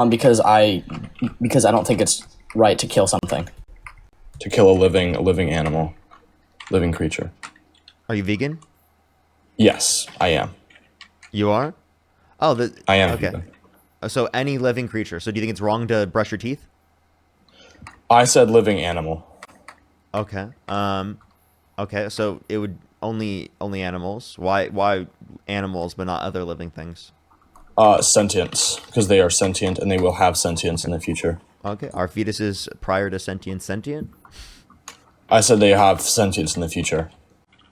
Because I don't think it's right to kill something. To kill a living animal, living creature. Are you vegan? Yes, I am. You are? Oh, I am okay. vegan. So any living creature. So do you think it's wrong to brush your teeth? I said living animal. Okay. Okay. So it would only animals. Why animals but not other living things? Sentience, because they are sentient and they will have sentience in the future. Okay. Are fetuses prior to sentient? I said they have sentience in the future.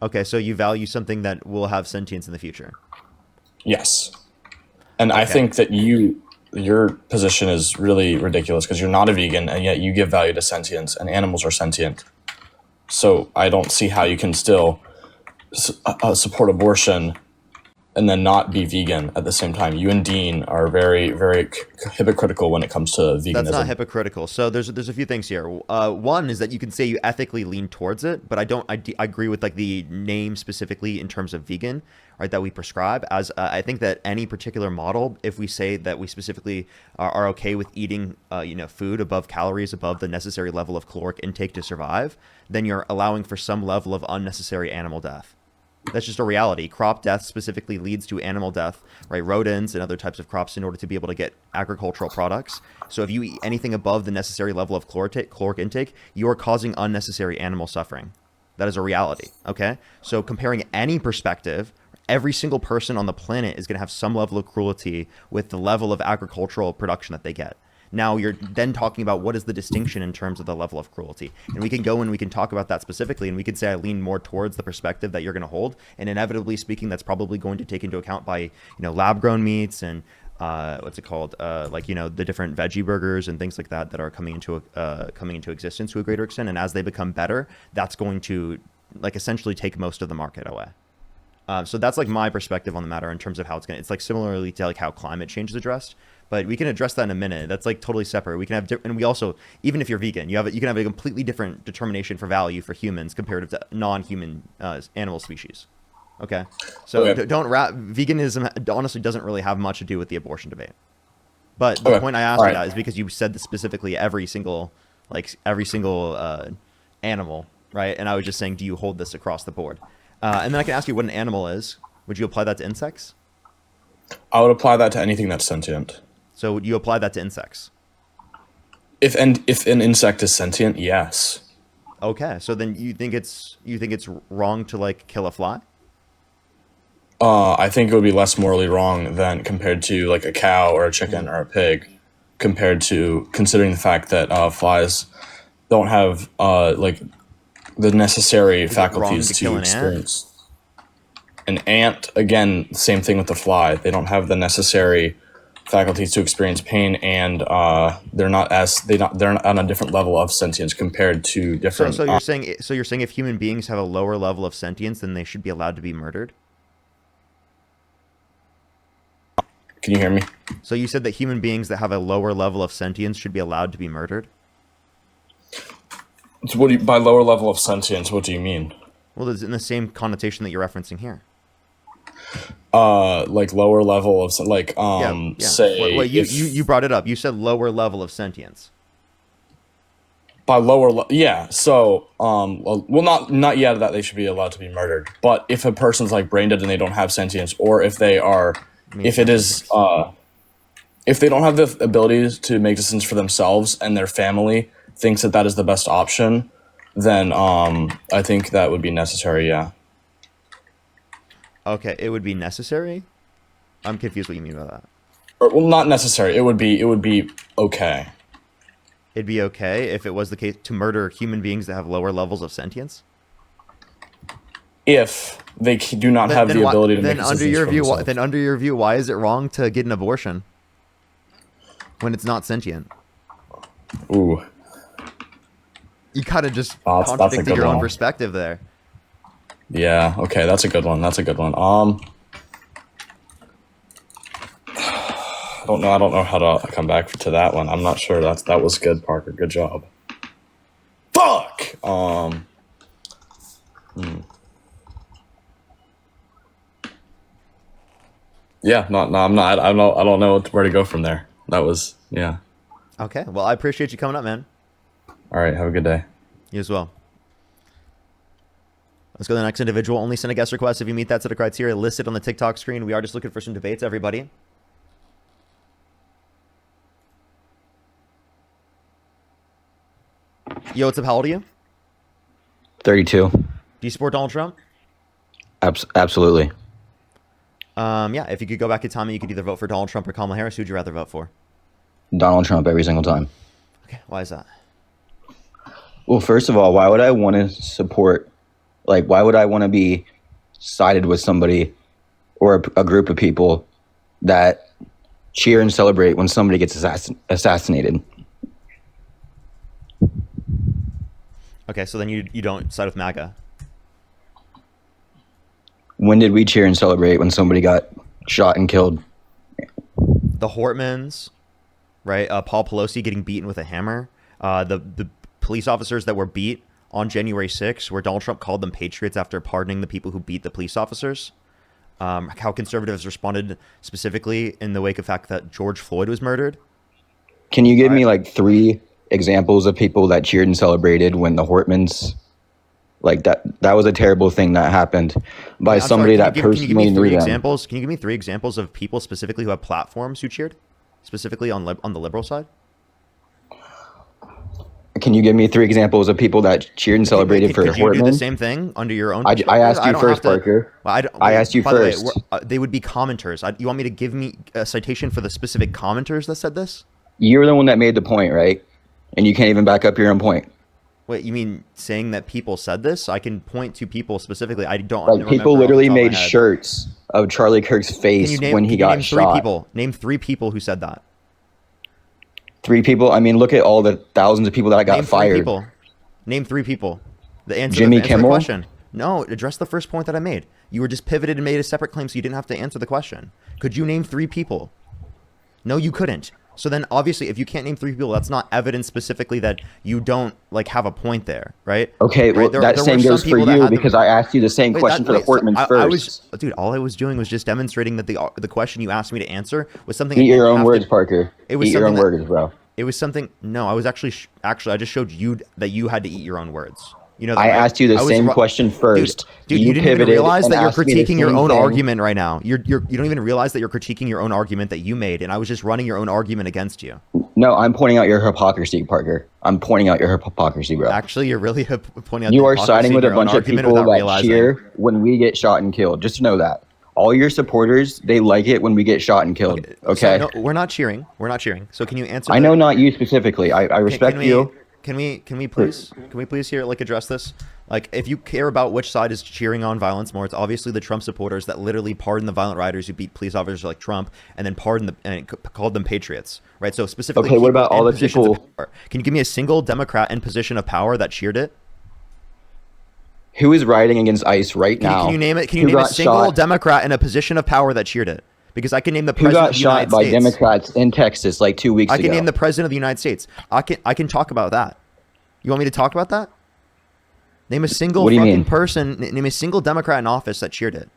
Okay. So you value something that will have sentience in the future. Yes. And I Okay. think that your position is really ridiculous because you're not a vegan and yet you give value to sentience and animals are sentient. So I don't see how you can still support abortion and then not be vegan at the same time. You and Dean are very, very hypocritical when it comes to veganism. That's not hypocritical. So there's a few things here. One is that you can say you ethically lean towards it, but I agree with like the name specifically in terms of vegan, right? That we prescribe as I think that any particular model, if we say that we specifically are okay with eating food above calories, above the necessary level of caloric intake to survive, then you're allowing for some level of unnecessary animal death. That's just a reality. Crop death specifically leads to animal death, right? Rodents and other types of crops in order to be able to get agricultural products. So if you eat anything above the necessary level of caloric intake, you are causing unnecessary animal suffering. That is a reality, okay? So comparing any perspective, every single person on the planet is going to have some level of cruelty with the level of agricultural production that they get. Now you're then talking about what is the distinction in terms of the level of cruelty. And we can go and we can talk about that specifically. And we can say I lean more towards the perspective that you're going to hold. And inevitably speaking, that's probably going to take into account by, lab grown meats and what's it called? The different veggie burgers and things like that are coming into existence to a greater extent. And as they become better, that's going to essentially take most of the market away. So that's my perspective on the matter in terms of how it's like similarly to how climate change is addressed. But we can address that in a minute. That's totally separate. We can have and we also, even if you're vegan, you can have a completely different determination for value for humans comparative to non-human animal species. Okay, so Okay. veganism honestly doesn't really have much to do with the abortion debate. But the point I asked you that is because you said this specifically every single animal, right? And I was just saying, do you hold this across the board? And then I can ask you what an animal is. Would you apply that to insects? I would apply that to anything that's sentient. So would you apply that to insects? If an insect is sentient, yes. Okay, so then you think it's wrong to kill a fly? I think it would be less morally wrong than compared to a cow or a chicken or a pig, compared to considering the fact that flies don't have the necessary faculties to experience. An ant, again, same thing with the fly. They don't have the necessary faculties to experience pain, and they're on a different level of sentience compared to different. So you're saying if human beings have a lower level of sentience, then they should be allowed to be murdered? Can you hear me? So you said that human beings that have a lower level of sentience should be allowed to be murdered? So by lower level of sentience, what do you mean? Well, it's in the same connotation that you're referencing here. Lower level of say. Wait, you brought it up. You said lower level of sentience. By lower, yeah. So, not yet that they should be allowed to be murdered. But if a person's brain dead and they don't have sentience, or if they are, if they don't have the abilities to make decisions for themselves and their family thinks that is the best option, then I think that would be necessary. Yeah. Okay, it would be necessary? I'm confused what you mean by that. Not necessary. It would be okay. It'd be okay if it was the case to murder human beings that have lower levels of sentience? If they do not have the ability to make decisions for themselves. Then under your view, why is it wrong to get an abortion when it's not sentient? Ooh. You kind of just That's contradicted your own perspective there. Yeah, okay, that's a good one. I don't know how to come back to that one. I'm not sure. That was good, Parker. Good job. Fuck! Yeah, no, I'm not. I don't know where to go from there. that was, yeah. Okay. Well, I appreciate you coming up, man. All right, have a good day. You as well. Let's go to the next individual. Only send a guest request if you meet that set of criteria listed on the TikTok screen. We are just looking for some debates, everybody. Yo, what's up? How old are you? 32. Do you support Donald Trump? Absolutely. Yeah, if you could go back in time and you could either vote for Donald Trump or Kamala Harris, who'd you rather vote for? Donald Trump every single time. Okay, why is that? Well, first of all, why would I want to support, like, why would I want to be sided with somebody or a group of people that cheer and celebrate when somebody gets assassinated? Okay, so then you don't side with Maga. When did we cheer and celebrate when somebody got shot and killed? The Hortmans, right? Paul Pelosi getting beaten with a hammer. The police officers that were beat on January 6th, where Donald Trump called them patriots after pardoning the people who beat the police officers. How conservatives responded specifically in the wake of the fact that George Floyd was murdered. Can you give me like 3 examples of people that cheered and celebrated when the Hortmans, like that was a terrible thing that happened by somebody that personally knew them? Examples? Can you give me 3 examples of people specifically who have platforms who cheered, specifically on the liberal side? Can you give me 3 examples of people that cheered and celebrated for Hortman? Could you do the same thing under your own? I asked you first, Parker. Well, I asked you first. The way, they would be commenters. You want me to give me a citation for the specific commenters that said this? You're the one that made the point, right? And you can't even back up your own point. Wait, you mean saying that people said this? I can point to people specifically. I don't. Like people literally made shirts of Charlie Kirk's face when he got shot. Name 3 people who said that. 3 people? I mean, look at all the thousands of people that got fired. Name 3 people. The answer, Jimmy answer Kimmel? the question. No, address the first point that I made. You were just pivoted and made a separate claim, so you didn't have to answer the question. Could you name 3 people? No, you couldn't. So then, obviously, if you can't name 3 people, that's not evidence specifically that you don't like have a point there, right? Okay, well, right? that same goes for you because I asked you the same question for the Hortmans first. Dude, all I was doing was just demonstrating that the question you asked me to answer was something. Eat your own words, Parker. Eat your own words, bro. It was something. No, I was actually I just showed you that you had to eat your own words. You know, I asked you the same question first. Dude, you didn't even realize that you're critiquing your own argument right now. You don't even realize that you're critiquing your own argument that you made, and I was just running your own argument against you. No, I'm pointing out your hypocrisy, Parker. I'm pointing out your hypocrisy, bro. Actually, you're really pointing out. You are siding with a bunch of people that cheer when we get shot and killed. Just know that. All your supporters, they like it when we get shot and killed. Okay? So, no, we're not cheering. We're not cheering. So can you answer? I know not you specifically. I respect you. Can we please here address this? Like, if you care about which side is cheering on violence more, it's obviously the Trump supporters that literally pardon the violent rioters who beat police officers like Trump and then called them patriots, right? So specifically, okay, what about all the people? Can you give me a single Democrat in position of power that cheered it? Who is rioting against ICE right now? Can you name it? Can you name a single Democrat in a position of power that cheered it? Because I can name the president of the United States. Who got shot by Democrats in Texas like 2 weeks ago? I can name the president of the United States. I can talk about that. You want me to talk about that? Name a single fucking person. Name a single Democrat in office that cheered it.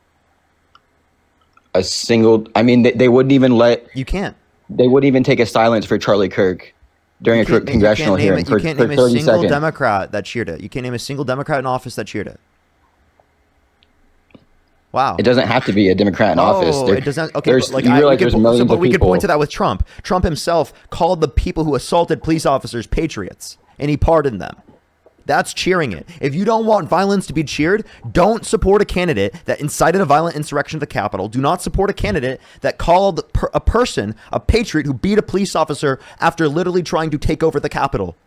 A single. I mean, they wouldn't even let. You can't. They wouldn't even take a silence for Charlie Kirk during a congressional hearing for 30 seconds. You can't name a single Democrat that cheered it. You can't name a single Democrat in office that cheered it. Wow. It doesn't have to be a Democrat in office. It doesn't. Okay, we could point to that with Trump. Trump himself called the people who assaulted police officers patriots, and he pardoned them. That's cheering it. If you don't want violence to be cheered, don't support a candidate that incited a violent insurrection at the Capitol. Do not support a candidate that called a person a patriot who beat a police officer after literally trying to take over the Capitol.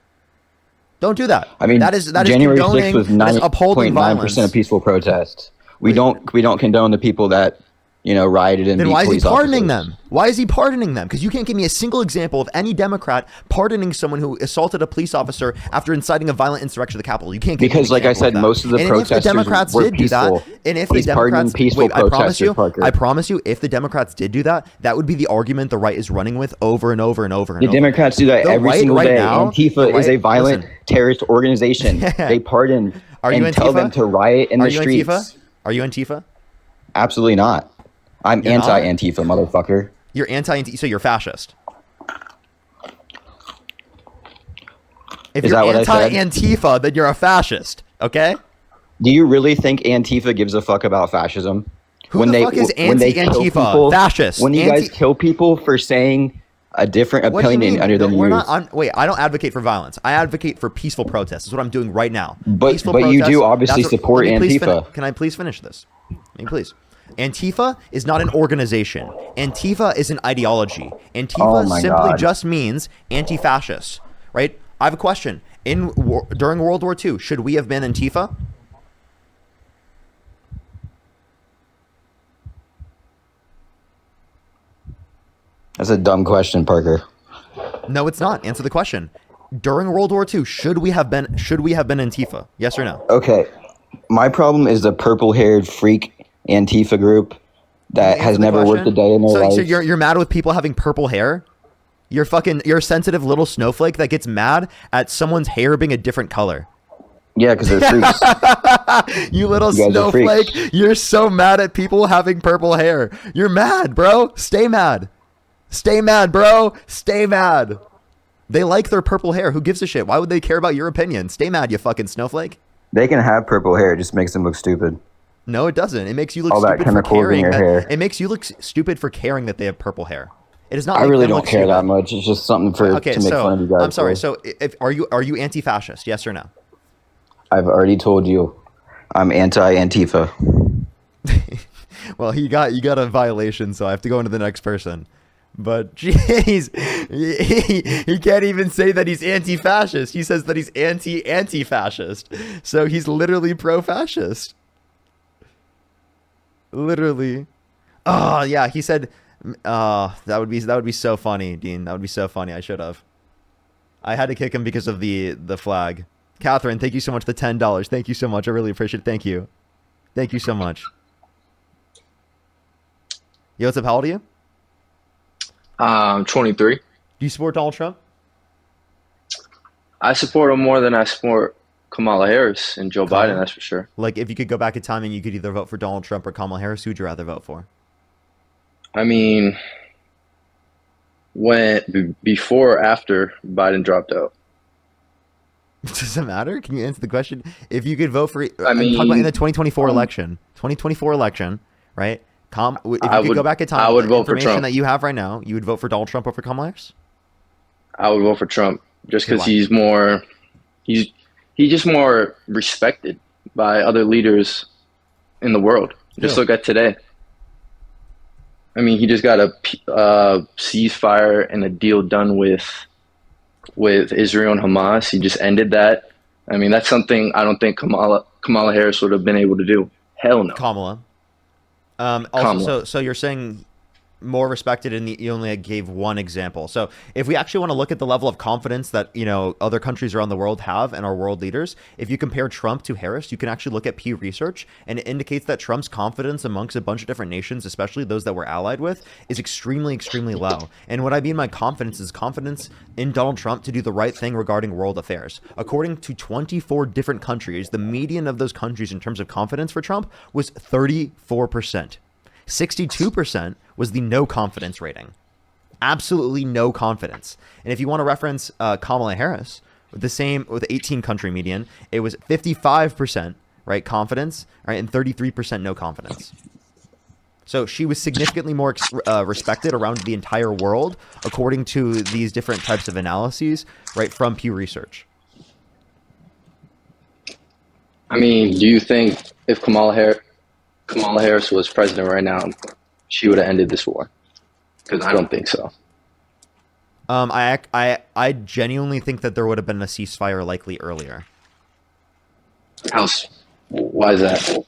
Don't do that. I mean, that is January condoning, 6th was 90.9% of peaceful protest. We don't condone the people that rioted and then beat why is he police pardoning officers. them? Why is he pardoning them? Because you can't give me a single example of any Democrat pardoning someone who assaulted a police officer after inciting a violent insurrection at the Capitol. You can't give because, like I said, most of the protesters were peaceful. And if the Democrats, I promise you, if the Democrats did do that, that would be the argument the right is running with over and over and over. The Democrats do that every single day. Antifa is a violent terrorist organization. They pardon and tell them to riot in the streets. Are you Antifa? Absolutely not. I'm anti-Antifa, motherfucker. You're anti-Antifa, so you're fascist. If Is you're that what I said? anti-Antifa, then you're a fascist. Okay. Do you really think Antifa gives a fuck about fascism? Who the fuck is when they kill anti-Antifa? people, Fascist. When you guys kill people for saying a different What do you opinion mean? other No, than we're yours. not. Wait, I don't advocate for violence. I advocate for peaceful protests. That's what I'm doing right now. But Peaceful you protests, do obviously that's what- support let me please Antifa. Can I please finish this? Let me please. Antifa is not an organization. Antifa is an ideology. Antifa Oh my simply God. just means anti-fascist, right? I have a question. During World War II, should we have been Antifa? That's a dumb question, Parker. No, it's not. Answer the question. During World War II, should we have been Antifa? Yes or no? Okay, my problem is the purple-haired freak Antifa group that Answer has the never worked a question. day in their So life. you're mad with people having purple hair? You're a sensitive little snowflake that gets mad at someone's hair being a different color. Yeah, because they're freaks. You little You guys are snowflake. freaks. You're so mad at people having purple hair. You're mad, bro. Stay mad. Stay mad, bro. Stay mad. They like their purple hair. Who gives a shit? Why would they care about your opinion? Stay mad, you fucking snowflake. They can have purple hair. It just makes them look stupid. No, it doesn't. It makes you look All that stupid for chemicals in caring. your hair. It makes you look stupid for caring that they have purple hair. It is not. I make really them don't look care stupid. that much. It's just something to make fun of you guys. I'm sorry. for. So, are you anti-fascist? Yes or no? I've already told you, I'm anti-Antifa. Well, you got a violation, so I have to go into the next person. But jeez, he can't even say that he's anti-fascist. He says that he's anti-fascist. So he's literally pro-fascist. Literally. Oh yeah, he said. That would be so funny, Dean. That would be so funny. I should have. I had to kick him because of the flag. Catherine, thank you so much for the $10. Thank you so much. I really appreciate it. Thank you. Thank you so much. Yo, what's up? How old are you? 23. Do you support Donald Trump? I support him more than I support Kamala Harris and Joe Biden, that's for sure. Like, if you could go back in time and you could either vote for Donald Trump or Kamala Harris, who would you rather vote for? I mean, before or after Biden dropped out? Does it matter? Can you answer the question? If you could vote for, I mean, talking about in the 2024 election, right? If you could would- go back in time, I would the vote for information Trump. that you have right now, you would vote for Donald Trump over Kamala Harris? I would vote for Trump just because Why? he's just more respected by other leaders in the world. Just Yeah. look at today. I mean, he just got a ceasefire and a deal done with Israel and Hamas. He just ended that. I mean, that's something I don't think Kamala Harris would have been able to do. Hell no. Kamala. Also, Kamala. so you're saying more respected, and you only gave one example. So if we actually want to look at the level of confidence that other countries around the world have and our world leaders, if you compare Trump to Harris, you can actually look at Pew Research, and it indicates that Trump's confidence amongst a bunch of different nations, especially those that we're allied with, is extremely, extremely low. And what I mean by confidence is confidence in Donald Trump to do the right thing regarding world affairs. According to 24 different countries, the median of those countries in terms of confidence for Trump was 34%. 62% was the no confidence rating. Absolutely no confidence. And if you want to reference Kamala Harris, with the 18 country median, it was 55%, right, confidence, right, and 33% no confidence. So she was significantly more respected around the entire world, according to these different types of analyses, right, from Pew Research. I mean, do you think if Kamala Harris was president right now, she would have ended this war? Because I don't think so. I genuinely think that there would have been a ceasefire likely earlier. Why is that?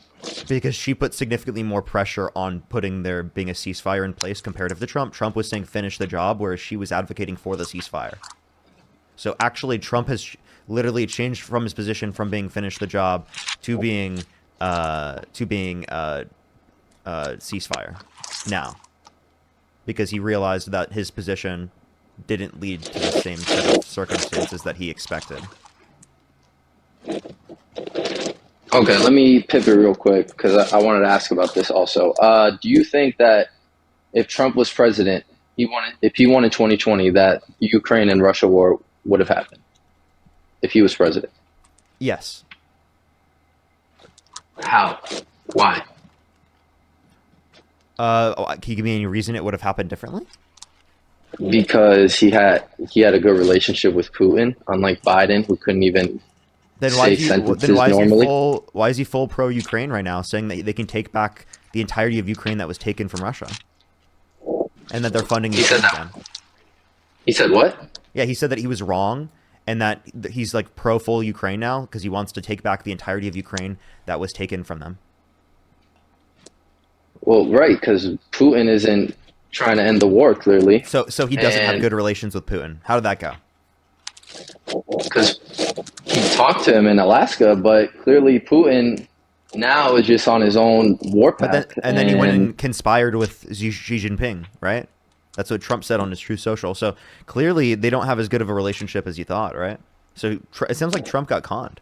Because she put significantly more pressure on putting there being a ceasefire in place comparative to Trump. Trump was saying finish the job, whereas she was advocating for the ceasefire. So actually, Trump has literally changed from his position from being finish the job to being ceasefire now, because he realized that his position didn't lead to the same set of circumstances that he expected. Okay, let me pivot real quick because I wanted to ask about this also. Do you think that if Trump was president, if he won in 2020, that Ukraine and Russia war would have happened? if he was president? Yes. How? Why? Can you give me any reason it would have happened differently? Because he had a good relationship with Putin, unlike Biden, who couldn't even Then say sentences normally. why is he full pro Ukraine right now, saying that they can take back the entirety of Ukraine that was taken from Russia, and that they're funding He said Ukraine that. again? He said what? Yeah, he said that he was wrong, and that he's like pro full Ukraine now because he wants to take back the entirety of Ukraine that was taken from them. Well, right, because Putin isn't trying to end the war, clearly. So he doesn't have And- good relations with Putin. How did that go? Because he talked to him in Alaska, but clearly Putin now is just on his own warpath. But then he went and conspired with Xi Jinping, right? That's what Trump said on his Truth Social. So clearly they don't have as good of a relationship as you thought, right? So it sounds like Trump got conned.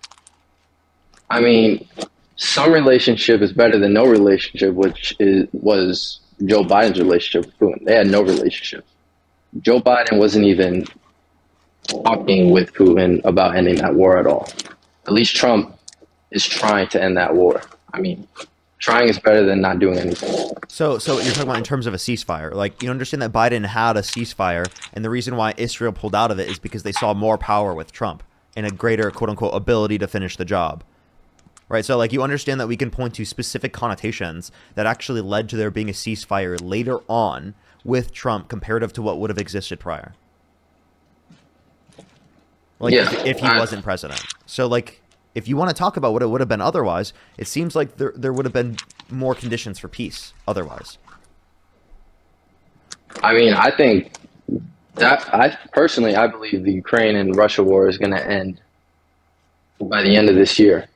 I mean, some relationship is better than no relationship, which was Joe Biden's relationship with Putin. They had no relationship. Joe Biden wasn't even talking with Putin about ending that war at all. At least Trump is trying to end that war. I mean, trying is better than not doing anything. So you're talking about in terms of a ceasefire. Like, you understand that Biden had a ceasefire, and the reason why Israel pulled out of it is because they saw more power with Trump and a greater, quote-unquote, ability to finish the job. Right? So, like, you understand that we can point to specific connotations that actually led to there being a ceasefire later on with Trump comparative to what would have existed prior. Like, Yeah, if he wasn't president. So, like, if you want to talk about what it would have been otherwise, it seems like there would have been more conditions for peace otherwise. I mean, I think that I believe the Ukraine and Russia war is going to end by the end of this year.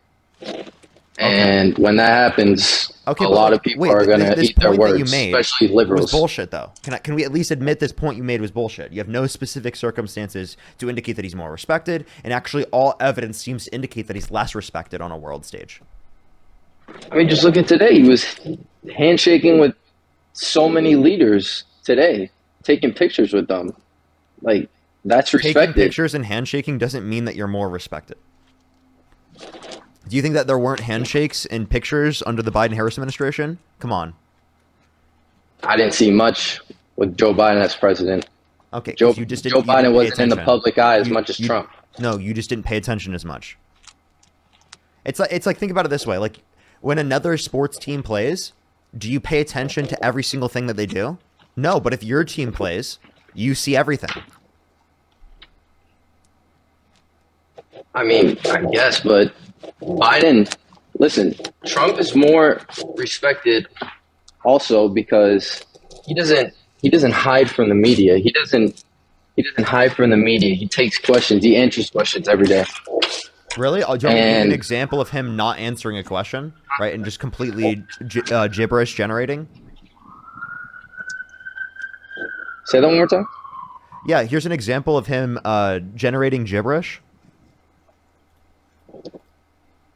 And when that happens, a lot of people are going to eat their words, especially liberals. Was bullshit, though. Can we at least admit this point you made was bullshit? You have no specific circumstances to indicate that he's more respected, and actually all evidence seems to indicate that he's less respected on a world stage. I mean, just look at today. He was handshaking with so many leaders today, taking pictures with them. Like, that's respected. Taking pictures and handshaking doesn't mean that you're more respected. Do you think that there weren't handshakes and pictures under the Biden-Harris administration? Come on. I didn't see much with Joe Biden as president. Okay, Joe Joe Biden wasn't in the public eye as much as Trump. No, you just didn't pay attention as much. It's like think about it this way: like when another sports team plays, do you pay attention to every single thing that they do? No, but if your team plays, you see everything. I mean, I guess, but Biden, listen, Trump is more respected also because he doesn't hide from the media. He doesn't hide from the media. He takes questions. He answers questions every day. Really? Do you want me to give you an example of him not answering a question, right, and just completely gibberish generating? Say that one more time. Yeah, here's an example of him generating gibberish.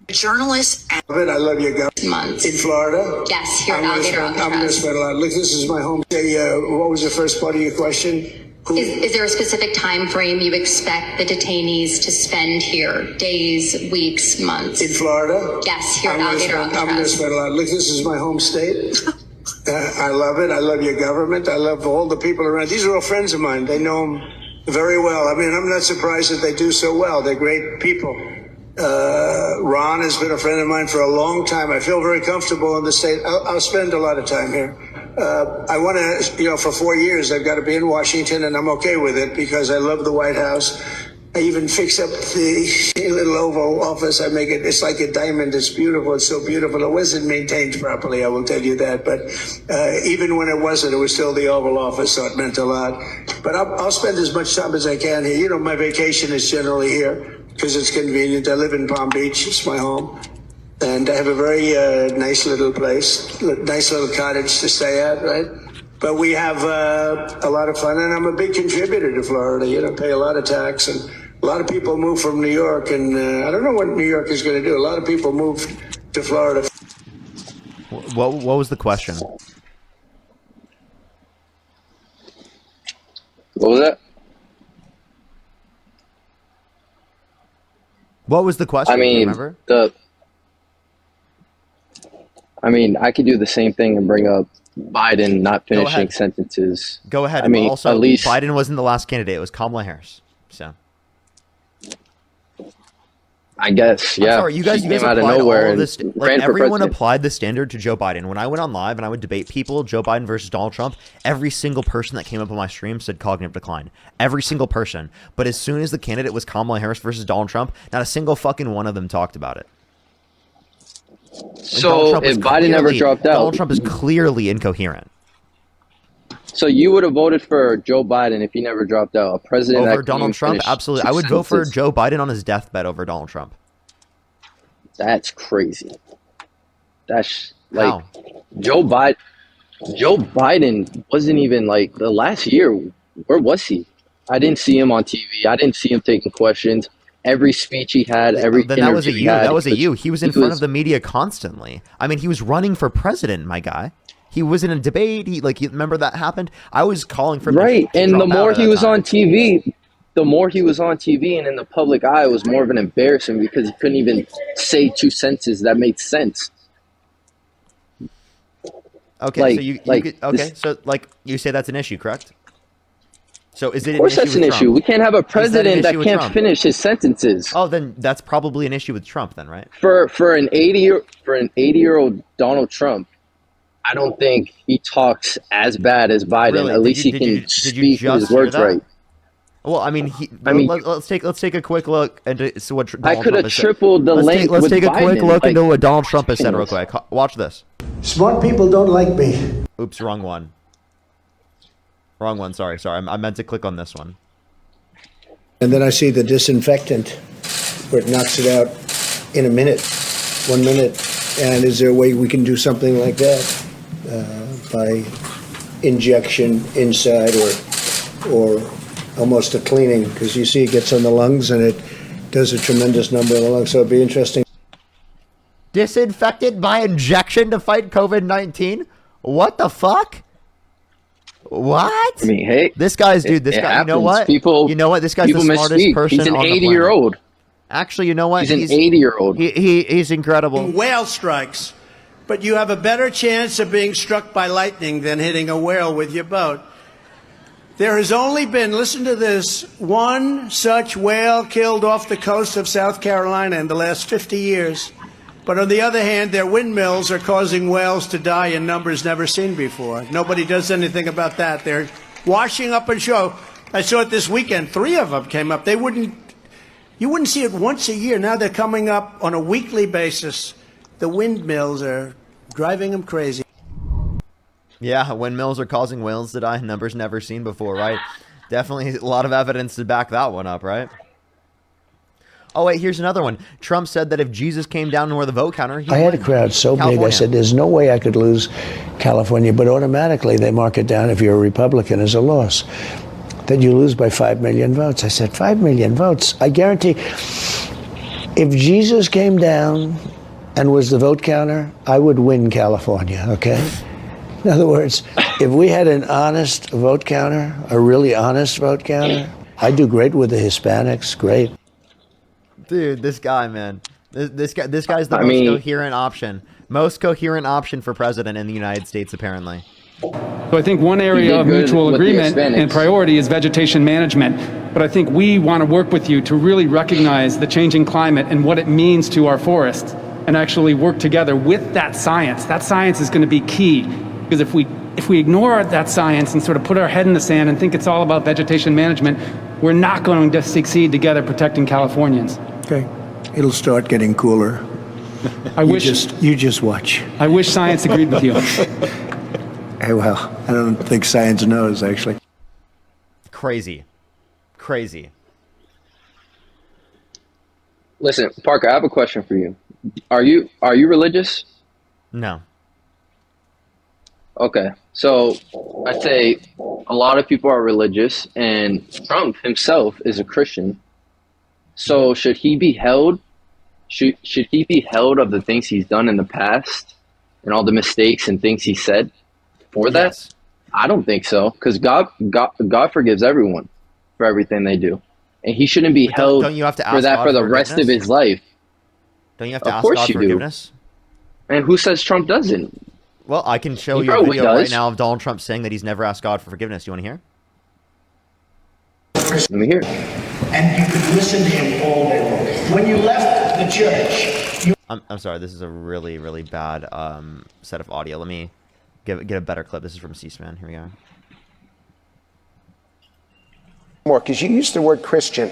Journalist I love you guys. months. In Florida? Yes, here at I'm Alligator going to Alcatraz. spend a lot. Look, this is my home. What was the first part of your question? Is there a specific time frame you expect the detainees to spend here? Days, weeks, months? In Florida? Yes, here at I'm Alligator going to Alcatraz. spend a lot. Look, this is my home state. I love it. I love your government. I love all the people around. These are all friends of mine. They know them very well. I mean, I'm not surprised that they do so well. They're great people. Ron has been a friend of mine for a long time. I feel very comfortable in the state. I'll spend a lot of time here. I want to, for 4 years, I've got to be in Washington, and I'm okay with it because I love the White House. I even fix up the little Oval Office. I make it, it's like a diamond. It's beautiful. It's so beautiful. It wasn't maintained properly, I will tell you that. But even when it wasn't, it was still the Oval Office, so it meant a lot. But I'll spend as much time as I can here. You know, my vacation is generally here because it's convenient. I live in Palm Beach. It's my home. And I have a very nice little place, nice little cottage to stay at, right? But we have a lot of fun, and I'm a big contributor to Florida. Pay a lot of tax, and a lot of people move from New York, and I don't know what New York is going to do. A lot of people move to Florida. What was the question? What was that? What was the question? I Do you mean, remember? I could do the same thing and bring up Biden not finishing ahead. sentences. Go ahead. I mean, Also, at least Biden wasn't the last candidate. It was Kamala Harris. So. I guess, I'm yeah. sorry, you guys She came out of applied nowhere all of and this. Like ran for everyone president. applied the standard to Joe Biden. When I went on live and I would debate people, Joe Biden versus Donald Trump, every single person that came up on my stream said cognitive decline. Every single person. But as soon as the candidate was Kamala Harris versus Donald Trump, not a single fucking one of them talked about it. So if Biden never dropped out, Donald Trump is clearly incoherent. so you would have voted for Joe Biden if he never dropped out, a president Over that Donald Trump? finished Absolutely. 2 I would vote for sentences. Joe Biden on his deathbed over Donald Trump. That's crazy. That's like How? Joe Biden. Joe Biden wasn't even like the last year. Where was he? I didn't see him on TV. I didn't see him taking questions. Every speech he had, every Then that was a interview he you. had, That was a you. He was in front of the media constantly. I mean, he was running for president, my guy. He was in a debate. You remember that happened? I was calling for him right. to And the drop out more at he that was time. on TV, and in the public eye, it was more of an embarrassment because he couldn't even say 2 sentences that made sense. Okay, like- so you like okay, this- so like you say that's an issue, correct? So is it? Of course, that's an with issue. Trump? We can't have a president that issue with can't Trump? finish his sentences. Oh, then that's probably an issue with Trump, then, right? For an 80-year-old Donald Trump, I don't think he talks as bad as Biden. Really? At least he Did can you speak just his hear words that? right. Well, I mean, let's take a quick look into what Donald I could Trump have has said. tripled the length Let's with take a Biden. quick look Like, into what Donald Trump has said real anyways. quick. Watch this. Smart people don't like me. Oops, wrong one. Wrong one. Sorry. I meant to click on this one. And then I see the disinfectant where it knocks it out in a minute, 1 minute. And is there a way we can do something like that by injection inside or almost a cleaning? Because you see it gets on the lungs and it does a tremendous number on the lungs. So it'd be interesting. Disinfected by injection to fight COVID-19? What the fuck? What? I mean, hey, This guy's dude. This it guy. You know happens. what? People- You know what? This guy's the people smartest misspeak. person He's an on the 80-year-old. planet. Actually, you know what? He's an 80-year-old. He's incredible. Whale strikes, but you have a better chance of being struck by lightning than hitting a whale with your boat. There has only been, listen to this, one such whale killed off the coast of South Carolina in the last 50 years. But on the other hand, their windmills are causing whales to die in numbers never seen before. Nobody does anything about that. They're washing up on shore. I saw it this weekend. 3 of them came up. You wouldn't see it once a year. Now they're coming up on a weekly basis. The windmills are driving them crazy. Yeah, windmills are causing whales to die. Numbers never seen before, right? Definitely a lot of evidence to back that one up, right? Oh, wait, here's another one. Trump said that if Jesus came down to where the vote counter, I had a crowd so big, I said, there's no way I could lose California, but automatically they mark it down if you're a Republican as a loss. That you lose by 5 million votes. I said, 5 million votes? I guarantee if Jesus came down and was the vote counter, I would win California, okay? In other words, if we had an honest vote counter, a really honest vote counter, I'd do great with the Hispanics, great. Dude, this guy, man. This guy's the I most mean- coherent option. Most coherent option for president in the United States, apparently. So I think one He area did of good mutual with the agreement and Hispanics. priority is vegetation management. But I think we want to work with you to really recognize the changing climate and what it means to our forests and actually work together with that science. That science is going to be key because if we ignore that science and sort of put our head in the sand and think it's all about vegetation management, we're not going to succeed together protecting Californians. Okay. It'll start getting cooler. I You wish just watch. I wish science agreed with you. Hey, well, I don't think science knows, actually. Crazy. Crazy. Listen, Parker, I have a question for you. Are you religious? No. Okay, so I'd say a lot of people are religious, and Trump himself is a Christian. So should he be held? Should he be held of the things he's done in the past and all the mistakes and things he said for that? Yes. I don't think so, because God forgives everyone for everything they do. and he shouldn't be held don't you have to for ask that God for the for rest of forgiveness? his life. Don't you have to Of ask course God you for do. forgiveness? And who says Trump doesn't? Well, I can show He you a probably video right does. now of Donald Trump saying that he's never asked God for forgiveness. You want to hear? Let me hear. And you could listen to him all day long. When you left the church, you... I'm sorry. This is a really, really bad set of audio. Let me get a better clip. This is from C-SPAN. Here we go. More, because you used the word Christian.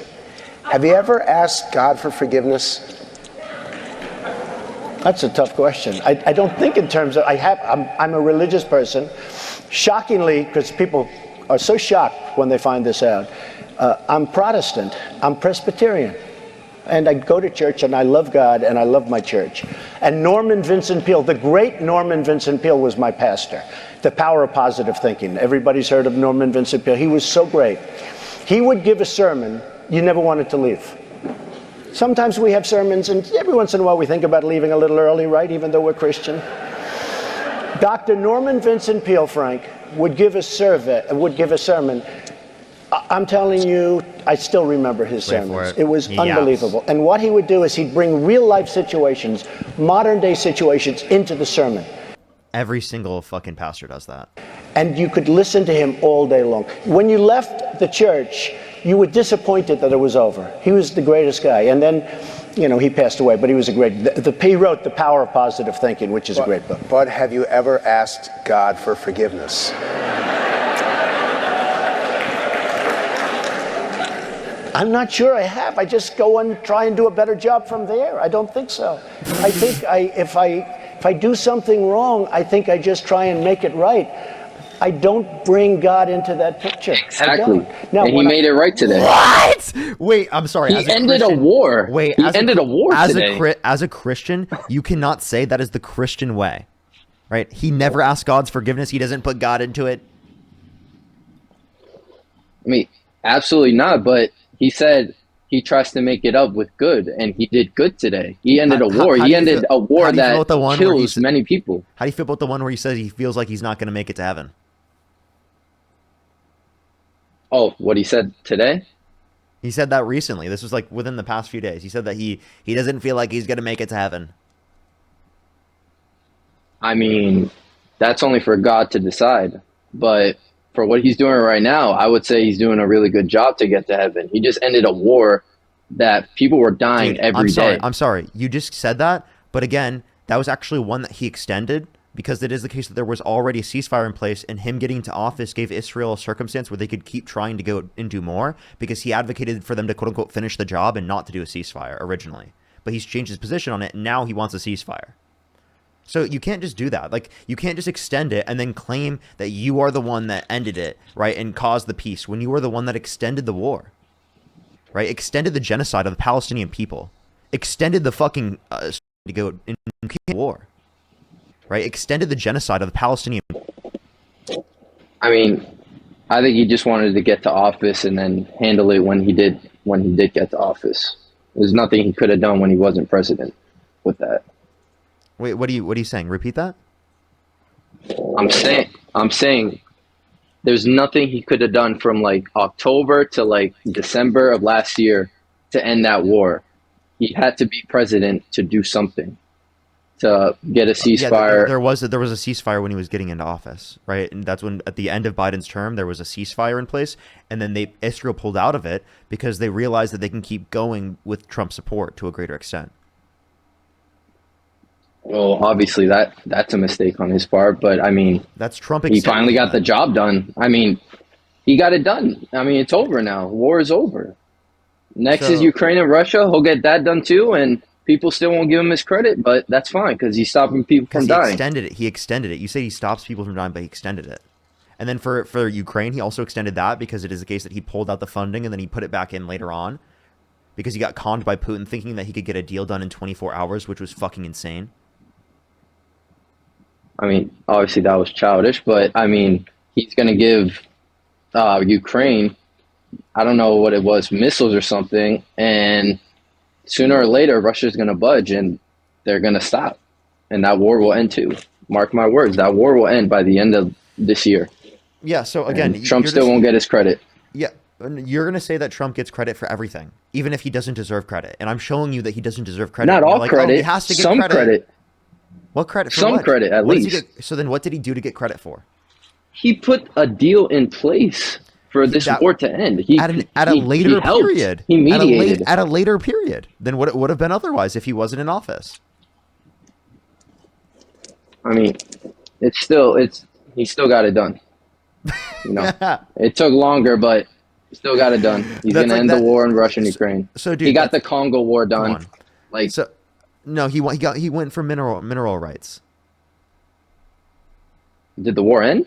Have you ever asked God for forgiveness? That's a tough question. I don't think in terms of, I'm a religious person. Shockingly, because people are so shocked when they find this out, I'm Protestant, I'm Presbyterian. And I go to church and I love God and I love my church. And Norman Vincent Peale, the great Norman Vincent Peale was my pastor. The Power of Positive Thinking. Everybody's heard of Norman Vincent Peale. He was so great. He would give a sermon you never wanted to leave. Sometimes we have sermons, and every once in a while we think about leaving a little early, right, even though we're Christian. Dr. Norman Vincent Peale, Frank, would give a sermon. I'm telling you, I still remember his sermons. It was unbelievable. And what he would do is he'd bring real-life situations, modern-day situations, into the sermon. Every single fucking pastor does that. And you could listen to him all day long. When you left the church, you were disappointed that it was over. He was the greatest guy. And then, he passed away, but he was a great... He wrote The Power of Positive Thinking, which is a great book. But have you ever asked God for forgiveness? I'm not sure I have. I just go and try and do a better job from there. I don't think so. I think if I do something wrong, I think I just try and make it right. I don't bring God into that picture. Exactly. Now, and he made it right today. What? Wait, I'm sorry. He ended a war. Wait, he ended a war today. As a Christian, you cannot say that is the Christian way, right? He never asked God's forgiveness. He doesn't put God into it. I mean, absolutely not. But he said he tries to make it up with good, and he did good today. He ended a war. He ended a war that kills many people. How do you feel about the one where he says he feels like he's not going to make it to heaven? Oh, what he said today? He said that recently. This was like within the past few days. He said that he doesn't feel like he's going to make it to heaven. I mean, that's only for God to decide. But for what he's doing right now, I would say he's doing a really good job to get to heaven. He just ended a war that people were dying every day. I'm sorry. You just said that. But again, that was actually one that he extended, because it is the case that there was already a ceasefire in place, and him getting into office gave Israel a circumstance where they could keep trying to go and do more, because he advocated for them to quote-unquote finish the job and not to do a ceasefire originally. But he's changed his position on it, and now he wants a ceasefire. So you can't just do that. Like, you can't just extend it and then claim that you are the one that ended it, right, and caused the peace, when you were the one that extended the war, right? Extended the genocide of the Palestinian people. Extended the fucking to go in war. Right, extended the genocide of the Palestinian. I mean, I think he just wanted to get to office and then handle it when he did get to office. There's nothing he could have done when he wasn't president with that. Wait, what are you saying? Repeat that. I'm saying there's nothing he could have done from like October to like December of last year to end that war. He had to be president to do something. To get a ceasefire. Yeah, there was a ceasefire when he was getting into office, right? And that's when, at the end of Biden's term, there was a ceasefire in place, and then Israel pulled out of it because they realized that they can keep going with Trump support to a greater extent. Well, obviously that's a mistake on his part, but I mean, that's Trump. He finally got the job done. I mean, he got it done. I mean, it's over now. War is over. Next is Ukraine and Russia. He'll get that done too, and people still won't give him his credit, but that's fine because he's stopping people from dying. He extended it. You say he stops people from dying, but he extended it. And then for Ukraine, he also extended that because it is the case that he pulled out the funding and then he put it back in later on because he got conned by Putin thinking that he could get a deal done in 24 hours, which was fucking insane. I mean, obviously that was childish, but I mean, he's going to give Ukraine, I don't know what it was, missiles or something, and sooner or later, Russia's going to budge and they're going to stop. And that war will end too. Mark my words, that war will end by the end of this year. Yeah, so again... And Trump still won't get his credit. Yeah, you're gonna say that Trump gets credit for everything, even if he doesn't deserve credit, and I'm showing you that he doesn't deserve credit. Not You're all like, credit. Oh, he has to get some credit. What credit? For Some what? credit, at What does he least. so then, what did he do to get credit for? He put a deal in place for this war to end. He At a later helped. period. He mediated. At a later period than what it would have been otherwise if he wasn't in office. I mean, he still got it done. You know, it took longer, but he still got it done. He's gonna end the war in Russia and Ukraine. So, dude, he got the Congo war done. Like, so, no, he went for mineral rights. Did the war end?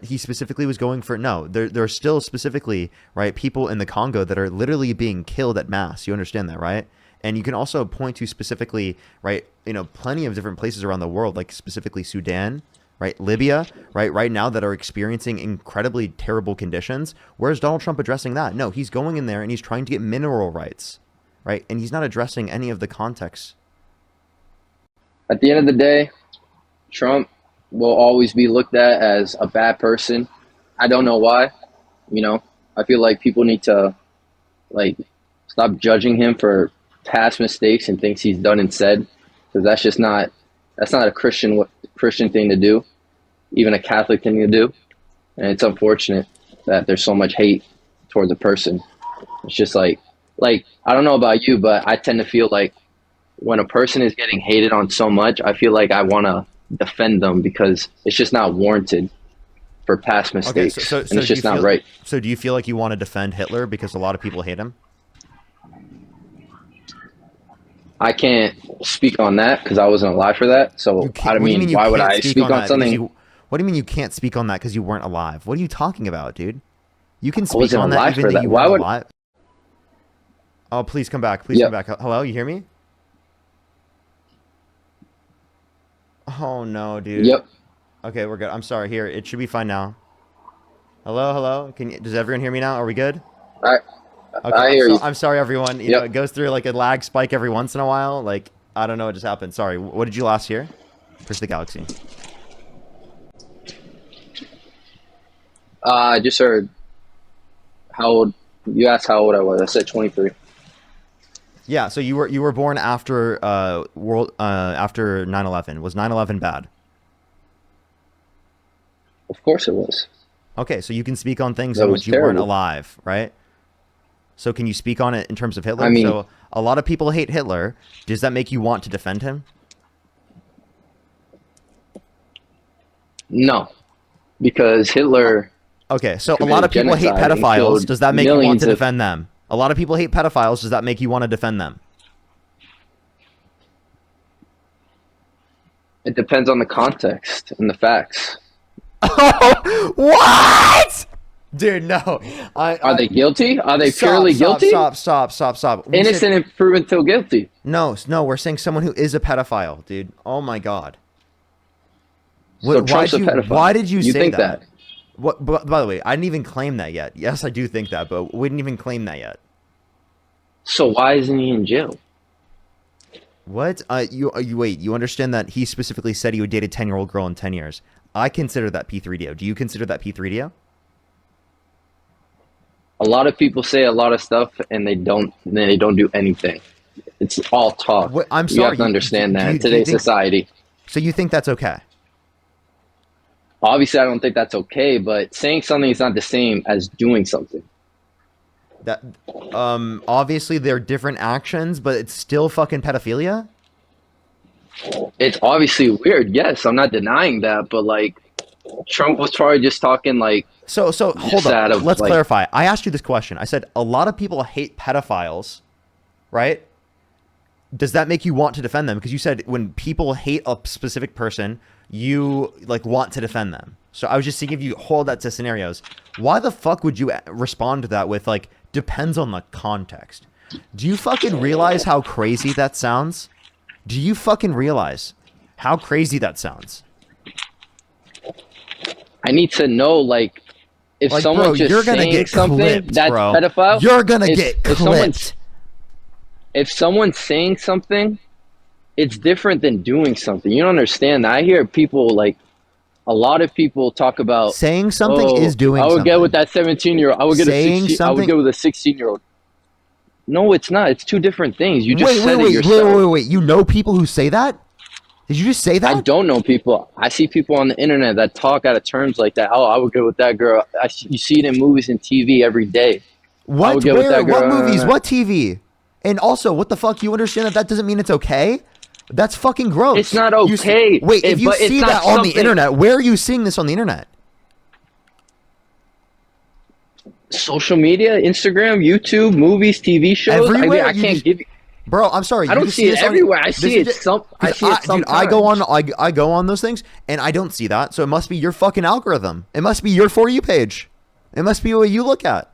He specifically was going for there are still specifically people in the Congo that are literally being killed at mass. You understand that, right? And you can also point to specifically plenty of different places around the world, like specifically Sudan, Libya, right now, that are experiencing incredibly terrible conditions. Where's Donald Trump addressing that? No, he's going in there and he's trying to get mineral rights, and he's not addressing any of the context. At the end of the day, Trump will always be looked at as a bad person. I don't know why. I feel like people need to stop judging him for past mistakes and things he's done and said, because that's not a Christian thing to do, even a Catholic thing to do. And it's unfortunate that there's so much hate towards a person. It's just like I don't know about you, but I tend to feel like when a person is getting hated on so much, I feel like I want to defend them because it's just not warranted for past mistakes. Okay, so and it's just not right. So do you feel like you want to defend Hitler because a lot of people hate him? I can't speak on that because I wasn't alive for that. So I mean, why would I speak on something? What do you mean you can't speak on that because you weren't alive? What are you talking about, dude? You can speak wasn't on that alive even for though that. you Why weren't would- alive. Oh, please come back. Please come back. Hello, you hear me? Oh no, dude. Yep. Okay, we're good. I'm sorry. Here, it should be fine now. Hello. Does everyone hear me now? Are we good? I hear you. I'm sorry, everyone. You know, it goes through like a lag spike every once in a while. Like, I don't know what just happened. Sorry. What did you last hear? Where's the galaxy? I just heard how old. You asked how old I was. I said 23. Yeah. So you were born after after 9/11. Was 9/11 bad? Of course it was. Okay, so you can speak on things That in was which you weren't terrible. alive, right? So can you speak on it in terms of Hitler? I mean- So a lot of people hate Hitler. Does that make you want to defend him? No, because Hitler. Okay, so a lot of people hate genocide and pedophiles. killed Does that make you want millions to of- defend them? A lot of people hate pedophiles. Does that make you want to defend them? It depends on the context and the facts. What? Dude, no. Are they guilty? Are they Stop, purely stop, guilty? Stop. We Innocent said- and proven until guilty. No, we're saying someone who is a pedophile, dude. Oh my god. So Trump's a pedophile. Why did you say think that? What? By the way, I didn't even claim that yet. Yes, I do think that, but we didn't even claim that yet. So why isn't he in jail? What? You wait. You understand that he specifically said he would date a 10-year-old girl in 10 years. I consider that P3DO. Do you consider that P3DO? A lot of people say a lot of stuff and they don't do anything. It's all talk. I'm You sorry. have to understand that in do you today's think- society. So you think that's okay? Obviously, I don't think that's okay, but saying something is not the same as doing something. That obviously they're different actions, but it's still fucking pedophilia. It's obviously weird. Yes, I'm not denying that, but like Trump was probably just talking like. So hold out on. of, Let's like- clarify. I asked you this question. I said a lot of people hate pedophiles, right? Does that make you want to defend them? Because you said when people hate a specific person, you like want to defend them. So I was just thinking if you hold that to scenarios, why the fuck would you respond to that with like depends on the context? Do you fucking realize how crazy that sounds? Do you fucking realize how crazy that sounds? I need to know like if Like, someone bro, just you're gonna saying get something clipped, that's bro. pedophile. You're gonna if- get if someone's- clipped. If someone's saying something, it's different than doing something. You don't understand that. I hear people like a lot of people talk about saying something is doing I would something. get with that 17-year-old. I would get Saying I would get with a 16-year-old. No, it's not. It's two different things. You just said it yourself. Wait. You know people who say that? Did you just say that? I don't know people. I see people on the internet that talk out of terms like that. Oh, I would go with that girl. You see it in movies and TV every day. What? I would get with that girl. What movies? What TV? And also, what the fuck? You understand that doesn't mean it's okay? That's fucking gross. It's not okay. If you see that on the internet, where are you seeing this on the internet? Social media, Instagram, YouTube, movies, TV shows. Everywhere? I can't give you. Bro, I'm sorry. I don't see it everywhere. I see it sometimes. Dude, I go on those things and I don't see that. So it must be your fucking algorithm. It must be your For You page. It must be what you look at.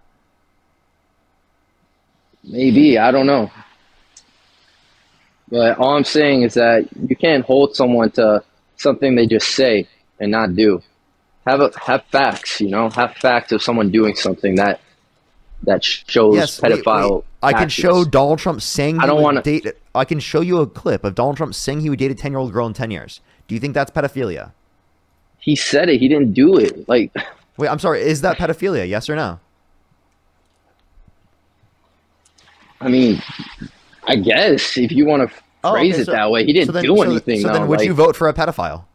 Maybe, I don't know. But all I'm saying is that you can't hold someone to something they just say and not do. Have facts, have facts of someone doing something that shows pedophile. I can show Donald Trump saying I don't want to date. I can show you a clip of Donald Trump saying he would date a 10-year-old girl in 10 years. Do you think that's pedophilia? He said it. He didn't do it. Like, wait, I'm sorry. Is that pedophilia? Yes or no? I mean, I guess if you want to phrase it that way, he didn't do anything. So then, would you vote for a pedophile?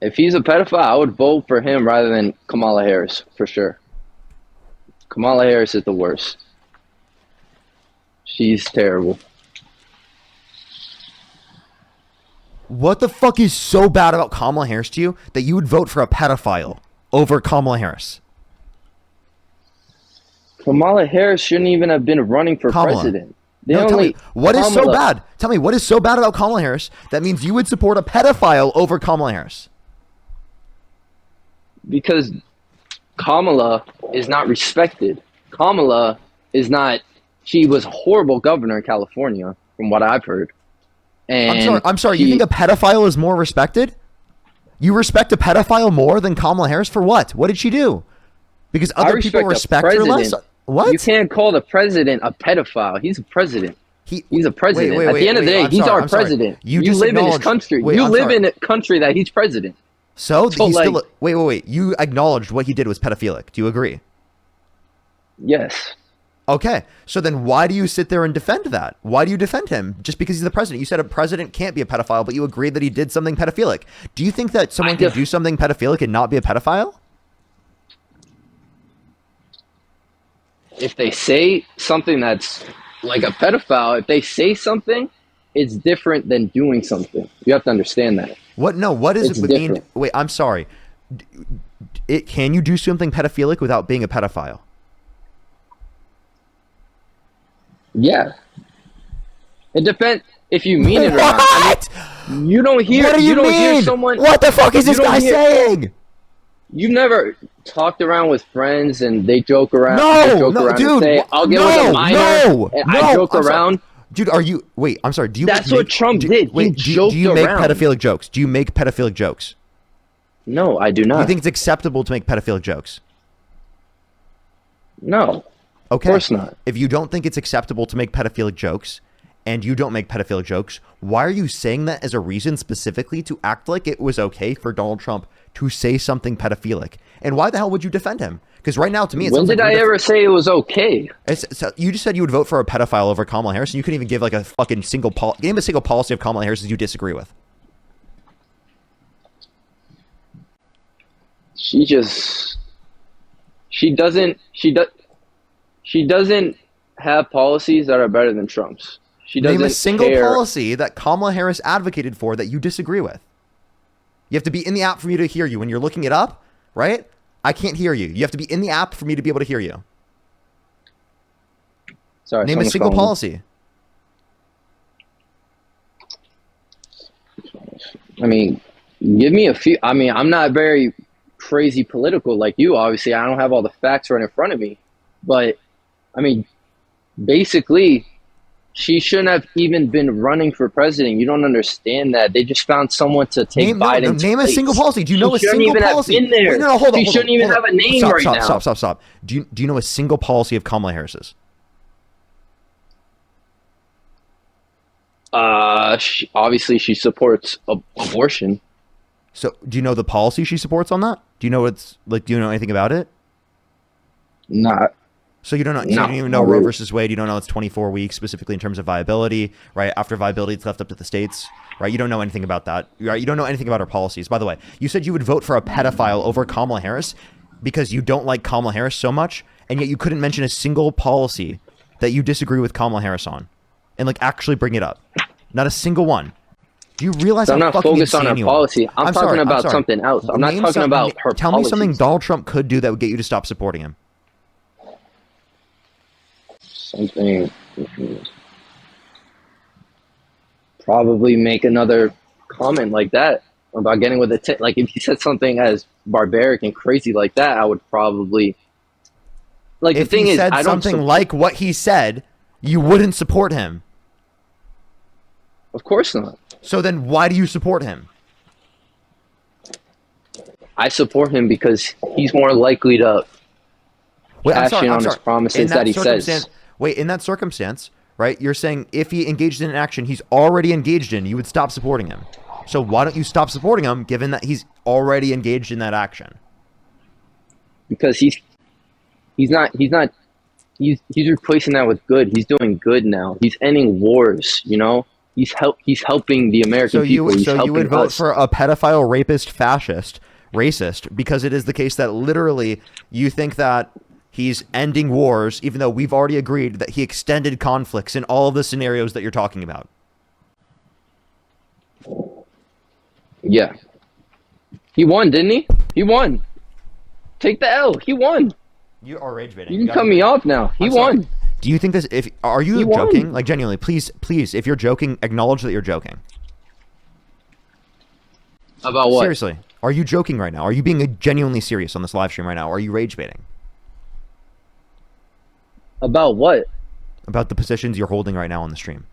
If he's a pedophile, I would vote for him rather than Kamala Harris, for sure. Kamala Harris is the worst. She's terrible. What the fuck is so bad about Kamala Harris to you that you would vote for a pedophile over Kamala Harris? Kamala Harris shouldn't even have been running for president. Tell me, what is so bad? Tell me, what is so bad about Kamala Harris that means you would support a pedophile over Kamala Harris? Because Kamala is not respected. Kamala is not. She was a horrible governor in California, from what I've heard. And I'm sorry. You think a pedophile is more respected? You respect a pedophile more than Kamala Harris for what? What did she do? Because other people respect her less. What? You can't call the president a pedophile. He's a president. He's a president. At the end of the day, he's our president. You live in his country. You live in a country that he's president. So he's still. Wait. You acknowledged what he did was pedophilic. Do you agree? Yes. Okay. So then why do you sit there and defend that? Why do you defend him? Just because he's the president. You said a president can't be a pedophile, but you agreed that he did something pedophilic. Do you think that someone can do something pedophilic and not be a pedophile? If they say something that's like a pedophile, if they say something, it's different than doing something. You have to understand that. What? No, what is it mean? Wait, I'm sorry. Can you do something pedophilic without being a pedophile? Yeah. It depends if you mean it or not. I mean, you don't hear. What do you mean? Hear someone. What the fuck is this guy saying? You've never talked around with friends and they joke around. No, dude. And say, I'll get with a minor. I joke around. Dude, are you? Wait, I'm sorry. Do you? That's what Trump did. Wait, do you make pedophilic jokes? Do you make pedophilic jokes? No, I do not. Do you think it's acceptable to make pedophilic jokes? No. Okay. Of course not. If you don't think it's acceptable to make pedophilic jokes, and you don't make pedophilic jokes, why are you saying that as a reason specifically to act like it was okay for Donald Trump to say something pedophilic? And why the hell would you defend him? Because right now, to me, it when did I ever say it was okay? You just said you would vote for a pedophile over Kamala Harris, and you couldn't even give like a fucking name a single policy of Kamala Harris you disagree with. She doesn't have policies that are better than Trump's. She doesn't name a single care. policy that Kamala Harris advocated for that you disagree with. You have to be in the app for me to hear you. When you're looking it up, right? I can't hear you. You have to be in the app for me to be able to hear you. Sorry. Name a single policy. I mean, give me a few. I mean, I'm not very crazy political like you. Obviously, I don't have all the facts right in front of me. But, I mean, basically, she shouldn't have even been running for president. You don't understand that. They just found someone to take Biden's name a single policy. Do you know a single policy? She shouldn't even have been there. Wait, hold on. She shouldn't even have a name right now. Stop. Do you know a single policy of Kamala Harris's? Obviously she supports abortion. So, do you know the policy she supports on that? Do you know what's like? Do you know anything about it? Not. So you don't know. So you don't even know Roe versus Wade. You don't know it's 24 weeks specifically in terms of viability, right? After viability, it's left up to the states, right? You don't know anything about that, right? You don't know anything about our policies. By the way, you said you would vote for a pedophile over Kamala Harris because you don't like Kamala Harris so much, and yet you couldn't mention a single policy that you disagree with Kamala Harris on, and like actually bring it up. Not a single one. Do you realize I'm how not fucking focused on her insane you are? policy. I'm talking about something else. I'm not talking about her Tell me something policies. Donald Trump could do that would get you to stop supporting him. Something. Probably make another comment like that about getting with a like if he said something as barbaric and crazy like that, I would probably like. If the thing he is, said I don't something like what he said, you wouldn't support him. Of course not. So then why do you support him? I support him because he's more likely to cash in on his promises that he says. Wait, in that circumstance, right, you're saying if he engaged in an action he's already engaged in, you would stop supporting him. So why don't you stop supporting him given that he's already engaged in that action? Because he's replacing that with good. He's doing good now. He's ending wars, you know? He's helping the American people. So you would vote for a pedophile, rapist, fascist, racist because it is the case that literally you think that he's ending wars, even though we've already agreed that he extended conflicts in all of the scenarios that you're talking about. Yeah. He won, didn't he? He won. Take the L. He won. You are rage baiting. You can cut me off now. He won. Do you think this? Are you joking? Like genuinely, please, if you're joking, acknowledge that you're joking. About what? Seriously, are you joking right now? Are you being genuinely serious on this live stream right now? Or are you rage baiting? About what? About the positions you're holding right now on the stream.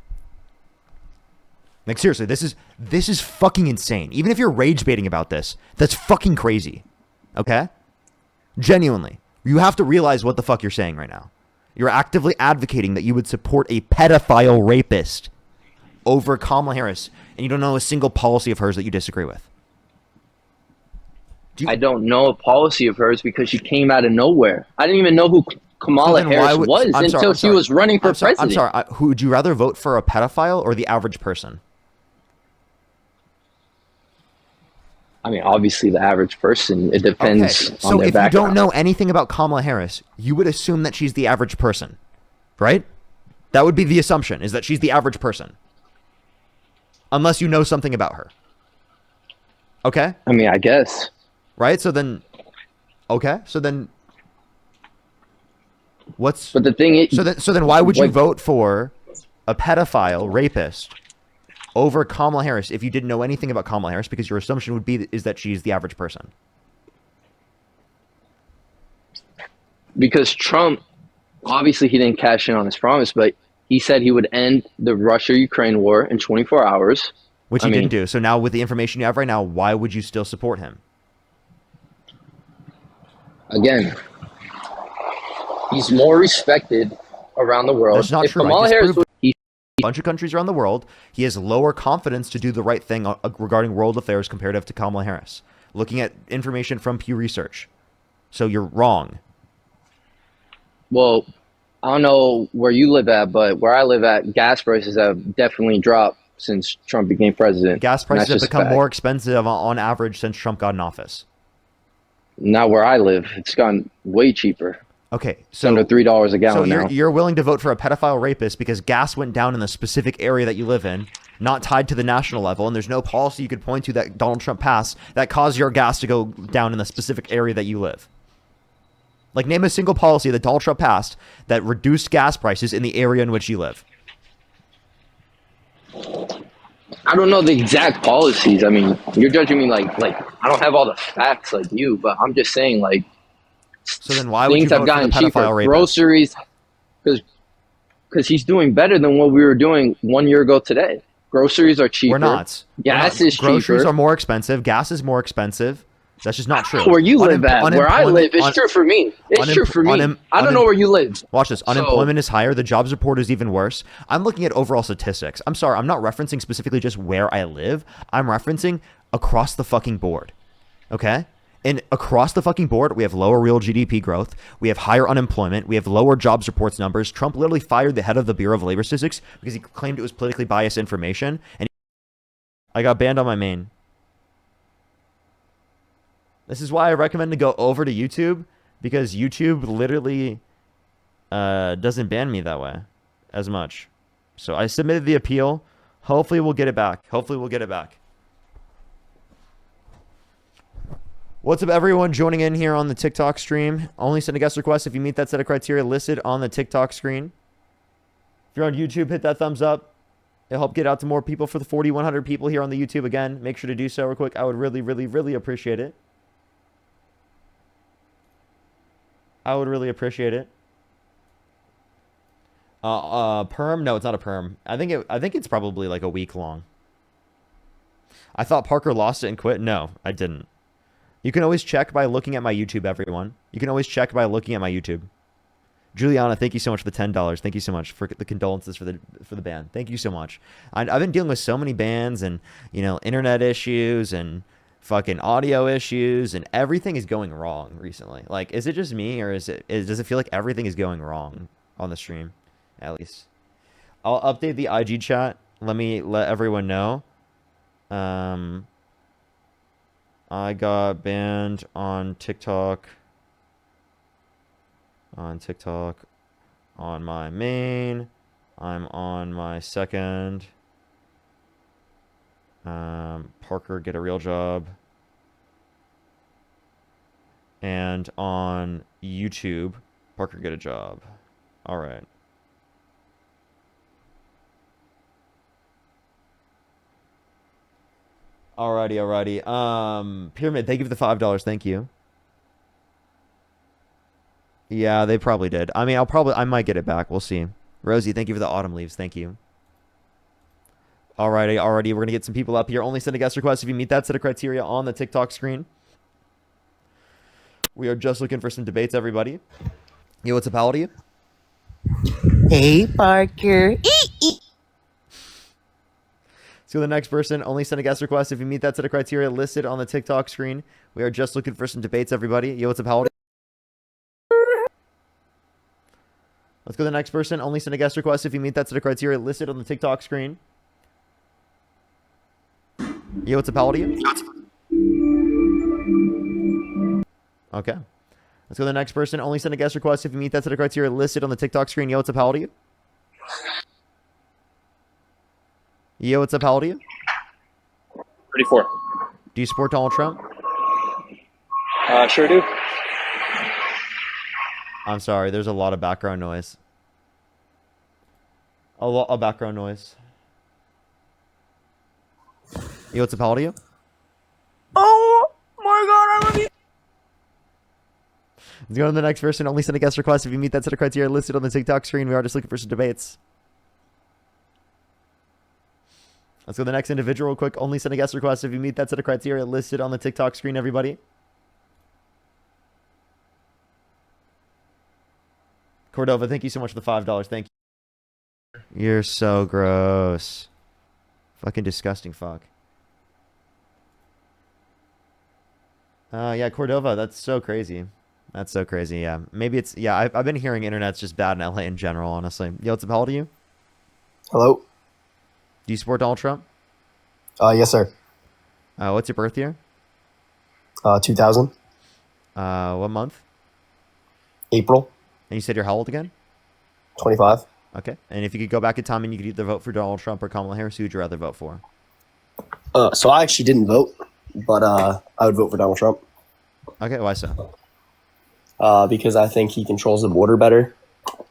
Like seriously, this is fucking insane. Even if you're rage baiting about this, that's fucking crazy. Okay? Genuinely. You have to realize what the fuck you're saying right now. You're actively advocating that you would support a pedophile rapist over Kamala Harris, and you don't know a single policy of hers that you disagree with. I don't know a policy of hers because she came out of nowhere. I didn't even know who Kamala Harris was until she was running for president. I'm sorry. Who would you rather vote for, a pedophile or the average person? I mean, obviously the average person. It depends on their background. So if you don't know anything about Kamala Harris, you would assume that she's the average person, right? That would be the assumption, is that she's the average person. Unless you know something about her. Okay? I mean, I guess. Right? So then, okay. So then, what's... But the thing is... So then why would you vote for a pedophile rapist over Kamala Harris if you didn't know anything about Kamala Harris, because your assumption would be is that she's the average person? Because Trump, obviously he didn't cash in on his promise, but he said he would end the Russia-Ukraine war in 24 hours. Which he didn't do. So now with the information you have right now, why would you still support him? Again, he's more respected around the world. That's not true. Kamala Harris would, a bunch of countries around the world, he has lower confidence to do the right thing regarding world affairs comparative to Kamala Harris. Looking at information from Pew Research. So you're wrong. Well, I don't know where you live at, but where I live at, gas prices have definitely dropped since Trump became president. Gas prices have become more expensive on average since Trump got in office. Not where I live. It's gone way cheaper. Okay, so it's under $3 a gallon now. You're willing to vote for a pedophile rapist because gas went down in the specific area that you live in, not tied to the national level, and there's no policy you could point to that Donald Trump passed that caused your gas to go down in the specific area that you live. Like, name a single policy that Donald Trump passed that reduced gas prices in the area in which you live. I don't know the exact policies. I mean, you're judging me like I don't have all the facts like you, but I'm just saying, like, so then why would you vote for the pedophile rapist? Groceries, because he's doing better than what we were doing 1 year ago today. Groceries are cheaper. We're not. Gas is cheaper. Groceries are more expensive. Gas is more expensive. That's just not true. Where you live at, where I live, it's true for me. It's true for me. I don't know where you live. Watch this. Unemployment is higher. The jobs report is even worse. I'm looking at overall statistics. I'm sorry. I'm not referencing specifically just where I live. I'm referencing across the fucking board. Okay? And across the fucking board, we have lower real GDP growth. We have higher unemployment. We have lower jobs reports numbers. Trump literally fired the head of the Bureau of Labor Statistics because he claimed it was politically biased information. And I got banned on my main. This is why I recommend to go over to YouTube, because YouTube literally doesn't ban me that way as much. So I submitted the appeal. Hopefully we'll get it back. What's up, everyone joining in here on the TikTok stream? Only send a guest request if you meet that set of criteria listed on the TikTok screen. If you're on YouTube, hit that thumbs up. It'll help get out to more people for the 4,100 people here on the YouTube. Again, make sure to do so real quick. I would really, really, really appreciate it. Perm? No, it's not a perm. I think it's probably like a week long. I thought Parker lost it and quit. No, I didn't. You can always check by looking at my YouTube, everyone. You can always check by looking at my YouTube. Juliana, thank you so much for the $10. Thank you so much for the condolences for the ban. Thank you so much. I've been dealing with so many bans and, internet issues and fucking audio issues, and everything is going wrong recently. Like, is it just me, or does it feel like everything is going wrong on the stream? At least I'll update the IG chat. Let everyone know. I got banned on TikTok. On my main. I'm on my second. Parker, get a real job. And on YouTube, Parker, get a job. All right. Alrighty. Pyramid, thank you for the $5. Thank you. Yeah, they probably did. I mean, I might get it back. We'll see. Rosie, thank you for the autumn leaves. Thank you. Alrighty. We're going to get some people up here. Only send a guest request if you meet that set of criteria on the TikTok screen. We are just looking for some debates, everybody. Yo, what's up, how old are you? Hey, Parker. So the next person, only send a guest request if you meet that set of criteria listed on the TikTok screen. We are just looking for some debates, everybody. Yo, what's up, how old are you? Let's go to the next person. Only send a guest request if you meet that set of criteria listed on the TikTok screen. Yo, what's up, how old are you? Okay. Let's go to the next person. Only send a guest request if you meet that set of criteria listed on the TikTok screen. Yo, what's up, how old are you? Yo, what's up, how old are you? 34. Do you support Donald Trump? Sure do. I'm sorry, there's a lot of background noise. A lot of background noise. Yo, what's up, how old are you? Oh my god, I love you. Let's go to the next person. Only send a guest request if you meet that set of criteria listed on the TikTok screen. We are just looking for some debates. Let's go to the next individual real quick. Only send a guest request if you meet that set of criteria listed on the TikTok screen, everybody. Cordova, thank you so much for the $5. Thank you. You're so gross. Fucking disgusting fuck. Yeah, Cordova, that's so crazy. That's so crazy, yeah. Maybe it's... Yeah, I've been hearing internet's just bad in LA in general, honestly. Yo, what's up, how old are you? Hello? Do you support Donald Trump? Yes, sir. What's your birth year? 2000. What month? April. And you said you're how old again? 25. Okay. And if you could go back in time and you could either vote for Donald Trump or Kamala Harris, who would you rather vote for? So I actually didn't vote, but I would vote for Donald Trump. Okay, why so? Because I think he controls the border better.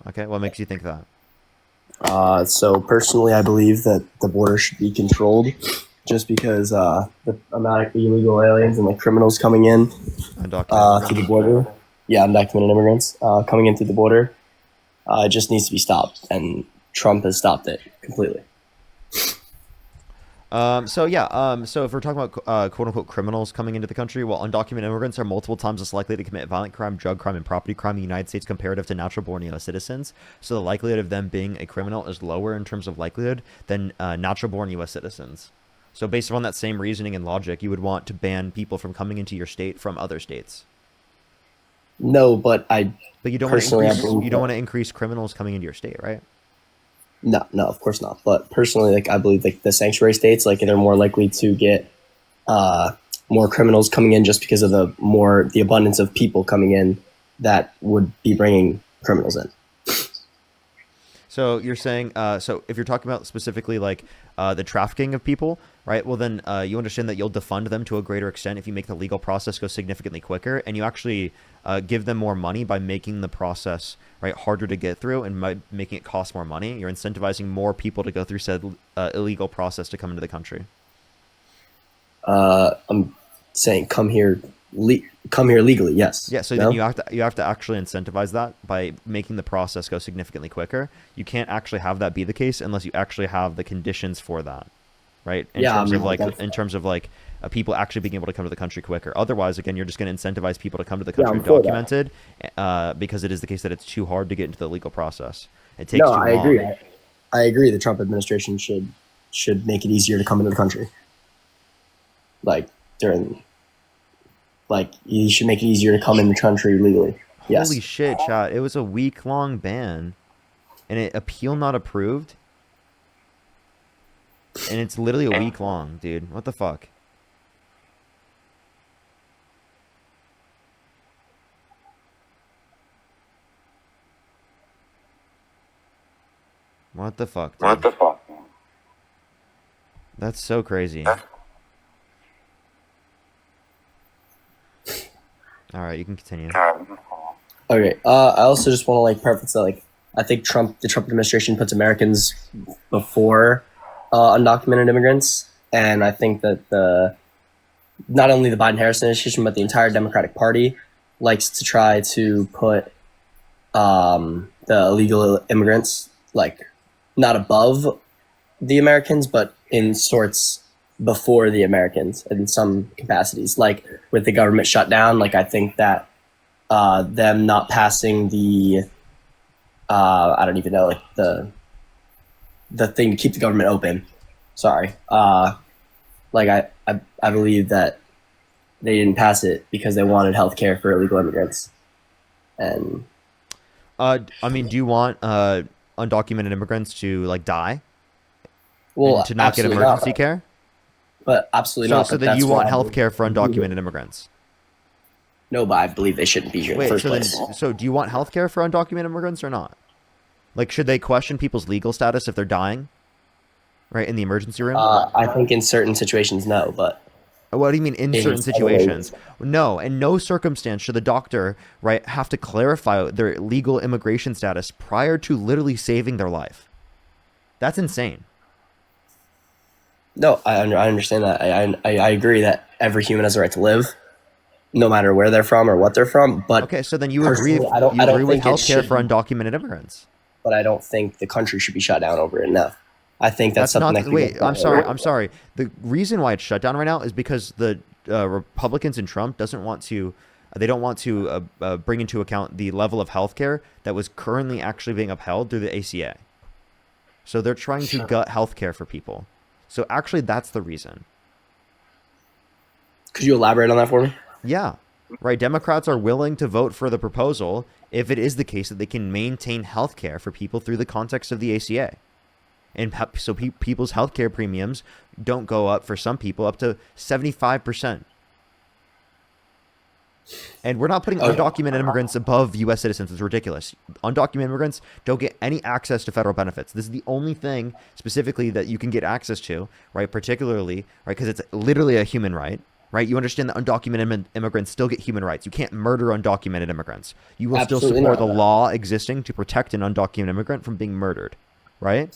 Okay, what makes you think that? So personally, I believe that the border should be controlled just because the amount of illegal aliens and criminals coming in through the border. Yeah, undocumented immigrants coming in through the border. It just needs to be stopped, and Trump has stopped it completely. So yeah, so if we're talking about quote unquote criminals coming into the country, well, undocumented immigrants are multiple times less likely to commit violent crime, drug crime, and property crime in the United States comparative to natural-born U.S. citizens. So the likelihood of them being a criminal is lower in terms of likelihood than natural-born U.S. citizens. So based upon that same reasoning and logic, you would want to ban people from coming into your state from other states. No, but you don't want to increase criminals coming into your state, right? No, of course not. But personally, like I believe like the sanctuary states, like they're more likely to get more criminals coming in just because of the abundance of people coming in that would be bringing criminals in. So you're saying, so if you're talking about specifically like the trafficking of people, right? Well, then you understand that you'll defund them to a greater extent if you make the legal process go significantly quicker, and you actually give them more money by making the process harder to get through and by making it cost more money. You're incentivizing more people to go through said illegal process to come into the country. I'm saying come here legally, yes. Yeah, so then you have to actually incentivize that by making the process go significantly quicker. You can't actually have that be the case unless you actually have the conditions for that, right? In terms of people actually being able to come to the country quicker. Otherwise, again, you're just going to incentivize people to come to the country documented, because it is the case that it's too hard to get into the legal process. It takes too long. Agree. I agree. The Trump administration should make it easier to come into the country. You should make it easier to come in the country legally. Yes. Holy shit, chat! It was a week-long ban, and it appeal not approved, and it's literally a week long, dude. What the fuck? What the fuck, dude? What the fuck? That's so crazy. All right, you can continue. Okay. I also just want to preface that I think the Trump administration puts Americans before undocumented immigrants, and I think that not only the Biden-Harris administration but the entire Democratic Party likes to try to put the illegal immigrants not above the Americans, but in sorts before the Americans in some capacities. Like with the government shutdown, I think that them not passing the I don't even know the thing to keep the government open. Sorry. I believe that they didn't pass it because they wanted health care for illegal immigrants. And do you want undocumented immigrants to die? Well, and to not get emergency care? But absolutely not. So then you want health care for undocumented immigrants? No, but I believe they shouldn't be here in the first place. So do you want health care for undocumented immigrants or not? Should they question people's legal status if they're dying? Right, in the emergency room? I think in certain situations, no, but... What do you mean in certain situations? No, in no circumstance should the doctor, have to clarify their legal immigration status prior to literally saving their life. That's insane. No, I understand that. I agree that every human has the right to live, no matter where they're from or what they're from. But okay, so then you agree with healthcare for undocumented immigrants. But I don't think the country should be shut down over it. No, I think that's something that. Wait, I'm sorry. The reason why it's shut down right now is because the Republicans and Trump don't want to bring into account the level of healthcare that was currently actually being upheld through the ACA. So they're trying to gut healthcare for people. So actually, that's the reason. Could you elaborate on that for me? Yeah. Right. Democrats are willing to vote for the proposal if it is the case that they can maintain health care for people through the context of the ACA. And so people's health care premiums don't go up for some people up to 75%. And we're not putting undocumented immigrants above U.S. citizens. It's ridiculous. Undocumented immigrants don't get any access to federal benefits. This is the only thing specifically that you can get access to, particularly, because it's literally a human right, You understand that undocumented immigrants still get human rights. You can't murder undocumented immigrants. You will still support the law existing to protect an undocumented immigrant from being murdered, right?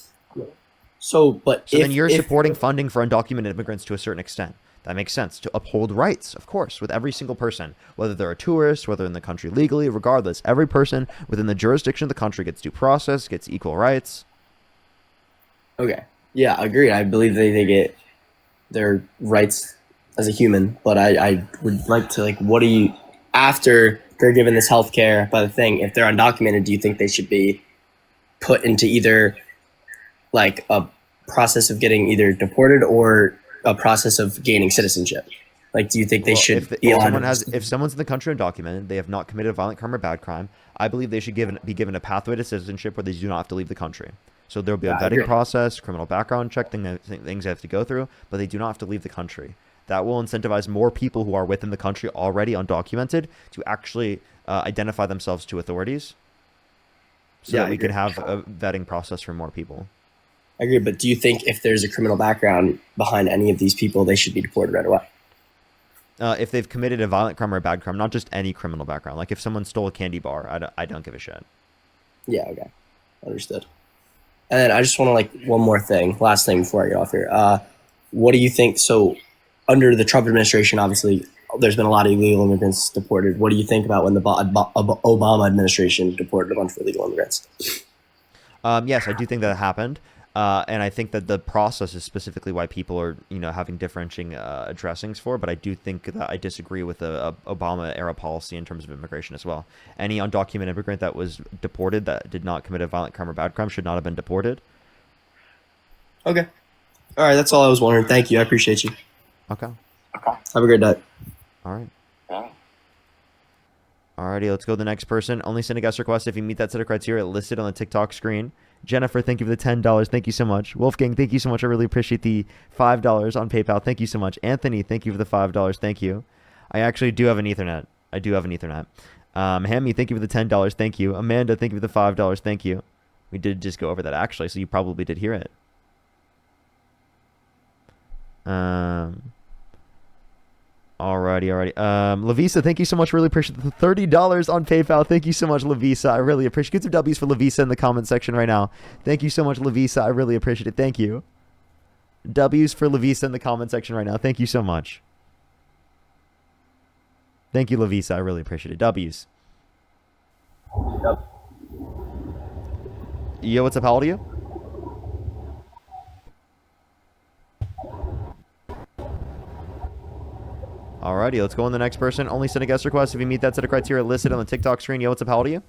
So then you're supporting funding for undocumented immigrants to a certain extent. That makes sense, to uphold rights, of course, with every single person, whether they're a tourist, whether in the country legally, regardless. Every person within the jurisdiction of the country gets due process, gets equal rights. Okay. Yeah, agreed. I believe they get their rights as a human. But I would like to, like, what do you, after they're given this health care by the thing, if they're undocumented, do you think they should be put into either like a process of getting either deported or a process of gaining citizenship? Like, do you think they should be allowed? If someone's in the country undocumented, they have not committed a violent crime or bad crime, I believe they should be given a pathway to citizenship where they do not have to leave the country. So there'll be a vetting process, criminal background check, things they have to go through, but they do not have to leave the country. That will incentivize more people who are within the country already undocumented to actually identify themselves to authorities, so that we can have a vetting process for more people. I agree, but do you think if there's a criminal background behind any of these people, they should be deported right away? If they've committed a violent crime or a bad crime, not just any criminal background. Like if someone stole a candy bar, I don't give a shit. Yeah, okay. Understood. And then I just want to, like, one more thing, last thing before I get off here. What do you think? So under the Trump administration, obviously, there's been a lot of illegal immigrants deported. What do you think about when the Obama administration deported a bunch of illegal immigrants? Yes, I do think that happened. And I think that the process is specifically why people are, having differentiating addressings for. But I do think that I disagree with the Obama era policy in terms of immigration as well. Any undocumented immigrant that was deported that did not commit a violent crime or bad crime should not have been deported. Okay. All right. That's all I was wondering. Thank you. I appreciate you. Okay. Have a great night. All right. Alrighty, let's go to the next person. Only send a guest request if you meet that set of criteria listed on the TikTok screen. Jennifer, thank you for the $10. Thank you so much. Wolfgang, thank you so much. I really appreciate the $5 on PayPal. Thank you so much. Anthony, thank you for the $5. Thank you. I actually do have an Ethernet. Hammy, thank you for the $10. Thank you. Amanda, thank you for the $5. Thank you. We did just go over that actually, so you probably did hear it. Alrighty. Lavisa, thank you so much. Really appreciate the $30 on PayPal. Thank you so much, Lavisa. I really appreciate it. Get some W's for Lavisa in the comment section right now. Thank you so much, Lavisa. I really appreciate it. Thank you. W's for Lavisa in the comment section right now. Thank you so much. Thank you, Lavisa. I really appreciate it. W's. Yo, what's up? How old are you? Alrighty, let's go on the next person. Only send a guest request if you meet that set of criteria listed on the TikTok screen. Yo, what's up? How old are you?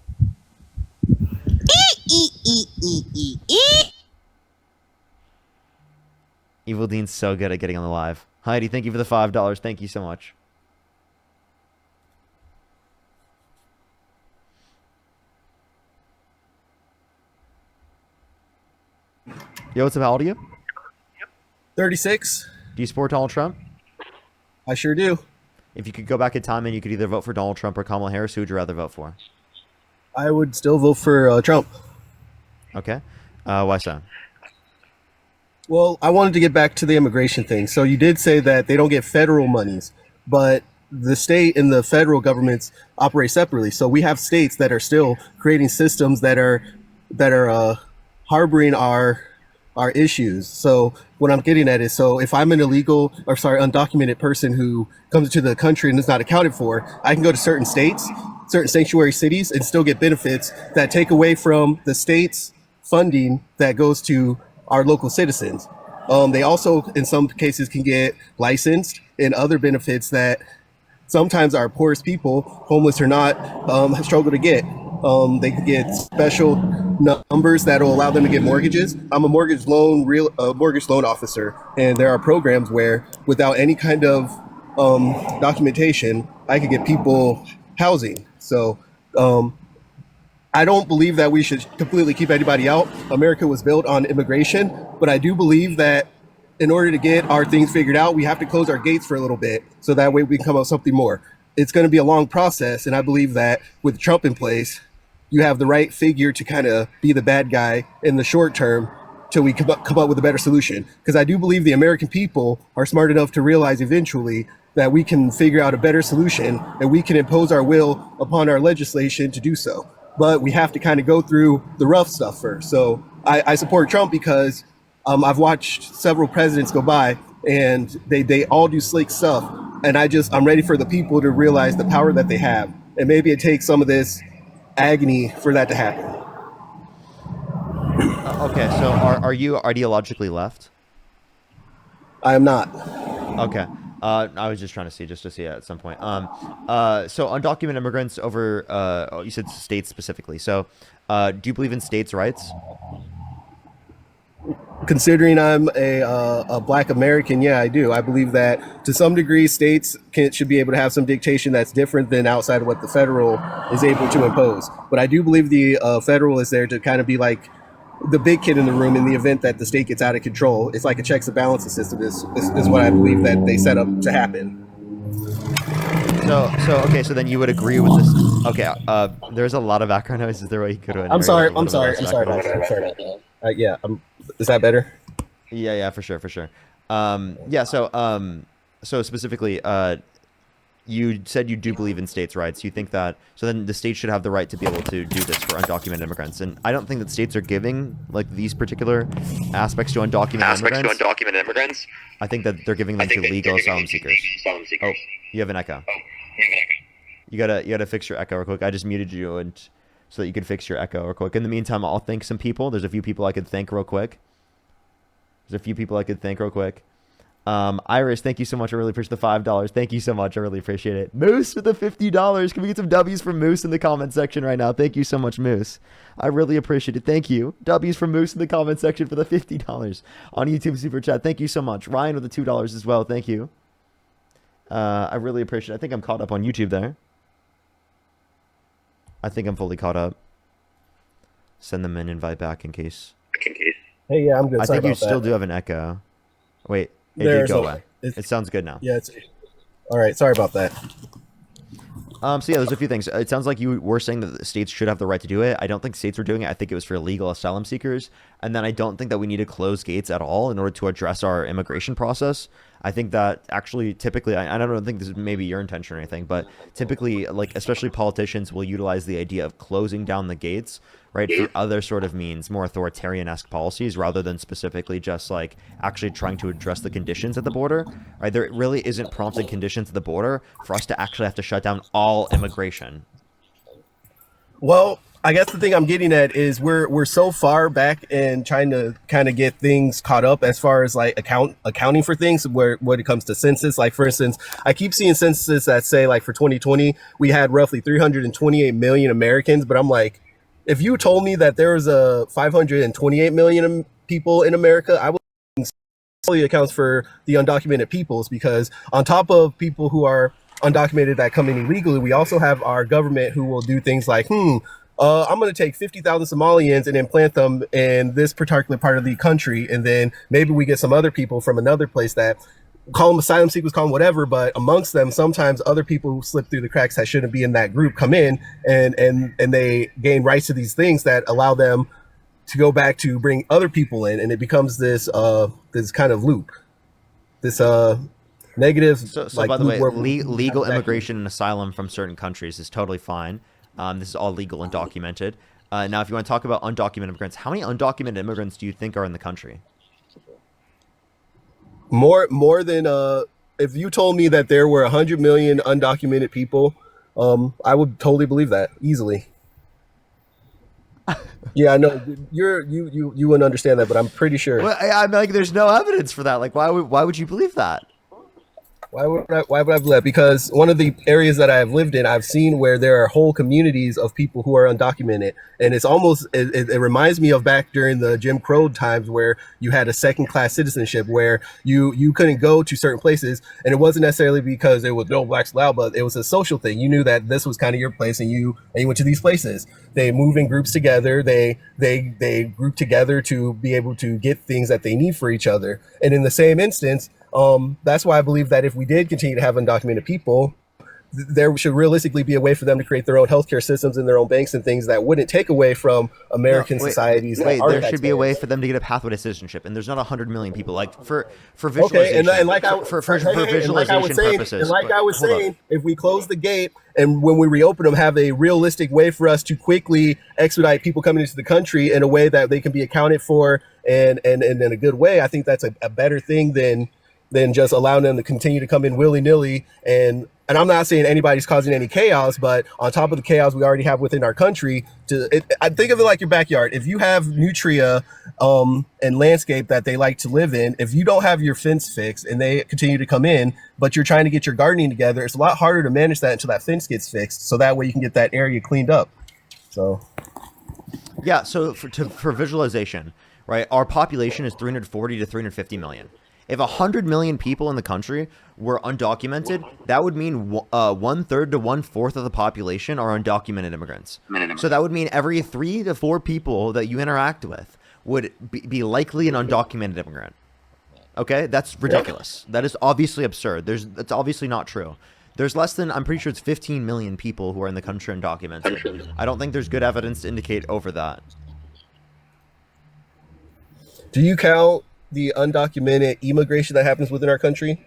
Evil Dean's so good at getting on the live. Heidi, thank you for the $5. Thank you so much. Yo, what's up? How old are you? 36. Do you support Donald Trump? I sure do. If you could go back in time and you could either vote for Donald Trump or Kamala Harris, who would you rather vote for? I would still vote for Trump. Okay. Why so? Well, I wanted to get back to the immigration thing. So you did say that they don't get federal monies, but the state and the federal governments operate separately. So we have states that are still creating systems that are harboring our issues. So what I'm getting at is, so if I'm an undocumented person who comes into the country and is not accounted for, I can go to certain states, certain sanctuary cities, and still get benefits that take away from the state's funding that goes to our local citizens. They also, in some cases, can get licensed and other benefits that sometimes our poorest people, homeless or not, struggle to get. They can get special numbers that will allow them to get mortgages. I'm a mortgage loan officer, and there are programs where, without any kind of documentation, I could get people housing. So I don't believe that we should completely keep anybody out. America was built on immigration, but I do believe that in order to get our things figured out, we have to close our gates for a little bit, so that way we can come up with something more. It's going to be a long process, and I believe that with Trump in place, you have the right figure to kind of be the bad guy in the short term till we come up with a better solution. Because I do believe the American people are smart enough to realize eventually that we can figure out a better solution and we can impose our will upon our legislation to do so. But we have to kind of go through the rough stuff first. So I support Trump because I've watched several presidents go by and they all do slick stuff. And I'm ready for the people to realize the power that they have. And maybe it takes some of this agony for that to happen. Okay, so are you ideologically left? I am not. Okay. I was just trying to see, it at some point. So undocumented immigrants over, you said states specifically. So, do you believe in states' rights? Considering I'm a Black American, yeah, I do. I believe that to some degree, states should be able to have some dictation that's different than outside of what the federal is able to impose. But I do believe the federal is there to kind of be like the big kid in the room in the event that the state gets out of control. It's like a checks and balances system is what I believe that they set up to happen. So okay, so then you would agree with this. Okay, there's a lot of background noise. Is there a way you could? I'm sorry about that. Yeah, is that better? Yeah, for sure. Yeah, so specifically, you said you do believe in states' rights. You think that, so then the state should have the right to be able to do this for undocumented immigrants. And I don't think that states are giving like these particular aspects to undocumented immigrants. I think that they're giving them to legal asylum seekers. Oh, you have an echo. You gotta fix your echo real quick. I just muted you and so that you could fix your echo real quick. In the meantime, I'll thank some people. There's a few people I could thank real quick. Iris, thank you so much. I really appreciate the $5. Thank you so much. I really appreciate it. Moose with the $50. Can we get some W's from Moose in the comment section right now? Thank you so much, Moose. I really appreciate it. Thank you. W's from Moose in the comment section for the $50 on YouTube Super Chat. Thank you so much. Ryan with the $2 as well. Thank you. I really appreciate it. I think I'm caught up on YouTube there. I think I'm fully caught up. Send them an invite back in case. Hey, yeah, I'm good. I think you still do have an echo. Wait, it did go away. It sounds good now. Yeah, all right. Sorry about that. So yeah, there's a few things. It sounds like you were saying that the states should have the right to do it. I don't think states were doing it. I think it was for illegal asylum seekers. And then I don't think that we need to close gates at all in order to address our immigration process. I think that actually typically, I don't think this is maybe your intention or anything, but typically, like, especially politicians will utilize the idea of closing down the gates, right, for other sort of means, more authoritarian-esque policies, rather than specifically just, like, actually trying to address the conditions at the border, right? There really isn't prompted conditions at the border for us to actually have to shut down all immigration. Well, I guess the thing I'm getting at is we're so far back in trying to kind of get things caught up as far as like accounting for things when it comes to census. Like, for instance, I keep seeing censuses that say like for 2020 we had roughly 328 million Americans, but I'm like, if you told me that there was a 528 million people in America, I would think accounts for the undocumented peoples, because on top of people who are undocumented that come in illegally, we also have our government who will do things like, I'm going to take 50,000 Somalians and implant them in this particular part of the country. And then maybe we get some other people from another place that call them asylum seekers, call them whatever. But amongst them, sometimes other people who slip through the cracks that shouldn't be in that group come in and they gain rights to these things that allow them to go back to bring other people in. And it becomes this kind of loop, this negative. So by the way, legal immigration and asylum from certain countries is totally fine. This is all legal and documented. Now, if you want to talk about undocumented immigrants, how many undocumented immigrants do you think are in the country? More than if you told me that there were 100 million undocumented people, I would totally believe that easily. Yeah, I know you wouldn't understand that, but I'm pretty sure. Well, I'm like, there's no evidence for that. Like, why would you believe that? Why would I believe that? Because one of the areas that I've lived in, I've seen where there are whole communities of people who are undocumented. And it's almost, it reminds me of back during the Jim Crow times where you had a second class citizenship where you couldn't go to certain places. And it wasn't necessarily because there was no blacks allowed, but it was a social thing. You knew that this was kind of your place and you went to these places. They move in groups together. They group together to be able to get things that they need for each other. And in the same instance, that's why I believe that if we did continue to have undocumented people, there should realistically be a way for them to create their own healthcare systems and their own banks and things that wouldn't take away from American societies. There should be a way for them to get a pathway to citizenship, and there's not 100 million people. Like for visualization, for visualization purposes. And like I was saying, if we close the gate and when we reopen them, have a realistic way for us to quickly expedite people coming into the country in a way that they can be accounted for and in a good way, I think that's a better thing than than just allowing them to continue to come in willy-nilly. And I'm not saying anybody's causing any chaos, but on top of the chaos we already have within our country, I think of it like your backyard. If you have nutria and landscape that they like to live in, if you don't have your fence fixed and they continue to come in, but you're trying to get your gardening together, it's a lot harder to manage that until that fence gets fixed, so that way you can get that area cleaned up. So yeah, so for visualization, right, our population is 340 to 350 million. If 100 million people in the country were undocumented, that would mean 1/3 to 1/4 of the population are undocumented immigrants. So that would mean every 3 to 4 people that you interact with would be likely an undocumented immigrant. Okay, that's ridiculous. That is obviously absurd. That's obviously not true. There's less than, I'm pretty sure it's 15 million people who are in the country undocumented. I don't think there's good evidence to indicate over that. Do you count the undocumented immigration that happens within our country?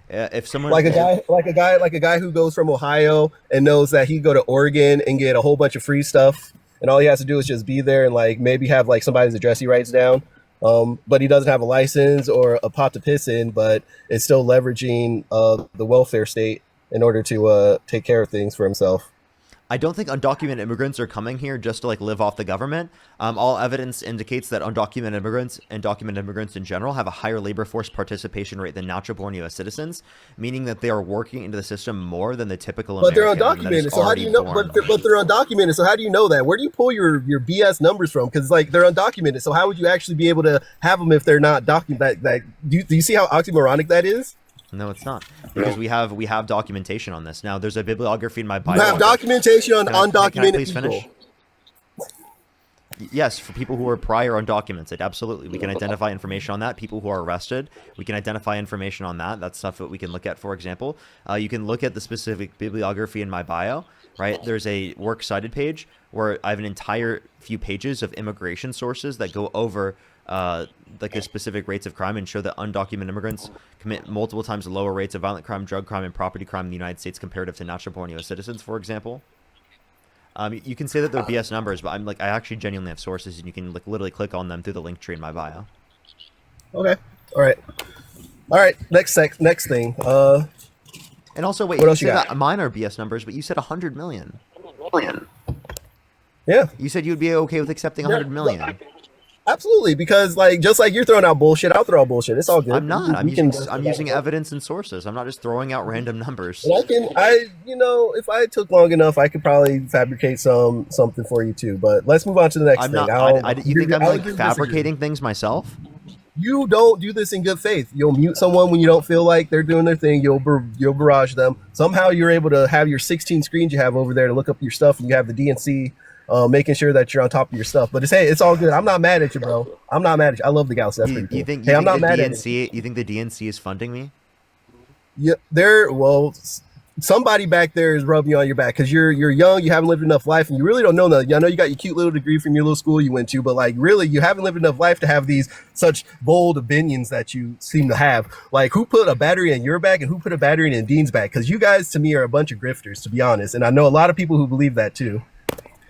If someone like a guy who goes from Ohio and knows that he can go to Oregon and get a whole bunch of free stuff, and all he has to do is just be there and like maybe have like somebody's address he writes down, but he doesn't have a license or a pot to piss in, but is still leveraging the welfare state in order to take care of things for himself. I don't think undocumented immigrants are coming here just to like live off the government. All evidence indicates that undocumented immigrants and documented immigrants in general have a higher labor force participation rate than natural-born U.S. citizens, meaning that they are working into the system more than the typical American. But they're undocumented, so how do you know? But they're undocumented, so how do you know that? Where do you pull your BS numbers from? Because like they're undocumented, so how would you actually be able to have them if they're not documented? Do you see how oxymoronic that is? No, it's not, because we have documentation on this. Now, there's a bibliography in my bio. You have documentation on undocumented can I please people. Finish? Yes, for people who are prior undocumented, absolutely. We can identify information on that. People who are arrested, we can identify information on that. That's stuff that we can look at, for example. You can look at the specific bibliography in my bio, right? There's a works cited page where I have an entire few pages of immigration sources that go over like the specific rates of crime and show that undocumented immigrants commit multiple times lower rates of violent crime, drug crime, and property crime in the United States comparative to natural-born U.S. citizens, for example. You can say that they're BS numbers, but I actually genuinely have sources, and you can like literally click on them through the link tree in my bio. Okay. All right. Next thing. And also, wait, what else you you said got? that mine are BS numbers, but you said 100 million. Yeah. You said you'd be okay with accepting 100 million. Absolutely, because like just like you're throwing out bullshit, I'll throw out bullshit. It's all good. I'm not. I'm using evidence and sources. I'm not just throwing out random numbers. If I took long enough, I could probably fabricate something for you too. But let's move on to the next I'm thing. not. You think I'm like fabricating things myself? You don't do this in good faith. You'll mute someone when you don't feel like they're doing their thing. You'll barrage them. Somehow you're able to have your 16 screens you have over there to look up your stuff, and you have the DNC. Making sure that you're on top of your stuff, but it's all good. I'm not mad at you, bro. I'm not mad at you. I love the Galaxy. That's pretty cool. I'm not mad at you. You think the DNC is funding me? Yeah, somebody back there is rubbing you on your back because you're young, you haven't lived enough life, and you really don't know that. I know you got your cute little degree from your little school you went to, but like really, you haven't lived enough life to have these such bold opinions that you seem to have. Like, who put a battery in your back and who put a battery in Dean's back? Because you guys, to me, are a bunch of grifters, to be honest, and I know a lot of people who believe that too.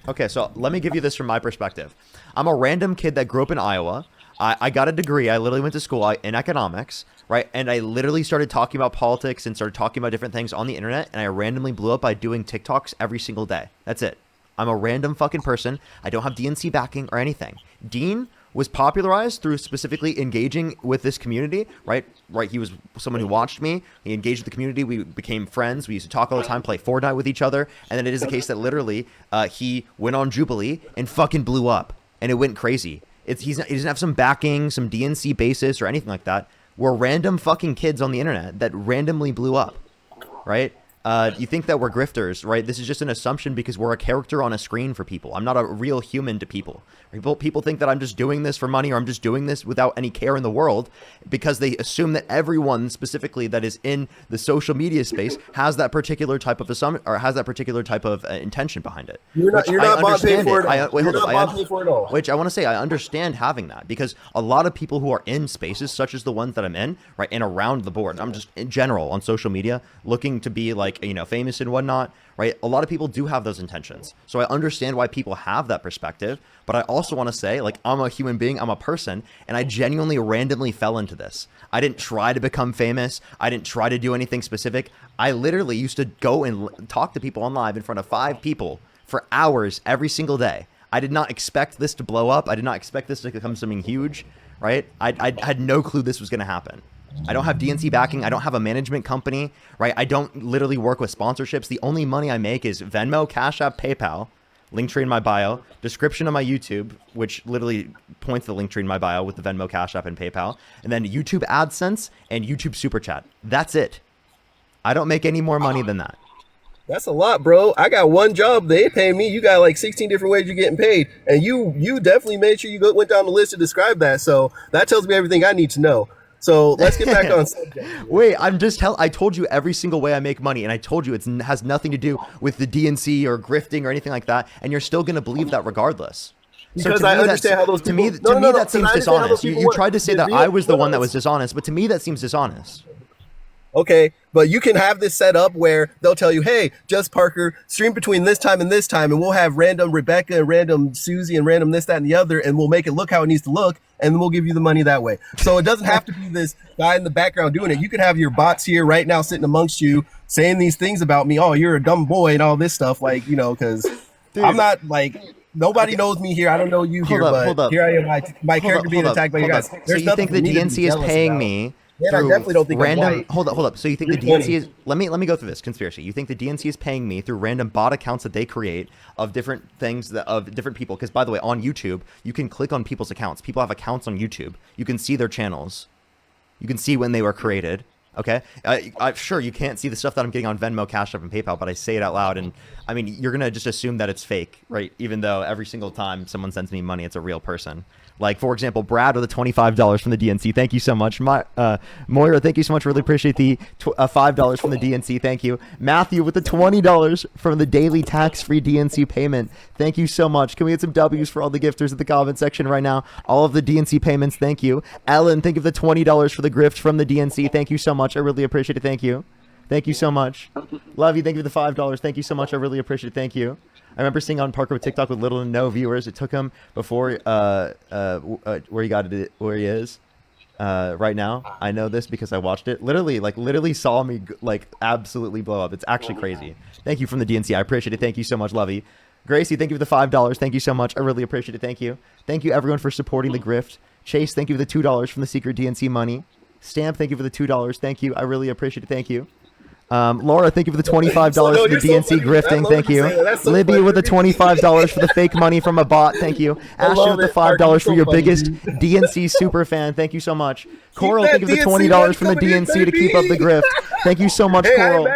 Okay, so let me give you this from my perspective. I'm a random kid that grew up in Iowa. I got a degree. I literally went to school in economics, right? And I literally started talking about politics and started talking about different things on the internet. And I randomly blew up by doing TikToks every single day. That's it. I'm a random fucking person. I don't have DNC backing or anything. Dean was popularized through specifically engaging with this community, right? He was someone who watched me. He engaged with the community. We became friends. We used to talk all the time, play Fortnite with each other. And then it is a case that literally he went on Jubilee and fucking blew up. And it went crazy. He doesn't have some backing, some DNC basis or anything like that. We're random fucking kids on the internet that randomly blew up, right? You think that we're grifters, right? This is just an assumption because we're a character on a screen for people. I'm not a real human to people. People think that I'm just doing this for money or I'm just doing this without any care in the world because they assume that everyone specifically that is in the social media space has that particular type of assumption or has that particular type of intention behind it. You're not bought paid for it all. Which I want to say, I understand having that because a lot of people who are in spaces such as the ones that I'm in, right, and around the board, I'm just in general on social media looking to be like like, you know, famous and whatnot, right? A lot of people do have those intentions. So I understand why people have that perspective, but I also want to say, like, I'm a human being, I'm a person, and I genuinely randomly fell into this. I didn't try to become famous. I didn't try to do anything specific. I literally used to go and talk to people on live in front of 5 people for hours every single day. I did not expect this to blow up. I did not expect this to become something huge, right? I had no clue this was going to happen. I don't have DNC backing. I don't have a management company, right? I don't literally work with sponsorships. The only money I make is Venmo, Cash App, PayPal, link tree in my bio, description of my YouTube, which literally points to the link tree in my bio with the Venmo, Cash App, and PayPal, and then YouTube AdSense and YouTube Super Chat. That's it. I don't make any more money than that. That's a lot, bro. I got one job. They pay me. You got like 16 different ways you're getting paid. And you definitely made sure you went down the list to describe that. So that tells me everything I need to know. So let's get back on subject. Wait, I told you every single way I make money, and I told you it has nothing to do with the DNC or grifting or anything like that, and you're still going to believe that regardless. Because I understand how those people... To me, that seems dishonest. You tried to say that I was the one that was dishonest, but to me, that seems dishonest. Okay, but you can have this set up where they'll tell you, hey, Just Parker, stream between this time, and we'll have random Rebecca and random Susie and random this, that, and the other, and we'll make it look how it needs to look, and then we'll give you the money that way. So it doesn't have to be this guy in the background doing it. You could have your bots here right now sitting amongst you saying these things about me. Oh, you're a dumb boy and all this stuff, like, you know, because I'm not like... Nobody knows me here. I don't know you here, but here I am. My character being attacked by you guys. So you think the DNC is paying me? Man, I definitely don't think random. I'm white. Hold up. So you think the DNC is? Let me go through this conspiracy. You think the DNC is paying me through random bot accounts that they create of different things of different people? Because by the way, on YouTube, you can click on people's accounts. People have accounts on YouTube. You can see their channels. You can see when they were created. Okay, I'm sure you can't see the stuff that I'm getting on Venmo, Cash App, and PayPal, but I say it out loud, and I mean, you're gonna just assume that it's fake, right? Even though every single time someone sends me money, it's a real person. Like, for example, Brad with the $25 from the DNC. Thank you so much. Moira, thank you so much. Really appreciate the $5 from the DNC. Thank you. Matthew with the $20 from the daily tax-free DNC payment. Thank you so much. Can we get some W's for all the gifters in the comment section right now? All of the DNC payments, thank you. Ellen, thank you for the $20 for the grift from the DNC. Thank you so much. I really appreciate it. Thank you. Thank you so much. Love you. Thank you for the $5. Thank you so much. I really appreciate it. Thank you. I remember seeing on Parker with TikTok with little to no viewers. It took him before where he got it, where he is right now. I know this because I watched it. Literally saw me like absolutely blow up. It's actually crazy. Thank you from the DNC. I appreciate it. Thank you so much, Lovey. Gracie, thank you for the $5. Thank you so much. I really appreciate it. Thank you. Thank you everyone for supporting the grift. Chase, thank you for the $2 from the secret DNC money. Stamp, thank you for the $2. Thank you. I really appreciate it. Thank you. Laura, thank you for the $25 for the DNC grifting. Thank you. Libby with the $25 for the fake money from a bot. Thank you. Ashton with the $5 for your biggest DNC super fan. Thank you so much. Coral, thank you for the $20 from the DNC to keep up the grift. Thank you so much, Coral.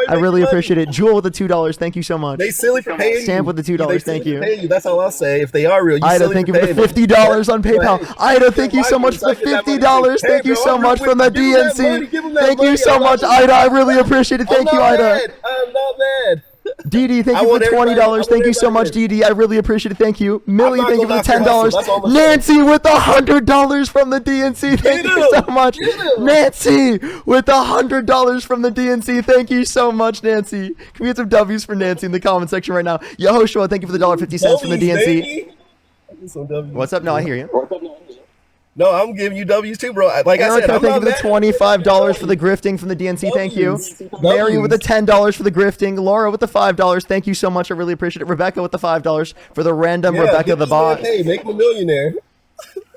I really appreciate it. Jewel with the $2. Thank you so much. They silly for paying you. Stamp with the $2. Thank you. That's all I'll say. If they are real, Ida, thank you for the $50 on PayPal. Ida, thank you so much for the $50. Thank you so much from the DNC. Thank you so much, Ida. I really appreciate it. Thank you, Ida. I'm not mad. Dee, thank you for the $20. Thank you so much, Dee. I really appreciate it. Thank you. Millie, thank you for the $10. Nancy with the $100 from the DNC. Thank you so much. Nancy with the $100 from the DNC. Thank you so much, Nancy. Can we get some W's for Nancy in the comment section right now? Yehoshua, thank you for the $1.50 from the DNC. What's up? No, I hear you. No, I'm giving you W's too, bro. Like Erica, I said, I'm thank you not for the $25 for the grifting from the DNC. Thank you. Mary with the $10 for the grifting. Laura with the $5. Thank you so much. I really appreciate it. Rebecca with the $5 for the random Rebecca the bot. Hey, make him a millionaire.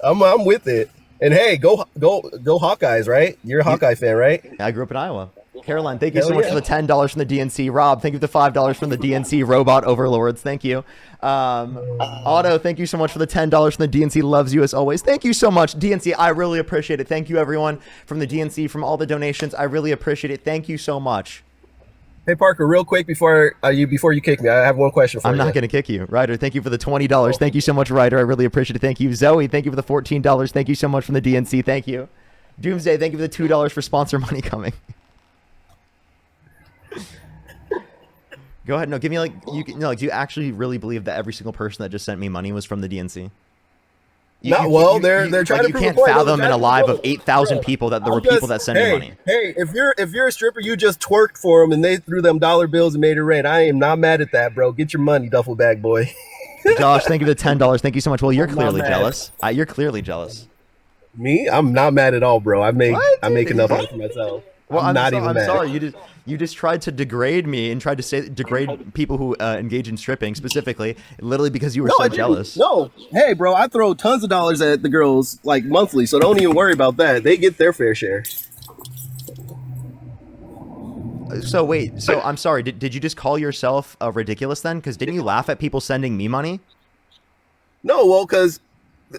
I'm with it. And hey, go Hawkeyes, right? You're a Hawkeye fan, right? I grew up in Iowa. Caroline, thank you so much for the $10 from the DNC. Rob, thank you for the $5 from the DNC Robot Overlords. Thank you. Otto, thank you so much for the $10 from the DNC. Loves you as always. Thank you so much, DNC. I really appreciate it. Thank you, everyone from the DNC, from all the donations. I really appreciate it. Thank you so much. Hey Parker, real quick before you kick me, I have one question for you. I'm not going to kick you. Ryder, thank you for the $20. Thank you so much, Ryder. I really appreciate it. Thank you. Zoe, thank you for the $14. Thank you so much from the DNC. Thank you. Doomsday, thank you for the $2 for sponsor money coming. Go ahead. No, give me do you actually really believe that every single person that just sent me money was from the DNC? They're trying to you prove can't a point. fathom in a live of 8,000 people that there were people that send you money. Hey, if you're a stripper, you just twerked for them and they threw them dollar bills and made it rain. I am not mad at that, bro. Get your money, duffel bag boy. Josh, thank you for the $10. Thank you so much. Well, you're clearly jealous. You're clearly jealous. Me? I'm not mad at all, bro. I make enough money for myself. Well, I'm not even I'm mad. sorry. You just tried to degrade me and tried to degrade people who engage in stripping specifically, literally because you were so jealous. No, hey, bro, I throw tons of dollars at the girls like monthly, so don't even worry about that. They get their fair share. So wait, I'm sorry. Did you just call yourself ridiculous then? Because didn't you laugh at people sending me money? No, well, because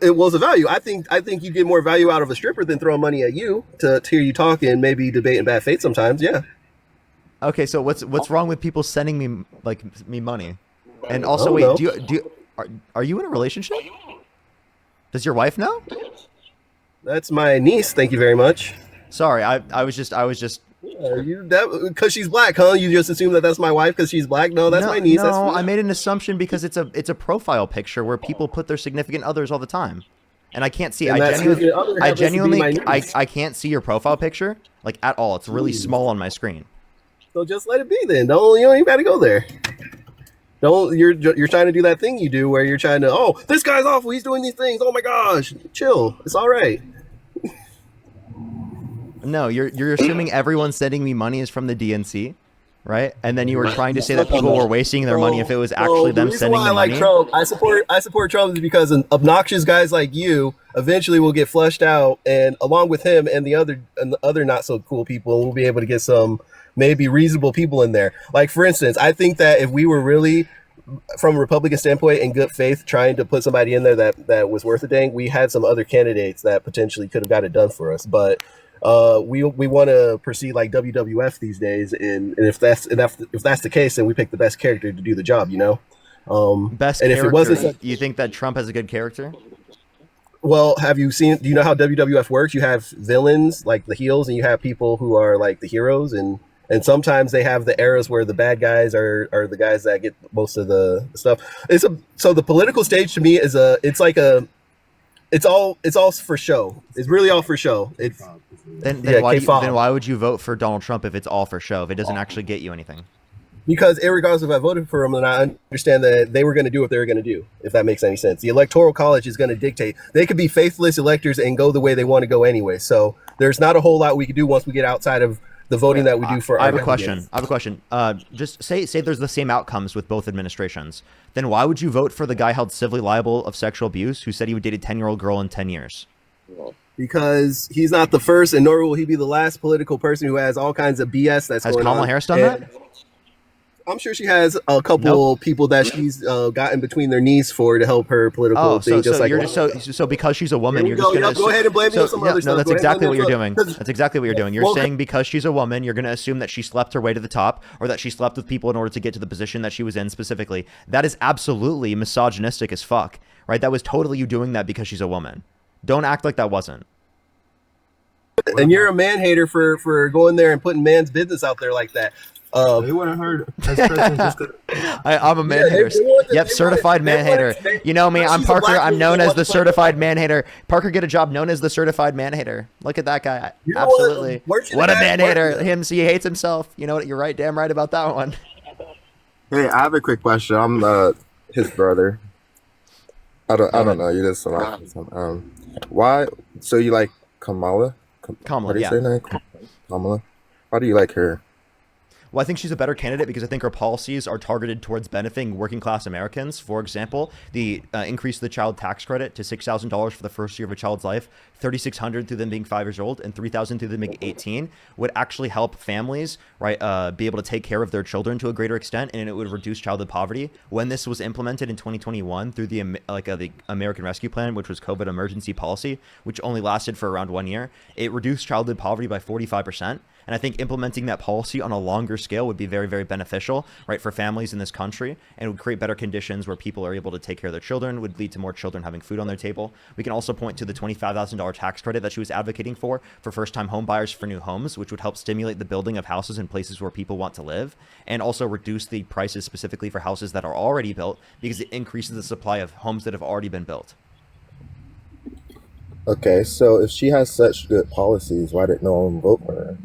it was a value. I think you get more value out of a stripper than throwing money at you to hear you talk and maybe debate in bad faith sometimes. Yeah. Okay, so what's wrong with people sending me money? And also, wait, are you in a relationship? Does your wife know? That's my niece. Thank you very much. Sorry, I was just. Because she's black, huh? You just assume that that's my wife because she's black? No, that's my niece. No, I made an assumption because it's a profile picture where people put their significant others all the time, and I can't see. I genuinely can't see your profile picture like at all. It's really small on my screen. So just let it be then. You don't even got to go there. You're trying to do that thing you do where you're trying to, this guy's awful. He's doing these things. Oh my gosh, chill. It's all right. No, you're assuming everyone sending me money is from the DNC, right? And then you were trying to say that people were wasting their money if it was actually them sending the money. Trump, I support Trump is because obnoxious guys like you eventually will get flushed out, and along with him and the other not so cool people, we'll be able to get some maybe reasonable people in there. Like, for instance, I think that if we were really, from a Republican standpoint, in good faith, trying to put somebody in there that was worth a dang, we had some other candidates that potentially could have got it done for us. But we want to proceed like WWF these days, and if that's the case, then we pick the best character to do the job. Best and character. If it wasn't, you think that Trump has a good character? Well, do you know how WWF works? You have villains like the heels, and you have people who are like the heroes, and sometimes they have the eras where the bad guys are the guys that get most of the stuff. So the political stage to me is it's all for show. It's really all for show. Then why would you vote for Donald Trump if it's all for show, if it doesn't actually get you anything? Because regardless if I voted for him, then I understand that they were going to do what they were going to do, if that makes any sense. The Electoral College is going to dictate. They could be faithless electors and go the way they want to go anyway. So there's not a whole lot we could do once we get outside of the voting that we do for I have a question. Just say there's the same outcomes with both administrations. Then why would you vote for the guy held civilly liable of sexual abuse who said he would date a 10-year-old girl in 10 years? Because he's not the first, and nor will he be the last political person who has all kinds of BS that's going on. Has Kamala Harris done that? I'm sure she has a couple people that she's gotten between their knees for to help her political thing. So because she's a woman, you're just going to go ahead and blame me on some other stuff. No, that's exactly what you're doing. That's exactly what you're doing. You're saying because she's a woman, you're going to assume that she slept her way to the top, or that she slept with people in order to get to the position that she was in specifically. That is absolutely misogynistic as fuck, right? That was totally you doing that because she's a woman. Don't act like that wasn't. And you're a man hater for going there and putting man's business out there like that. They wouldn't heard as person just I'm a man hater. Yep, certified man hater. You know me, I'm Parker. I'm known as the certified man hater. Parker, get a job known as the certified man hater. Look at that guy. Absolutely. What a man hater. He hates himself. You know what? You're right. Damn right about that one. Hey, I have a quick question. I'm his brother. I don't know. You just why? So you like Kamala? Kamala, yeah. Kamala. Why do you like her? Well, I think she's a better candidate because I think her policies are targeted towards benefiting working class Americans. For example, the increase of the child tax credit to $6,000 for the first year of a child's life, $3,600 through them being 5 years old, and $3,000 through them being 18 would actually help families, right, be able to take care of their children to a greater extent, and it would reduce childhood poverty. When this was implemented in 2021 through the American Rescue Plan, which was COVID emergency policy, which only lasted for around 1 year, it reduced childhood poverty by 45%. And I think implementing that policy on a longer scale would be very, very beneficial, right, for families in this country, and would create better conditions where people are able to take care of their children, would lead to more children having food on their table. We can also point to the $25,000 tax credit that she was advocating for first-time home buyers for new homes, which would help stimulate the building of houses in places where people want to live, and also reduce the prices specifically for houses that are already built because it increases the supply of homes that have already been built. Okay, so if she has such good policies, why did no one vote for her?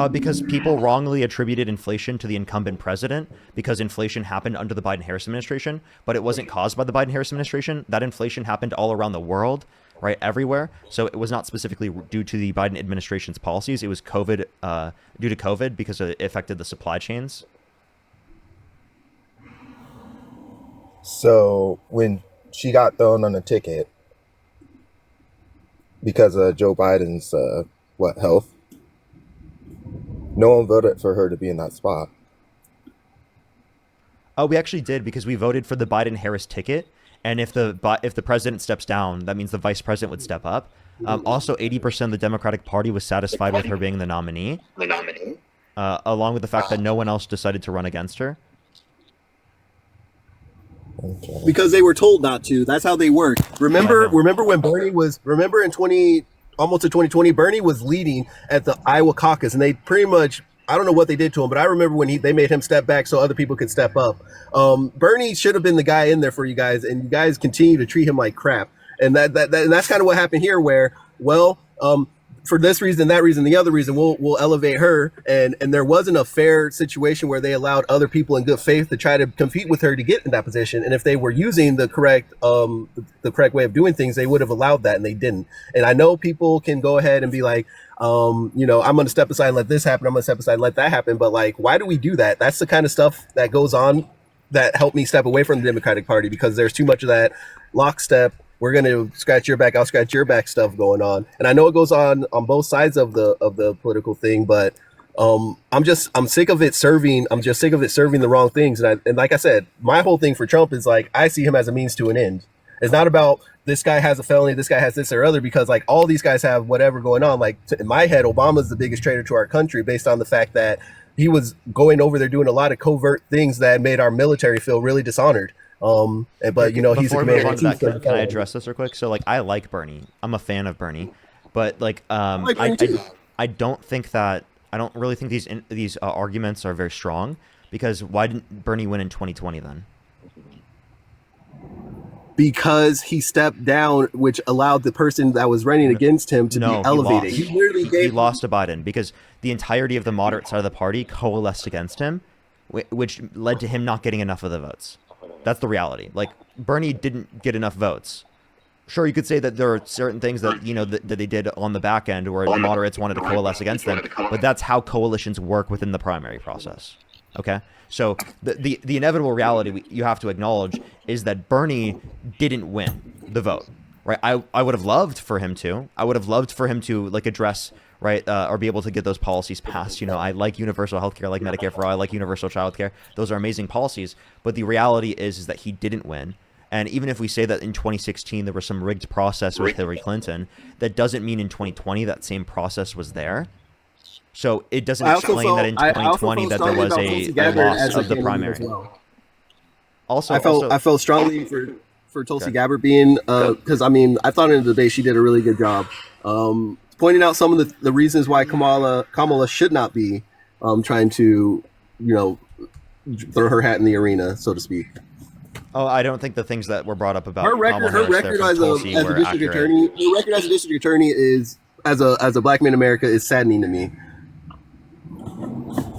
Because people wrongly attributed inflation to the incumbent president because inflation happened under the Biden-Harris administration, but it wasn't caused by the Biden-Harris administration. That inflation happened all around the world, right, everywhere. So it was not specifically due to the Biden administration's policies. It was COVID, due to COVID because it affected the supply chains. So when she got thrown on a ticket because of Joe Biden's health, no one voted for her to be in that spot. We actually did because we voted for the Biden-Harris ticket, and if the president steps down, that means the vice president would step up. Also, 80% of the Democratic Party was satisfied with her being the nominee, along with the fact that no one else decided to run against her. Okay. Because they were told not to. That's how they work. Remember when Bernie was in almost in 2020, Bernie was leading at the Iowa caucus, and they pretty much, I don't know what they did to him, but I remember when they made him step back so other people could step up. Bernie should have been the guy in there for you guys, and you guys continue to treat him like crap. And that's kind of what happened here, where, for this reason, that reason, the other reason, we'll elevate her. And there wasn't a fair situation where they allowed other people in good faith to try to compete with her to get in that position. And if they were using the correct way of doing things, they would have allowed that, and they didn't. And I know people can go ahead and be like, I'm going to step aside and let this happen. I'm going to step aside and let that happen. But like, why do we do that? That's the kind of stuff that goes on that helped me step away from the Democratic Party, because there's too much of that lockstep. We're going to scratch your back, I'll scratch your back stuff going on. And I know it goes on both sides of the political thing, but I'm sick of it serving. I'm just sick of it serving the wrong things. And like I said, my whole thing for Trump is like, I see him as a means to an end. It's not about this guy has a felony, this guy has this or other, because like all these guys have whatever going on. Like in my head, Obama's the biggest traitor to our country based on the fact that he was going over there doing a lot of covert things that made our military feel really dishonored. But he's a commander. Can I address this real quick? So like, I like Bernie. I'm a fan of Bernie, but like, I don't really think these arguments are very strong, because why didn't Bernie win in 2020 then? Because he stepped down, which allowed the person that was running against him to be elevated. He lost to Biden because the entirety of the moderate side of the party coalesced against him, which led to him not getting enough of the votes. That's the reality. Like, Bernie didn't get enough votes. Sure, you could say that there are certain things that, that they did on the back end where the moderates wanted to coalesce against them, but that's how coalitions work within the primary process. Okay? So the inevitable reality you have to acknowledge is that Bernie didn't win the vote, right? I would have loved for him to. I would have loved for him to like address, right, or be able to get those policies passed. I like universal healthcare, I like Medicare for all, I like universal childcare. Those are amazing policies. But the reality is that he didn't win. And even if we say that in 2016 there was some rigged process with Hillary Clinton, that doesn't mean in 2020 that same process was there. So it doesn't explain that in 2020 that there was a loss of the primary. Well. Also, I felt strongly for Tulsi Gabbard being, because I thought in the debate she did a really good job pointing out some of the reasons why Kamala should not be trying to, throw her hat in the arena, so to speak. Oh, I don't think the things that were brought up about her record as a district attorney. Her record as a district attorney is as a black man in America is saddening to me.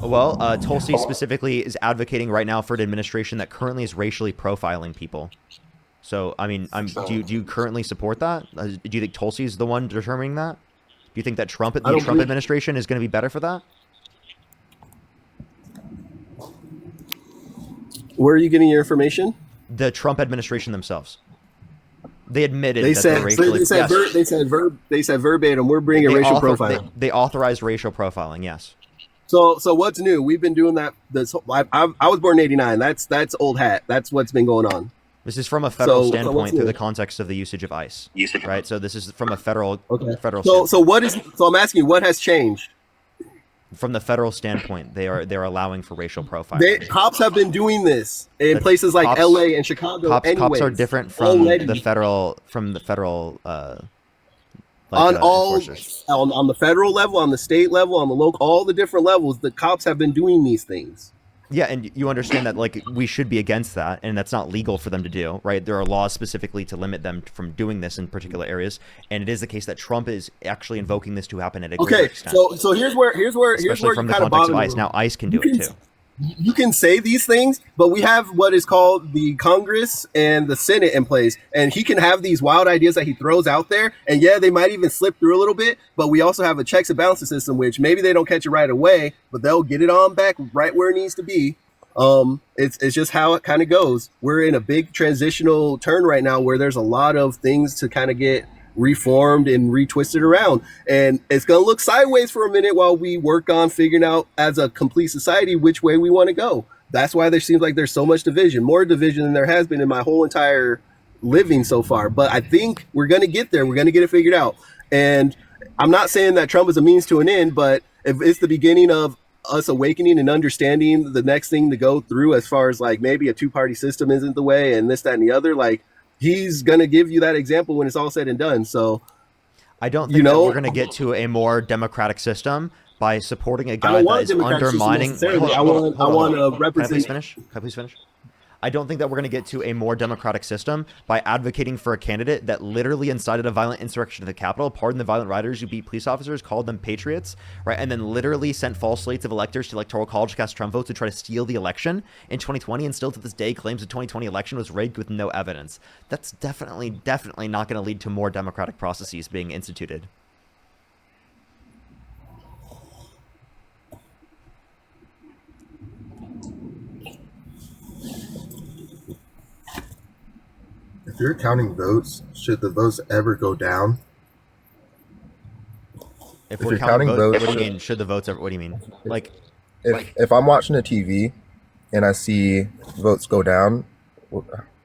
Well, Tulsi specifically is advocating right now for an administration that currently is racially profiling people. So, do you currently support that? Do you think Tulsi is the one determining that? Do you think that the Trump administration is going to be better for that? Where are you getting your information? The Trump administration themselves. They admitted they said verbatim, we're bringing racial profiling. They authorized racial profiling, yes. So what's new? We've been doing that. I was born in '89. That's old hat. That's what's been going on. This is from a federal standpoint through the context of the usage of ICE, right? So this is from a federal standpoint. So I'm asking, what has changed? From the federal standpoint, they're allowing for racial profiling. Cops have been doing this in places like LA and Chicago. Cops are different from the federal. On the federal level, on the state level, on the local, all the different levels, the cops have been doing these things. Yeah, and you understand that like we should be against that, and that's not legal for them to do, right? There are laws specifically to limit them from doing this in particular areas, and it is the case that Trump is actually invoking this to happen at a greater extent. So here's where especially from you the kind of context bother of me. ICE. Now ICE can do it too. You can say these things, but we have what is called the Congress and the Senate in place, and he can have these wild ideas that he throws out there, and yeah, they might even slip through a little bit, but we also have a checks and balances system, which maybe they don't catch it right away, but they'll get it on back right where it needs to be. It's just how it kind of goes. We're in a big transitional turn right now where there's a lot of things to kind of get reformed and retwisted around, and it's going to look sideways for a minute while we work on figuring out as a complete society which way we want to go. That's why there seems like there's so much division, more division than there has been in my whole entire living so far. But I think we're going to get there. We're going to get it figured out. And I'm not saying that Trump is a means to an end, but if it's the beginning of us awakening and understanding the next thing to go through, as far as like maybe a two-party system isn't the way and this, that, and the other, like he's going to give you that example when it's all said and done. So I don't think that we're going to get to a more democratic system by supporting a guy that is undermining. I want to represent. Can I please finish? I don't think that we're going to get to a more democratic system by advocating for a candidate that literally incited a violent insurrection to the Capitol, pardoned the violent rioters who beat police officers, called them patriots, right, and then literally sent false slates of electors to Electoral College to cast Trump votes to try to steal the election in 2020, and still to this day claims the 2020 election was rigged with no evidence. That's definitely not going to lead to more democratic processes being instituted. If you're counting votes, should the votes ever go down? If we're counting votes, what do you mean? Should the votes ever? What do you mean? Like, if I'm watching the TV and I see votes go down,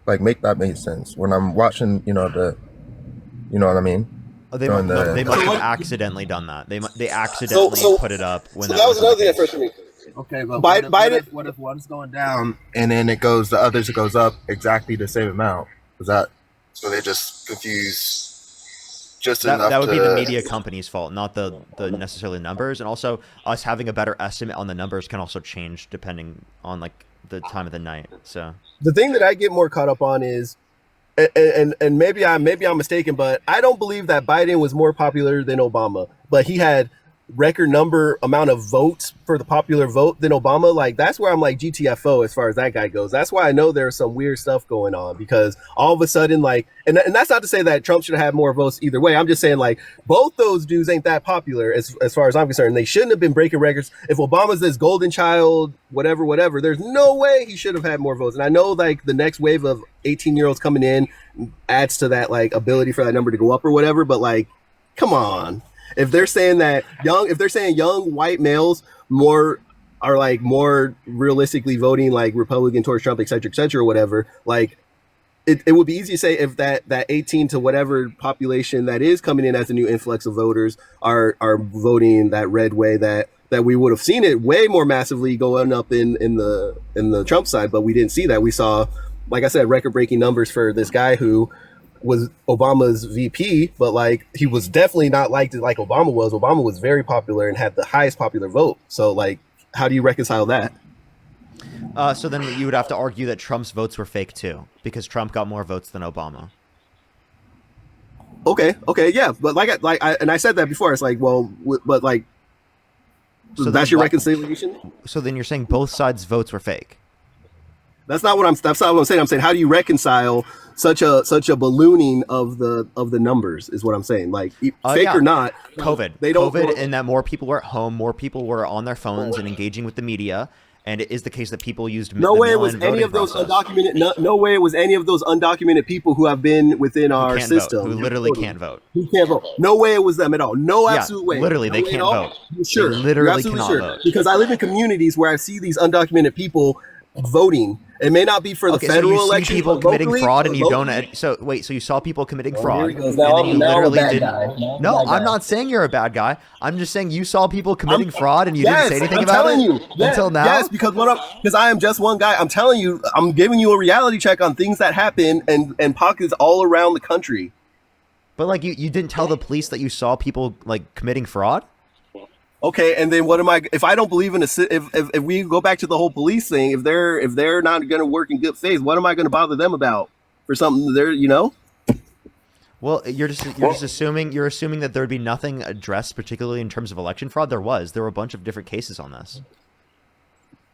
like make that make sense. When I'm watching, you know what I mean? Oh, they must have accidentally done that. They accidentally put it up when that was another thing at first for me. Okay, but what if one's going down and then the others goes up exactly the same amount? Is that so they just confuse just enough? That would be the media company's fault, not the necessarily numbers. And also us having a better estimate on the numbers can also change depending on like the time of the night. So the thing that I get more caught up on is, and maybe I'm mistaken, but I don't believe that Biden was more popular than Obama, but he had record amount of votes for the popular vote than Obama. Like that's where I'm like GTFO as far as that guy goes. That's why I know there's some weird stuff going on, because all of a sudden like, and that's not to say that Trump should have more votes either way. I'm just saying like both those dudes ain't that popular as far as I'm concerned. They shouldn't have been breaking records. If Obama's this golden child, whatever, there's no way he should have had more votes. And I know like the next wave of 18-year-olds coming in adds to that like ability for that number to go up or whatever, but like, come on. If they're saying young white males are more realistically voting like Republican towards Trump, et cetera, or whatever, like it would be easy to say if that 18 to whatever population that is coming in as a new influx of voters are voting that red way, that we would have seen it way more massively going up in the Trump side, but we didn't see that. We saw, like I said, record-breaking numbers for this guy who was Obama's VP, but like he was definitely not liked like Obama was. Obama was very popular and had the highest popular vote. So like, how do you reconcile that? So then you would have to argue that Trump's votes were fake too, because Trump got more votes than Obama. Okay, yeah, but I said that before. It's like, well, but like, so that's your reconciliation. So then you're saying both sides' votes were fake. That's not what I'm saying. I'm saying, how do you reconcile such a ballooning of the numbers is what I'm saying. Like fake or not, COVID, and that more people were at home, more people were on their phones and engaging with the media. And it is the case that people used no way it was any of those undocumented. No way it was any of those undocumented people who have been within our system who literally can't vote. Who can't vote? No way it was them at all. No absolute way. Literally, they can't vote. Sure, they literally cannot vote. Because I live in communities where I see these undocumented people voting. It may not be for the federal so election. People committing fraud, and you don't. So wait, so you saw people committing fraud, and then you literally didn't. No, I'm not saying you're a bad guy. I'm just saying you saw people committing fraud, and you didn't say anything about it until now. Yes, because I am just one guy. I'm telling you, I'm giving you a reality check on things that happen and pockets all around the country. But like you didn't tell the police that you saw people like committing fraud. Okay, and then what am I? If I don't believe in if we go back to the whole police thing, if they're not going to work in good faith, what am I going to bother them about for something they're Well, you're just assuming that there would be nothing addressed, particularly in terms of election fraud. There were a bunch of different cases on this.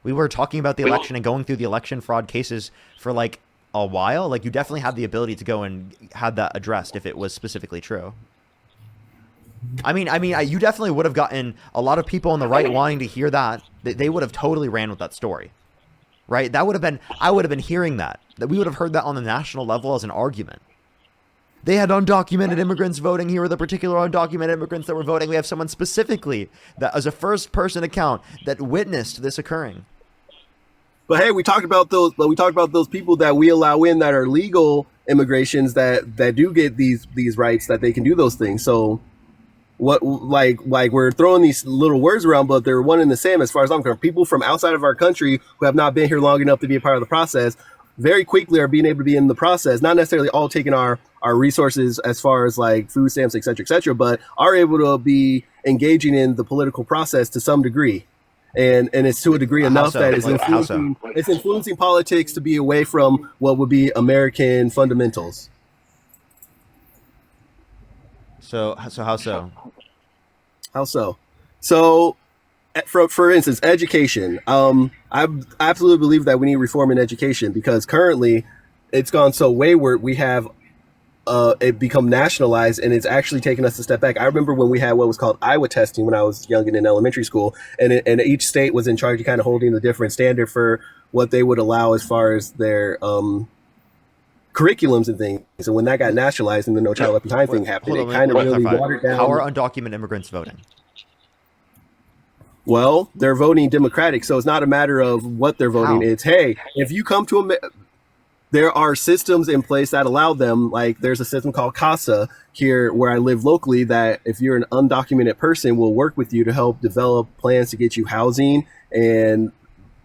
We were talking about the election and going through the election fraud cases for like a while. Like you definitely had the ability to go and have that addressed if it was specifically true. I mean, you definitely would have gotten a lot of people on the right wanting to hear that. They would have totally ran with that story, right? I would have been hearing that we would have heard that on the national level as an argument. They had undocumented immigrants voting. Here were the particular undocumented immigrants that were voting. We have someone specifically that as a first person account that witnessed this occurring. But hey, we talked about those people that we allow in that are legal immigrations that do get these rights that they can do those things. So what like we're throwing these little words around, but they're one and the same as far as I'm concerned. People from outside of our country who have not been here long enough to be a part of the process very quickly are being able to be in the process, not necessarily all taking our resources as far as like food stamps, et cetera, but are able to be engaging in the political process to some degree. And it's to a degree enough that it's influencing politics to be away from what would be American fundamentals. So how so? How so? So, for instance, education. I absolutely believe that we need reform in education because currently it's gone so wayward. We have it become nationalized, and it's actually taken us a step back. I remember when we had what was called Iowa testing when I was young and in elementary school, and each state was in charge of kind of holding the different standard for what they would allow as far as their curriculums and things. And when that got nationalized and the No Child Left Behind thing happened, it kind of really watered down. How are undocumented immigrants voting? Well, they're voting Democratic, so it's not a matter of what they're voting. It's, hey, if you come to there are systems in place that allow them, like there's a system called CASA here where I live locally that if you're an undocumented person, will work with you to help develop plans to get you housing and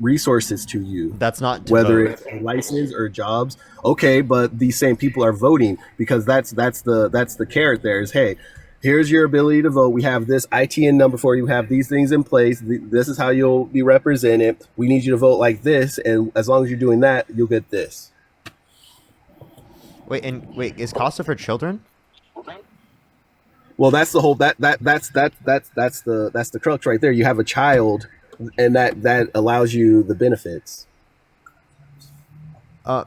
resources to you. That's not whether it's a license or jobs. Okay, but these same people are voting because that's the carrot there is, hey, here's your ability to vote. We have this ITN number for you. We have these things in place. This is how you'll be represented. We need you to vote like this, and as long as you're doing that, you'll get this. Wait, is CASA for children? Well, that's the whole that's the crux right there. You have a child, and that allows you the benefits.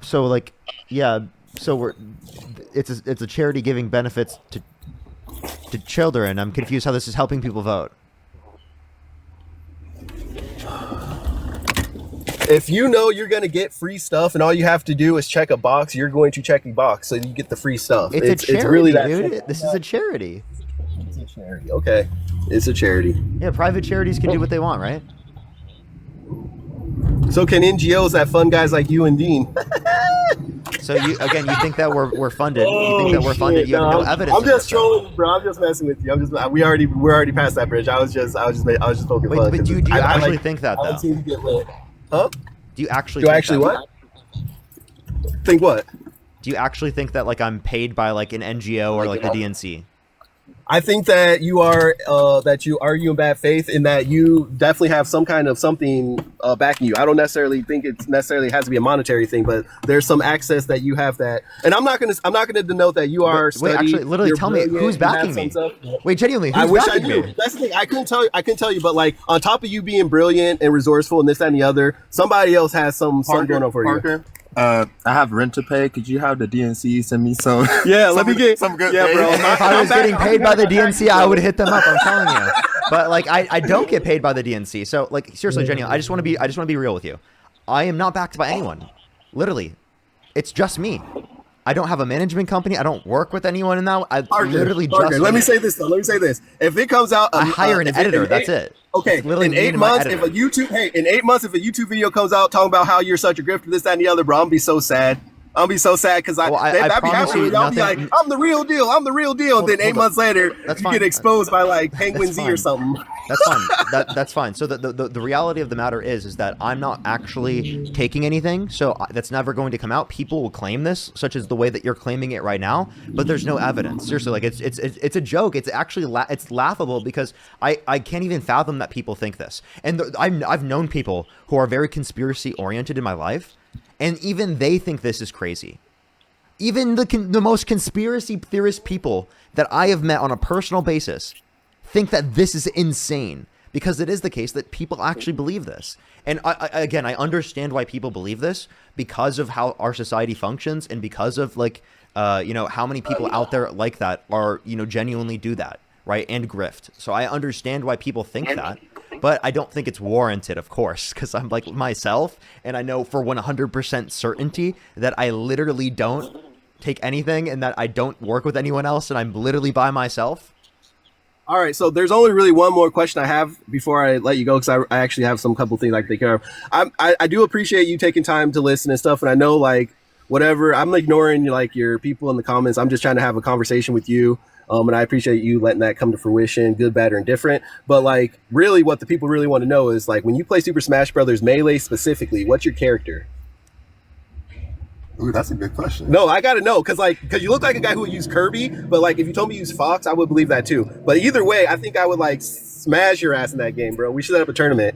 So like, yeah. So it's a charity giving benefits to children. I'm confused how this is helping people vote. If you know you're going to get free stuff and all you have to do is check a box, you're going to check the box so you get the free stuff. It's a charity, really that dude. This is a charity. It's a charity. Okay. It's a charity. Yeah, private charities can do what they want, right? So can NGOs that fund guys like you and Dean. So you think that we're funded. You think that we're funded. You have no evidence. I'm just trolling, bro. I'm just messing with you. We're already past that bridge. I was just poking fun. But do you actually think that though? I seem to get lit. Huh? Do you actually? Do I actually what? Think what? Do you actually think that like I'm paid by like an NGO or like the DNC? I think that you argue in bad faith in that you definitely have some kind of something backing you. I don't necessarily think it necessarily has to be a monetary thing, but there's some access that you have that. And I'm not gonna denote that you are. Wait, actually, literally tell me who's backing me. Wait, genuinely, who's backing me? That's the thing. I couldn't tell you, but like on top of you being brilliant and resourceful and this, that, and the other, somebody else has something going on for you. I have rent to pay. Could you have the DNC send me some? Yeah, let me get some good. Yeah, bro. If I was getting paid by the DNC, I would hit them up. I'm telling you. But like, I don't get paid by the DNC. So like, seriously, genuinely, I just want to be real with you. I am not backed by anyone. Literally, it's just me. I don't have a management company. I don't work with anyone in that. Let me say this though. If it comes out, I hire an editor. That's it. Okay. In 8 months, if a YouTube video comes out talking about how you're such a grifter, this, that, and the other, bro, I'm gonna be so sad. I'll be so sad because I I'd be promise happy. you I'll be like, nothing- I'm the real deal. I'm the real deal. And then 8 months later, That's you fine. get exposed by like Penguin That's Z or fine. something. That's fine. That's fine. So the reality of the matter is that I'm not actually taking anything. So that's never going to come out. People will claim this, such as the way that you're claiming it right now, but there's no evidence. Seriously, like it's a joke. It's actually it's laughable because I can't even fathom that people think this. And I've known people who are very conspiracy oriented in my life, and even they think this is crazy. Even the most conspiracy theorist people that I have met on a personal basis think that this is insane, because it is the case that people actually believe this. And I understand why people believe this, because of how our society functions, and because of like how many people out there like that are genuinely do that, right, and grift. So I understand why people think that, but I don't think it's warranted, of course, because I'm like myself, and I know for 100% certainty that I literally don't take anything, and that I don't work with anyone else, and I'm literally by myself. All right, so there's only really one more question I have before I let you go, because I actually have some couple things I can take care of. I do appreciate you taking time to listen and stuff, and I know like whatever, I'm ignoring like your people in the comments. I'm just trying to have a conversation with you, and I appreciate you letting that come to fruition, good, bad, or indifferent. But like really, what the people really want to know is like when you play Super Smash Brothers Melee specifically, what's your character? Ooh, that's a good question. No, I gotta know, because you look like a guy who would use Kirby, but like if you told me you use Fox, I would believe that too. But either way, I think I would like smash your ass in that game, bro. We should set up a tournament.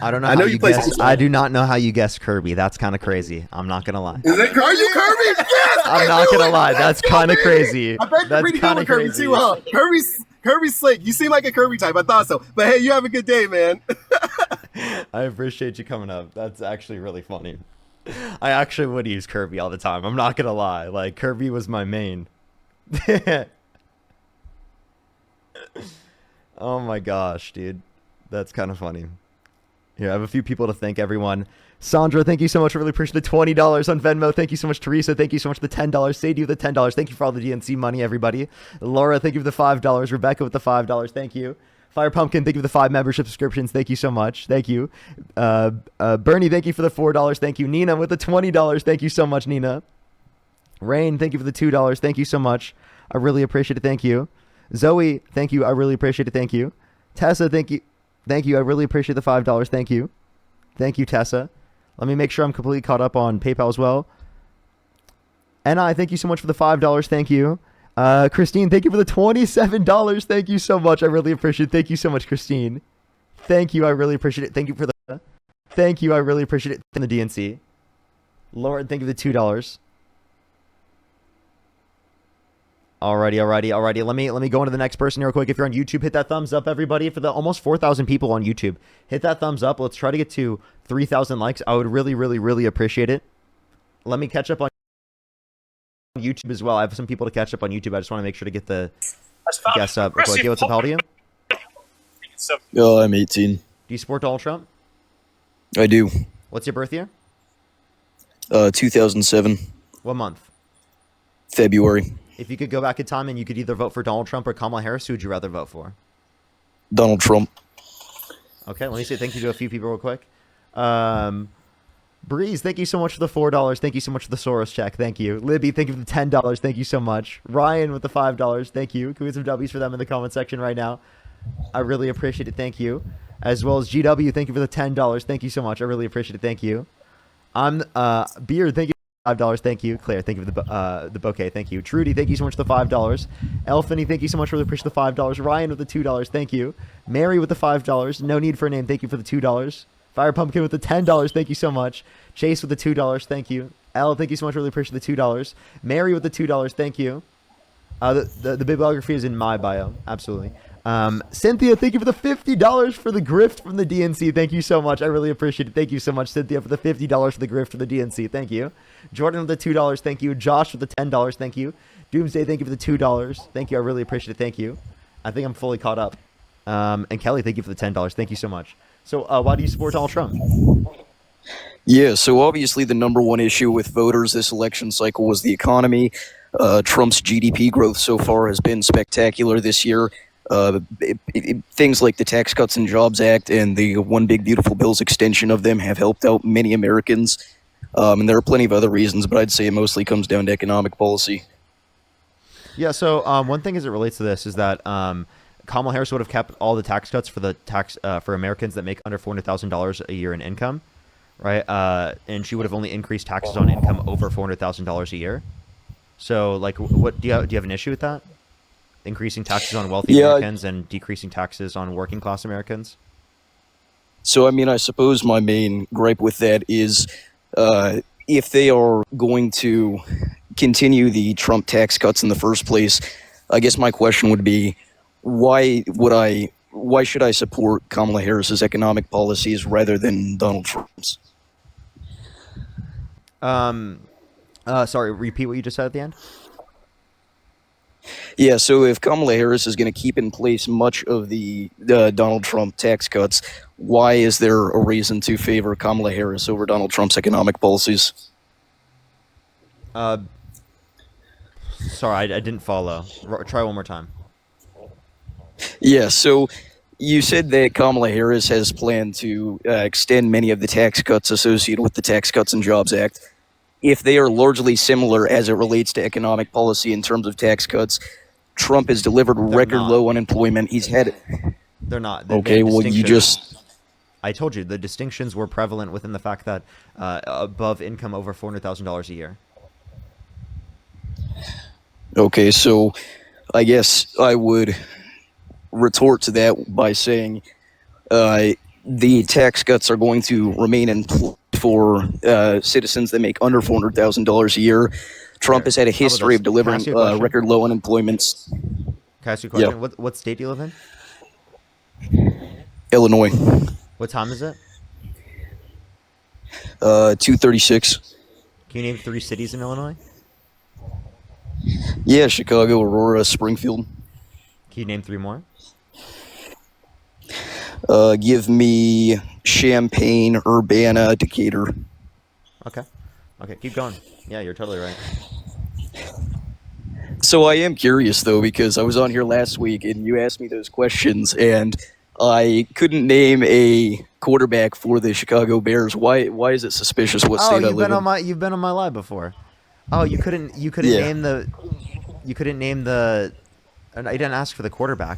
I don't know. I know you play. I do not know how you guessed Kirby. That's kind of crazy. I'm not gonna lie. Is it Kirby? Yes! I'm not gonna lie. That's kind of crazy. I bet you're pretty good with Kirby too, huh? Kirby's slick. You seem like a Kirby type. I thought so. But hey, you have a good day, man. I appreciate you coming up. That's actually really funny. I actually would use Kirby all the time. I'm not gonna lie. Like, Kirby was my main. Oh my gosh, dude. That's kind of funny. Here, I have a few people to thank, everyone. Sandra, thank you so much. I really appreciate the $20 on Venmo. Thank you so much, Teresa. Thank you so much for the $10. Sadie with the $10. Thank you for all the DNC money, everybody. Laura, thank you for the $5. Rebecca with the $5. Thank you. Fire Pumpkin, thank you for the 5 membership subscriptions. Thank you so much. Thank you. Bernie, thank you for the $4. Thank you. Nina with the $20. Thank you so much, Nina. Rain, thank you for the $2. Thank you so much. I really appreciate it. Thank you. Zoe, thank you. I really appreciate it. Thank you. Tessa, thank you. Thank you. I really appreciate the $5. Thank you. Thank you, Tessa. Let me make sure I'm completely caught up on PayPal as well. And thank you so much for the $5. Thank you. Christine, thank you for the $27. Thank you so much. I really appreciate it. Thank you so much, Christine. Thank you. I really appreciate it. Thank you for the... Thank you. I really appreciate it. In the DNC. Lauren, thank you for the $2. Alrighty. Let me go into the next person here real quick. If you're on YouTube, hit that thumbs up, everybody. For the almost 4,000 people on YouTube, hit that thumbs up. Let's try to get to 3,000 likes. I would really appreciate it. Let me catch up on YouTube as well. I have some people to catch up on YouTube. I just want to make sure to get the guests up. Okay, what's up, how old are you? I'm 18. Do you support Donald Trump? I do. What's your birth year? 2007. What month? February. If you could go back in time and you could either vote for Donald Trump or Kamala Harris, who would you rather vote for? Donald Trump. Okay, let me say thank you to a few people real quick. Breeze, thank you so much for the $4. Thank you so much for the Soros check. Thank you. Libby, thank you for the $10. Thank you so much. Ryan with the $5. Thank you. Can we get some W's for them in the comment section right now? I really appreciate it. Thank you. As well as GW, thank you for the $10. Thank you so much. I really appreciate it. Thank you. Beard, thank you for the $5. Thank you. Claire, thank you for the bouquet. Thank you. Trudy, thank you so much for the $5. Elfany, thank you so much. Really appreciate the $5. Ryan with the $2. Thank you. Mary with the $5. No need for a name. Thank you for the $2. Fire Pumpkin with the $10. Thank you so much. Chase with the $2. Thank you. Elle, thank you so much. Really appreciate the $2. Mary with the $2. Thank you. The bibliography is in my bio. Absolutely. Cynthia, thank you for the $50 for the grift from the DNC. Thank you so much. I really appreciate it. Thank you so much, Cynthia, for the $50 for the grift from the DNC. Thank you. Jordan with the $2. Thank you. Josh with the $10. Thank you. Doomsday, thank you for the $2. Thank you. I really appreciate it. Thank you. I think I'm fully caught up. And Kelly, thank you for the $10. Thank you so much. So why do you support Donald Trump? Yeah, so obviously the number one issue with voters this election cycle was the economy. Trump's GDP growth so far has been spectacular this year. Things like the Tax Cuts and Jobs Act and the One Big Beautiful Bill's extension of them have helped out many Americans. And there are plenty of other reasons, but I'd say it mostly comes down to economic policy. Yeah. So one thing as it relates to this is that Kamala Harris would have kept all the tax cuts for the tax for Americans that make under $400,000 a year in income, right? And she would have only increased taxes on income over $400,000 a year. So, like, what do you have an issue with that? Increasing taxes on wealthy Americans and decreasing taxes on working class Americans? So, I mean, I suppose my main gripe with that is if they are going to continue the Trump tax cuts in the first place, I guess my question would be, why should I support Kamala Harris's economic policies rather than Donald Trump's? Sorry, repeat what you just said at the end. Yeah, so if Kamala Harris is going to keep in place much of the Donald Trump tax cuts, why is there a reason to favor Kamala Harris over Donald Trump's economic policies? Sorry, I didn't follow. Try one more time. Yeah, so you said that Kamala Harris has planned to extend many of the tax cuts associated with the Tax Cuts and Jobs Act. If they are largely similar as it relates to economic policy in terms of tax cuts, Trump has delivered record low unemployment. He's had... They're not. Okay, well, you just... I told you, the distinctions were prevalent within the fact that above income over $400,000 a year. Okay, so I guess I would retort to that by saying the tax cuts are going to remain in place for citizens that make under $400,000 a year. Trump has had a history of delivering record low unemployment. Can I ask you a question? Yeah. What state do you live in? Illinois. What time is it? 2:36. Can you name 3 cities in Illinois? Yeah, Chicago, Aurora, Springfield. Can you name 3 more? Give me Champaign, Urbana, Decatur. Okay, keep going. Yeah, you're totally right. So I am curious, though, because I was on here last week and you asked me those questions, and I couldn't name a quarterback for the Chicago Bears. Why is it suspicious what state I live in? You've been on my live before. Oh, you couldn't name the. I didn't ask for the quarterback.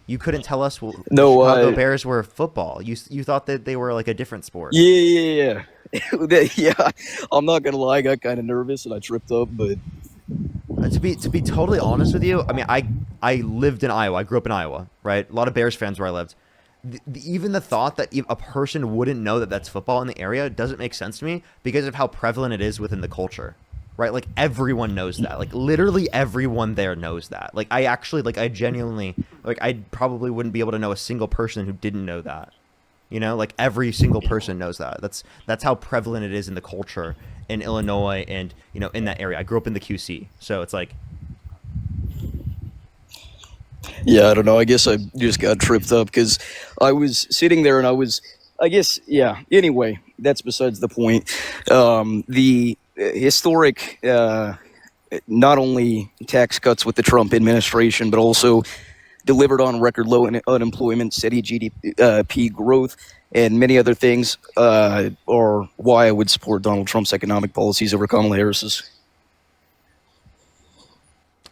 You couldn't tell us the Chicago Bears were football. You thought that they were like a different sport. Yeah. Yeah, I'm not gonna lie, I got kind of nervous and I tripped up, but to be totally honest with you, I mean, I lived in Iowa. I grew up in Iowa, right? A lot of Bears fans where I lived. Even the thought that a person wouldn't know that that's football in the area doesn't make sense to me because of how prevalent it is within the culture, right? Like everyone knows that. Like literally everyone there knows that. Like I genuinely, like I probably wouldn't be able to know a single person who didn't know that. You know, like every single person knows that. That's how prevalent it is in the culture in Illinois and, you know, in that area. I grew up in the QC, so it's like. Yeah, I don't know. I guess I just got tripped up because I was sitting there and anyway, that's besides the point. The historic, not only tax cuts with the Trump administration, but also delivered on record low unemployment, steady GDP growth, and many other things are why I would support Donald Trump's economic policies over Kamala Harris's.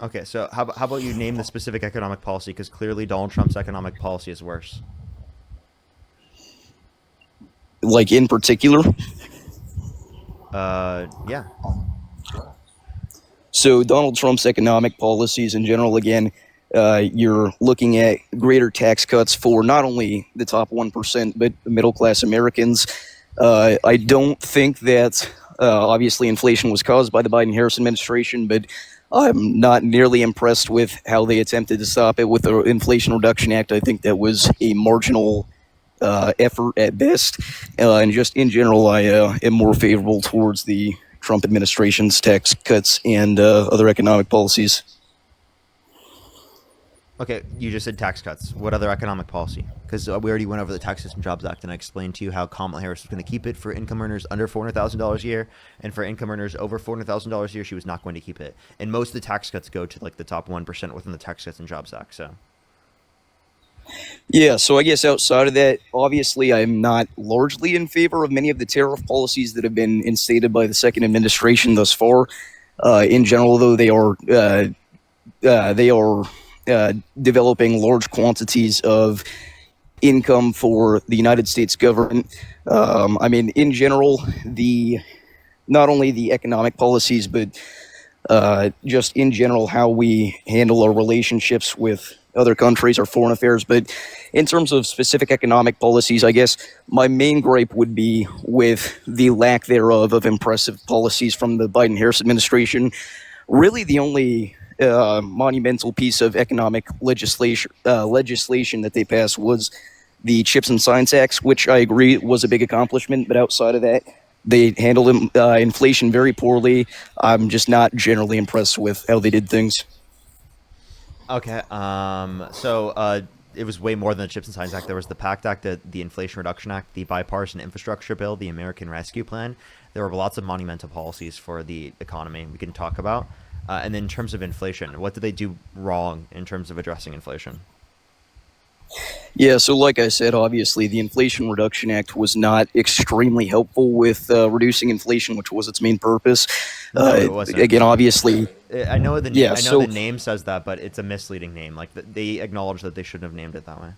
Okay, so how about you name the specific economic policy? Because clearly Donald Trump's economic policy is worse. Like in particular? Yeah. So Donald Trump's economic policies in general, again, you're looking at greater tax cuts for not only the top 1%, but middle-class Americans. I don't think that, obviously, inflation was caused by the Biden-Harris administration, but I'm not nearly impressed with how they attempted to stop it with the Inflation Reduction Act. I think that was a marginal effort at best. And just in general, I am more favorable towards the Trump administration's tax cuts and other economic policies. Okay, you just said tax cuts. What other economic policy? Because we already went over the Tax System Jobs Act, and I explained to you how Kamala Harris was going to keep it for income earners under $400,000 a year, and for income earners over $400,000 a year, she was not going to keep it. And most of the tax cuts go to like the top 1% within the Tax Cuts and Jobs Act. So, Yeah, so I guess outside of that, obviously, I'm not largely in favor of many of the tariff policies that have been instated by the second administration thus far. In general, though, they are developing large quantities of income for the United States government. I mean, in general, the not only the economic policies, but just in general how we handle our relationships with other countries, our foreign affairs. But in terms of specific economic policies, I guess my main gripe would be with the lack thereof of impressive policies from the Biden-Harris administration. Really, the only monumental piece of economic legislation that they passed was the Chips and Science Act, which I agree was a big accomplishment. But outside of that, they handled inflation very poorly. I'm just not generally impressed with how they did things. Okay. So it was way more than the Chips and Science Act. There was the PACT Act, the Inflation Reduction Act, the Bipartisan Infrastructure Bill, the American Rescue Plan. There were lots of monumental policies for the economy we can talk about. And then in terms of inflation, what did they do wrong in terms of addressing inflation? Yeah, so like I said, obviously the Inflation Reduction Act was not extremely helpful with reducing inflation, which was its main purpose. No, it wasn't. Again, obviously, I know the yeah, the name says that, but it's a misleading name. Like they acknowledge that they shouldn't have named it that way.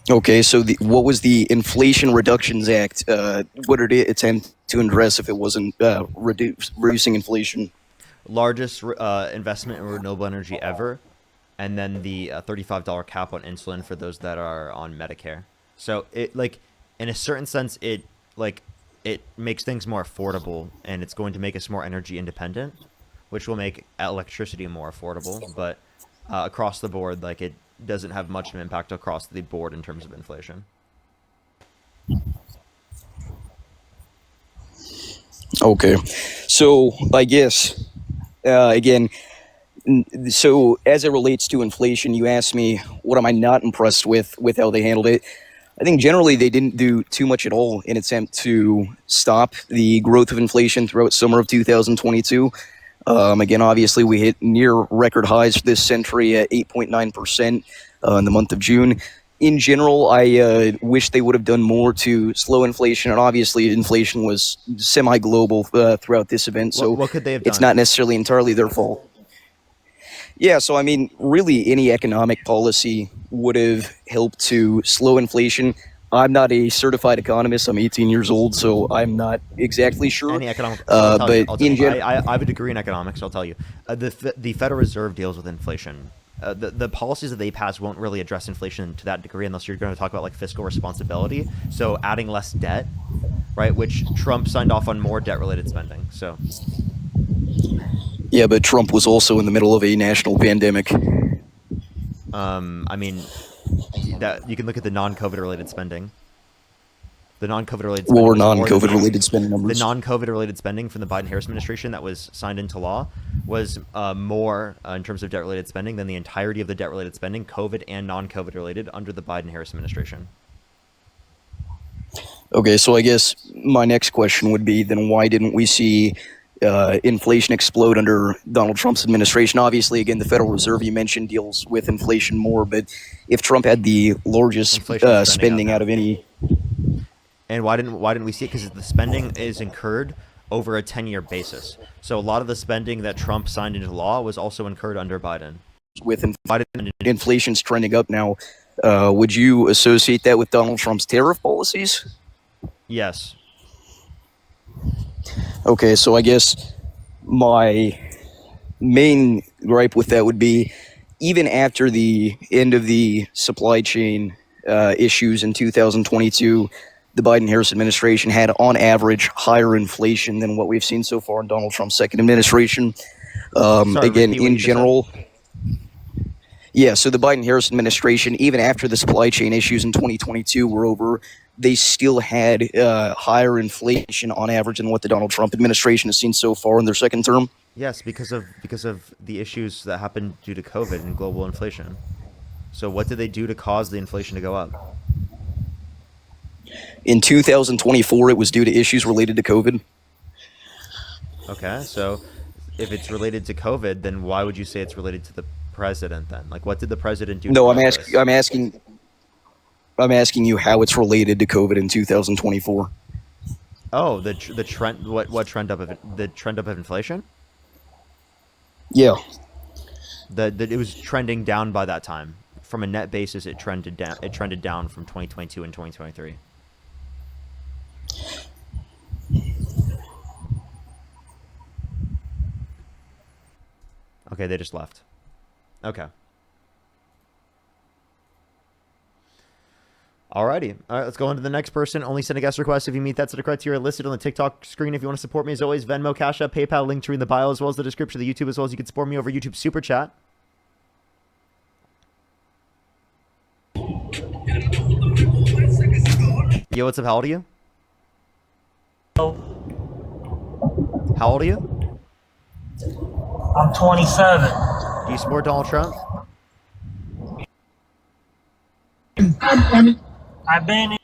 Okay, so what was the Inflation Reductions Act? What did it attempt to address if it wasn't reducing inflation? Largest investment in renewable energy ever, and then the $35 cap on insulin for those that are on Medicare. So it in a certain sense, it makes things more affordable, and it's going to make us more energy independent, which will make electricity more affordable. But across the board, it doesn't have much of an impact across the board in terms of inflation. Okay, so I guess again, so as it relates to inflation, you asked me what am I not impressed with how they handled it. I think generally they didn't do too much at all in attempt to stop the growth of inflation throughout summer of 2022. Again, obviously, we hit near record highs this century at 8.9% in the month of June. In general, I wish they would have done more to slow inflation, and obviously, inflation was semi-global throughout this event, so what could they have done? It's not necessarily entirely their fault. Yeah, so I mean, really, any economic policy would have helped to slow inflation. I'm not a certified economist. I'm 18 years old, so I'm not exactly sure. Any economic, but in general, I have a degree in economics. I'll tell you, the Federal Reserve deals with inflation. The policies that they pass won't really address inflation to that degree unless you're going to talk about fiscal responsibility. So adding less debt, right? Which Trump signed off on more debt-related spending. So. Yeah, but Trump was also in the middle of a national pandemic. I mean, that you can look at the non-COVID related spending. The non-COVID related spending. Or non-COVID related spending numbers. The non-COVID related spending from the Biden-Harris administration that was signed into law was more in terms of debt-related spending than the entirety of the debt-related spending, COVID and non-COVID related, under the Biden-Harris administration. Okay, so I guess my next question would be then why didn't we see inflation explode under Donald Trump's administration? Obviously, again, the Federal Reserve you mentioned deals with inflation more, but if Trump had the largest spending out of any, and why didn't we see it? Because the spending is incurred over a 10-year basis. So a lot of the spending that Trump signed into law was also incurred under Biden. With inflation's trending up now, would you associate that with Donald Trump's tariff policies? Yes. Okay, so I guess my main gripe with that would be even after the end of the supply chain issues in 2022, the Biden-Harris administration had, on average, higher inflation than what we've seen so far in Donald Trump's second administration. Again, in general, yeah, so the Biden-Harris administration, even after the supply chain issues in 2022 were over, they still had higher inflation on average than what the Donald Trump administration has seen so far in their second term. Yes, because of the issues that happened due to COVID and global inflation. So what did they do to cause the inflation to go up? In 2024, it was due to issues related to COVID. Okay, so if it's related to COVID, then why would you say it's related to the president then? Like, what did the president do? No, to this? I'm asking you how it's related to COVID in 2024. Oh, the trend. What trend up of the trend up of inflation? Yeah. It was trending down by that time. From a net basis, it trended down. It trended down from 2022 and 2023. Okay, they just left. Okay. Alrighty. All right, let's go on to the next person. Only send a guest request if you meet that set of criteria listed on the TikTok screen. If you want to support me, as always, Venmo, Cash App, PayPal, link to in the bio, as well as the description of the YouTube, as well as you can support me over YouTube Super Chat. Yo, what's up? How old are you? How old are you? I'm 27. Do you support Donald Trump? I've been.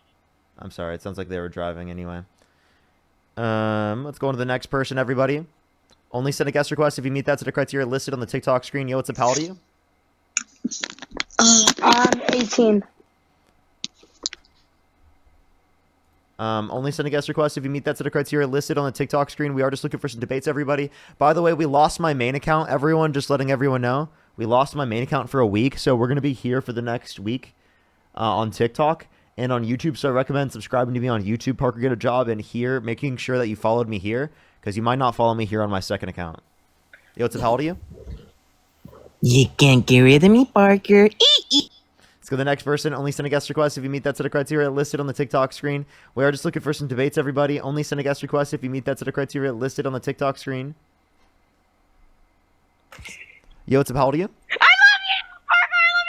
I'm sorry. It sounds like they were driving anyway. Let's go on to the next person, everybody. Only send a guest request if you meet that set of criteria listed on the TikTok screen. Yo, what's up? How old are you? I'm 18. Only send a guest request if you meet that set of criteria listed on the TikTok screen. We are just looking for some debates, everybody. By the way, we lost my main account, everyone. Just letting everyone know. We lost my main account for a week, so we're going to be here for the next week on TikTok and on YouTube. So I recommend subscribing to me on YouTube, Parker Get a Job, and here, making sure that you followed me here, because you might not follow me here on my second account. Yo, what's up? How old are you? You can't get rid of me, Parker. Let's go to the next person. Only send a guest request if you meet that set of criteria listed on the TikTok screen. We are just looking for some debates, everybody. Only send a guest request if you meet that set of criteria listed on the TikTok screen. Yo, what's up? How old are you? I love you, Parker. I love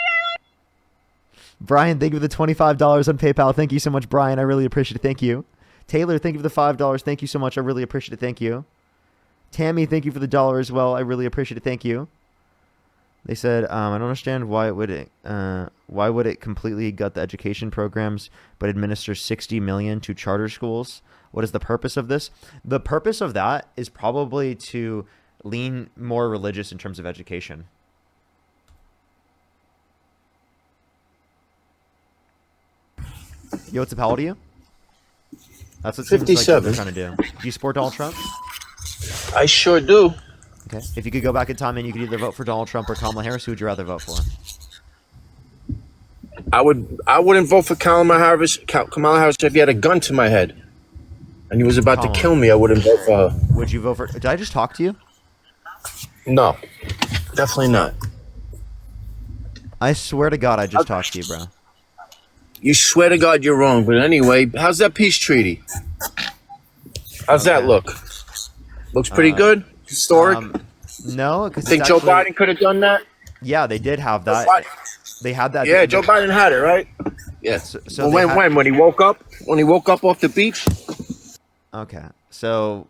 you. Brian, thank you for the $25 on PayPal. Thank you so much, Brian. I really appreciate it. Thank you. Taylor, thank you for the $5. Thank you so much. I really appreciate it. Thank you. Tammy, thank you for the $1 as well. I really appreciate it. Thank you. They said, I don't understand why would it completely gut the education programs but administer $60 million to charter schools? What is the purpose of this? The purpose of that is probably to lean more religious in terms of education. Yo, what's up? How old are you? That's what 57. Like they're trying to do. Do you support Donald Trump? I sure do. Okay. If you could go back in time and you could either vote for Donald Trump or Kamala Harris, who would you rather vote for? I wouldn't vote for Kamala Harris if he had a gun to my head and he was about to kill me. I wouldn't vote for her. Would you vote for? Did I just talk to you? No, definitely not. I swear to God, I just talked to you, bro. You swear to God you're wrong. But anyway, how's that peace treaty? How's that look? Looks pretty good. Historic. No, because think Joe Biden could have done that. Yeah, they did have that. They had that. Yeah, Joe Biden had it, right? Yes. So well, when he woke up off the beach. Okay, so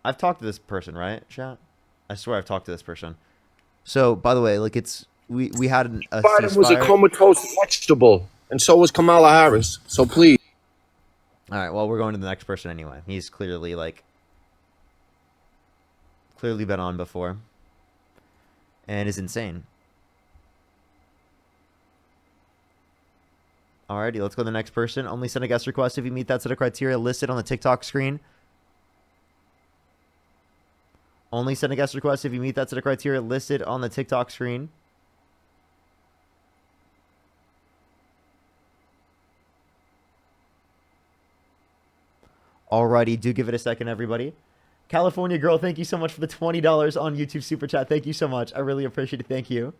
I've talked to this person, right, chat? I swear I've talked to this person. So, by the way, like we had a Biden ceasefire. was a comatose vegetable, and so was Kamala Harris. So please. All right. Well, we're going to the next person anyway. He's clearly been on before and is insane. Alrighty, let's go to the next person. Only send a guest request if you meet that set of criteria listed on the TikTok screen. Only send a guest request if you meet that set of criteria listed on the TikTok screen. Alrighty, do give it a second, everybody. California Girl, thank you so much for the $20 on YouTube Super Chat. Thank you so much. I really appreciate it. Thank you.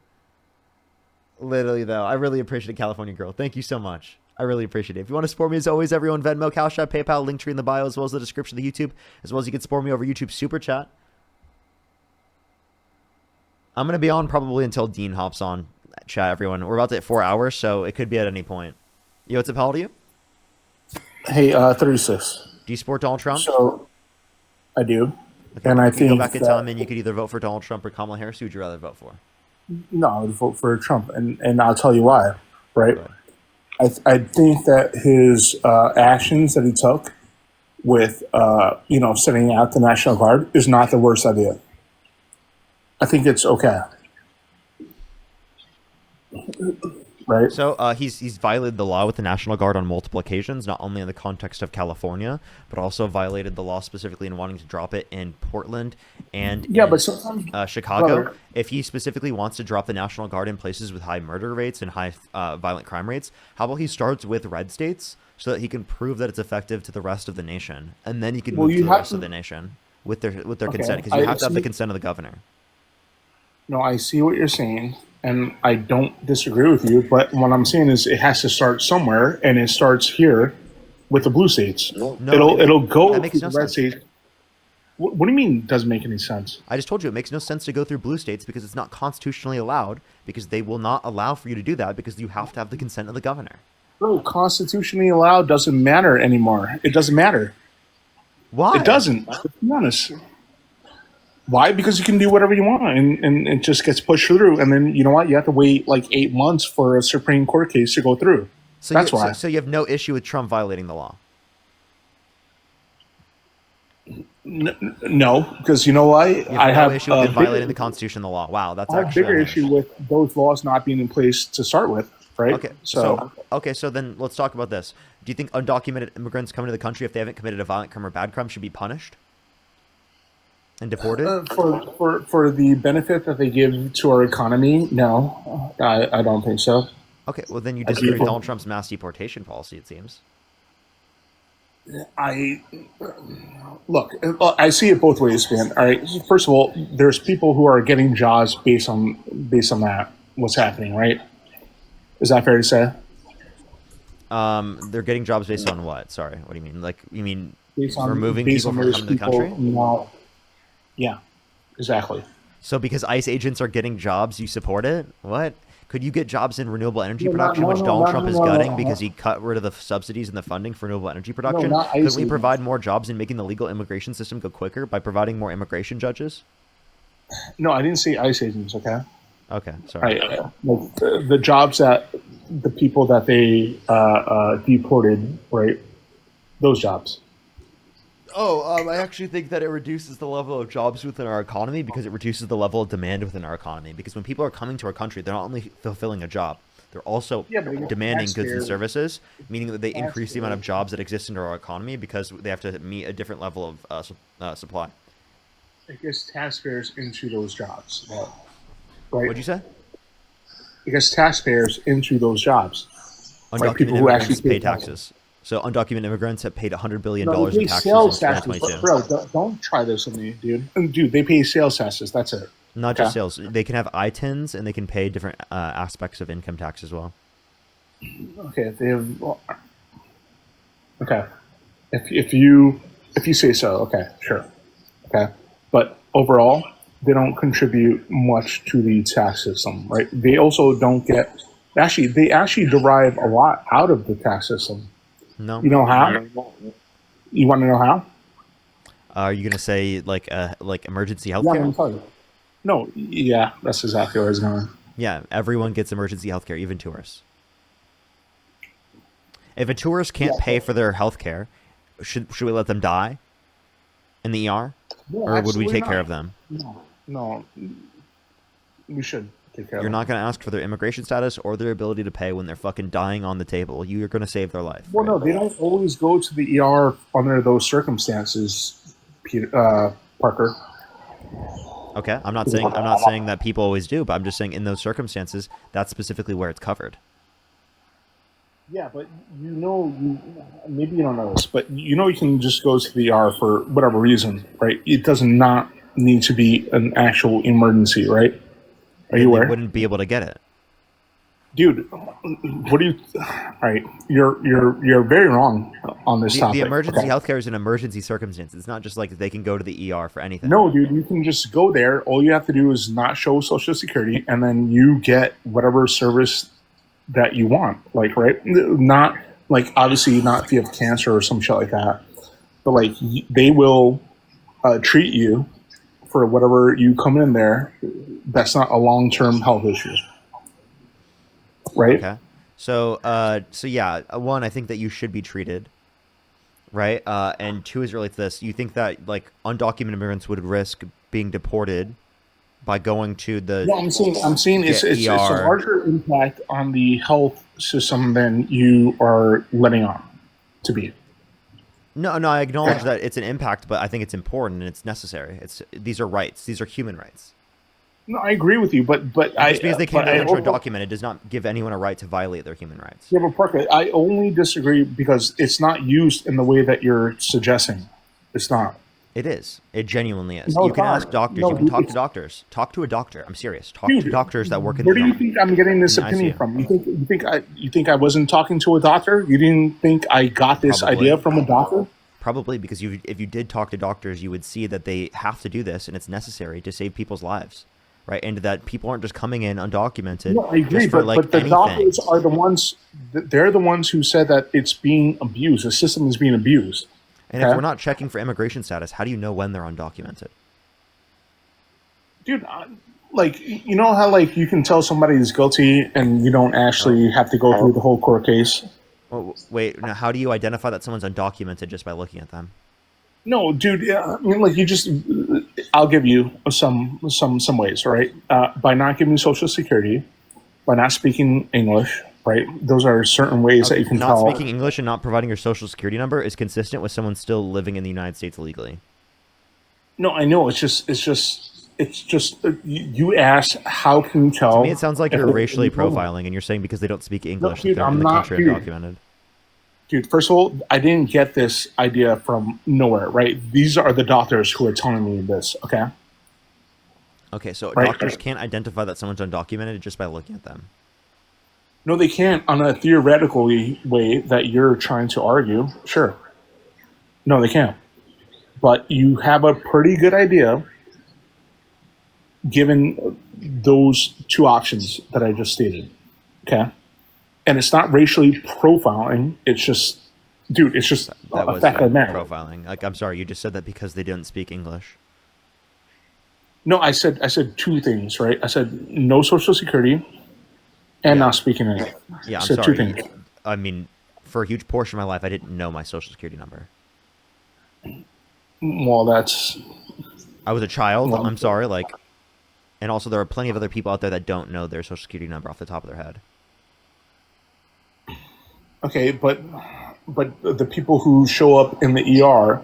Literally, though, I really appreciate it, California Girl. Thank you so much. I really appreciate it. If you want to support me, as always, everyone, Venmo, Cash App, PayPal, link tree in the bio, as well as the description of the YouTube, as well as you can support me over YouTube Super Chat. I'm going to be on probably until Dean hops on, chat, everyone. We're about to hit 4 hours, so it could be at any point. Yo, what's up? How old are you? Hey, 36. Do you support Donald Trump? So, I do. Okay. And I you think go back in that, time and you could either vote for Donald Trump or Kamala Harris. Who would you rather vote for? No, I would vote for Trump, and I'll tell you why. Right? I think that his actions that he took with sending out the National Guard is not the worst idea. I think it's okay. right? So he's violated the law with the National Guard on multiple occasions, not only in the context of California, but also violated the law specifically in wanting to drop it in Portland and Yeah, in but sometimes, Chicago. brother, If he specifically wants to drop the National Guard in places with high murder rates and high violent crime rates, how about he starts with red states so that he can prove that it's effective to the rest of the nation, and then he can well, move to you the have rest to. of the nation with their Okay, consent, because you have to have the see. consent of the governor. No, I see what you're saying, and I don't disagree with you. But what I'm saying is, it has to start somewhere, and it starts here with the blue states. No, It'll go that to makes the no red sense. states. What do you mean? Doesn't make any sense? I just told you it makes no sense to go through blue states because it's not constitutionally allowed, because they will not allow for you to do that because you have to have the consent of the governor. Bro, constitutionally allowed doesn't matter anymore. It doesn't matter. Why? It doesn't. Let's be honest. Why? Because you can do whatever you want, and it just gets pushed through. And then you know what? You have to wait like 8 months for a Supreme Court case to go through. So That's you, why. So you have no issue with Trump violating the law? No, because you know why? You have I no have issue with him violating the Constitution and the law. Wow, that's I have actually bigger issue with those laws not being in place to start with, right? Okay, so then let's talk about this. Do you think undocumented immigrants coming to the country, if they haven't committed a violent crime or bad crime, should be punished and deported? For the benefit that they give to our economy, no, I don't think so. Okay, well then you disagree with Donald Trump's mass deportation policy, it seems. Look, I see it both ways, man. All right. First of all, there's people who are getting jobs based on that. What's happening, right? Is that fair to say? They're getting jobs based on what? Sorry, what do you mean? Like, you mean Based on removing based people on from those coming to the country? No. Yeah, exactly. So because ICE agents are getting jobs, you support it? What? Could you get jobs in renewable energy production, which Donald Trump is gutting because he cut rid of the subsidies and the funding for renewable energy production? not Could ICE we agents. provide more jobs in making the legal immigration system go quicker by providing more immigration judges? No, I didn't say ICE agents. Okay. Okay, sorry. Right. Like the jobs that the people that they deported, right? Those jobs. Oh, I actually think that it reduces the level of jobs within our economy because it reduces the level of demand within our economy. Because when people are coming to our country, they're not only fulfilling a job, they're also Yeah, but demanding goods and taxpayers- services, meaning that they increase the amount of jobs that exist in our economy because they have to meet a different level of supply. It gets taxpayers into those jobs, right? What'd you say? It gets taxpayers into those jobs. Undocumented people who immigrants actually pay taxes. So undocumented immigrants have paid $100 billion No, they in pay taxes sales in taxes, 2022. bro. Don't try this with me, dude. Dude, they pay sales taxes. That's it. Not just sales. They can have ITINs and they can pay different aspects of income tax as well. Okay, they have. Okay, if you say so, okay, sure, okay. But overall, they don't contribute much to the tax system, right? They also don't get. Actually, they actually derive a lot out of the tax system. No. You know how? You want to know how? Are you gonna say like emergency Yeah, healthcare? I'm telling you. No, yeah, that's exactly where I was going. Yeah, everyone gets emergency healthcare, even tourists. If a tourist can't pay for their healthcare, should we let them die in the ER, No, or would we absolutely take care not. of them? No, we should take care of You're them. not going to ask for their immigration status or their ability to pay when they're fucking dying on the table. You're going to save their life. Well, no, they don't always go to the ER under those circumstances, Parker. Okay, I'm not saying that people always do, but I'm just saying in those circumstances, that's specifically where it's covered. Yeah, but maybe you don't know this, but you can just go to the ER for whatever reason, right? It does not need to be an actual emergency, right? Are you They aware? wouldn't be able to get it. Dude, what do you? All right, you're very wrong on this topic. The emergency okay? healthcare is an emergency circumstance. It's not just like they can go to the ER for anything. No, dude, you can just go there. All you have to do is not show Social Security, and then you get whatever service that you want. Like, right? Not like obviously not if you have cancer or some shit like that, but like they will treat you for whatever you come in there. That's not a long-term health issue, right? Okay. So yeah, one, I think that you should be treated, right? And two is related to this. You think that like undocumented immigrants would risk being deported by going to the No, I'm saying it's a ER. larger impact on the health system than you are letting on to be. No, I acknowledge that it's an impact, but I think it's important and it's necessary. These are rights. These are human rights. No, I agree with you, but just because they can't go into undocumented does not give anyone a right to violate their human rights. Yeah, but Parker, I only disagree because it's not used in the way that you're suggesting. It's not. It is. It genuinely is. No, You can it's not. ask doctors. No, You can talk it's- to doctors. Talk to a doctor. I'm serious. Talk Dude, to doctors that work in Where the do you think I'm getting this in the opinion ICU. from? You think I wasn't talking to a doctor? You didn't think I got this Probably. idea from a doctor? Probably because if you did talk to doctors, you would see that they have to do this and it's necessary to save people's lives, right? And that people aren't just coming in undocumented. No, I agree, just for, but the anything. doctors are the ones. They're the ones who said that it's being abused. The system is being abused. And if we're not checking for immigration status, how do you know when they're undocumented? Dude, like, you know how like you can tell somebody is guilty and you don't actually have to go through the whole court case? Oh, wait, now how do you identify that someone's undocumented just by looking at them? No, dude. I mean, like you just. I'll give you some ways, right? By not giving Social Security, by not speaking English, right? Those are certain ways that you can not tell. Speaking English and not providing your Social Security number is consistent with someone still living in the United States illegally. No, I know. It's just. You ask, how can you tell? To me, it sounds like if you're they're racially illegal? profiling, and you're saying because they don't speak English, dude, that they're I'm in the not- country dude. undocumented. Dude, first of all, I didn't get this idea from nowhere, right? These are the doctors who are telling me this, okay? Okay, so Right. doctors can't identify that someone's undocumented just by looking at them. No, they can't on a theoretical way that you're trying to argue. Sure. No, they can't. But you have a pretty good idea given those two options that I just stated, okay? And it's not racially profiling. It's just, dude, it's just That a was fact of the matter. profiling. Like, I'm sorry, you just said that because they didn't speak English. No, I said two things, right? I said no Social Security and not speaking English. Yeah, I I'm said sorry. two things. I mean, for a huge portion of my life, I didn't know my Social Security number. Well, that's. I was a child. Well, I'm sorry. Like, and also there are plenty of other people out there that don't know their Social Security number off the top of their head. Okay, but the people who show up in the ER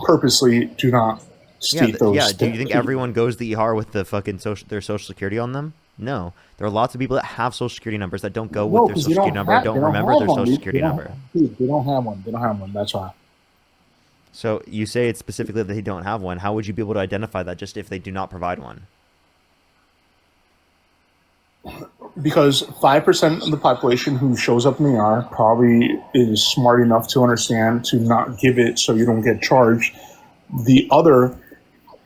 purposely do not state those. Yeah. Do you think everyone goes to the ER with the fucking their Social Security on them? No. There are lots of people that have Social Security numbers that don't go with their 'cause Social you Security number and they don't remember have their one, Social dude. Security They don't- number. Dude, they don't have one. They don't have one. That's why. So you say it's specifically that they don't have one. How would you be able to identify that just if they do not provide one? Because 5% of the population who shows up in the ER probably is smart enough to understand to not give it so you don't get charged. The other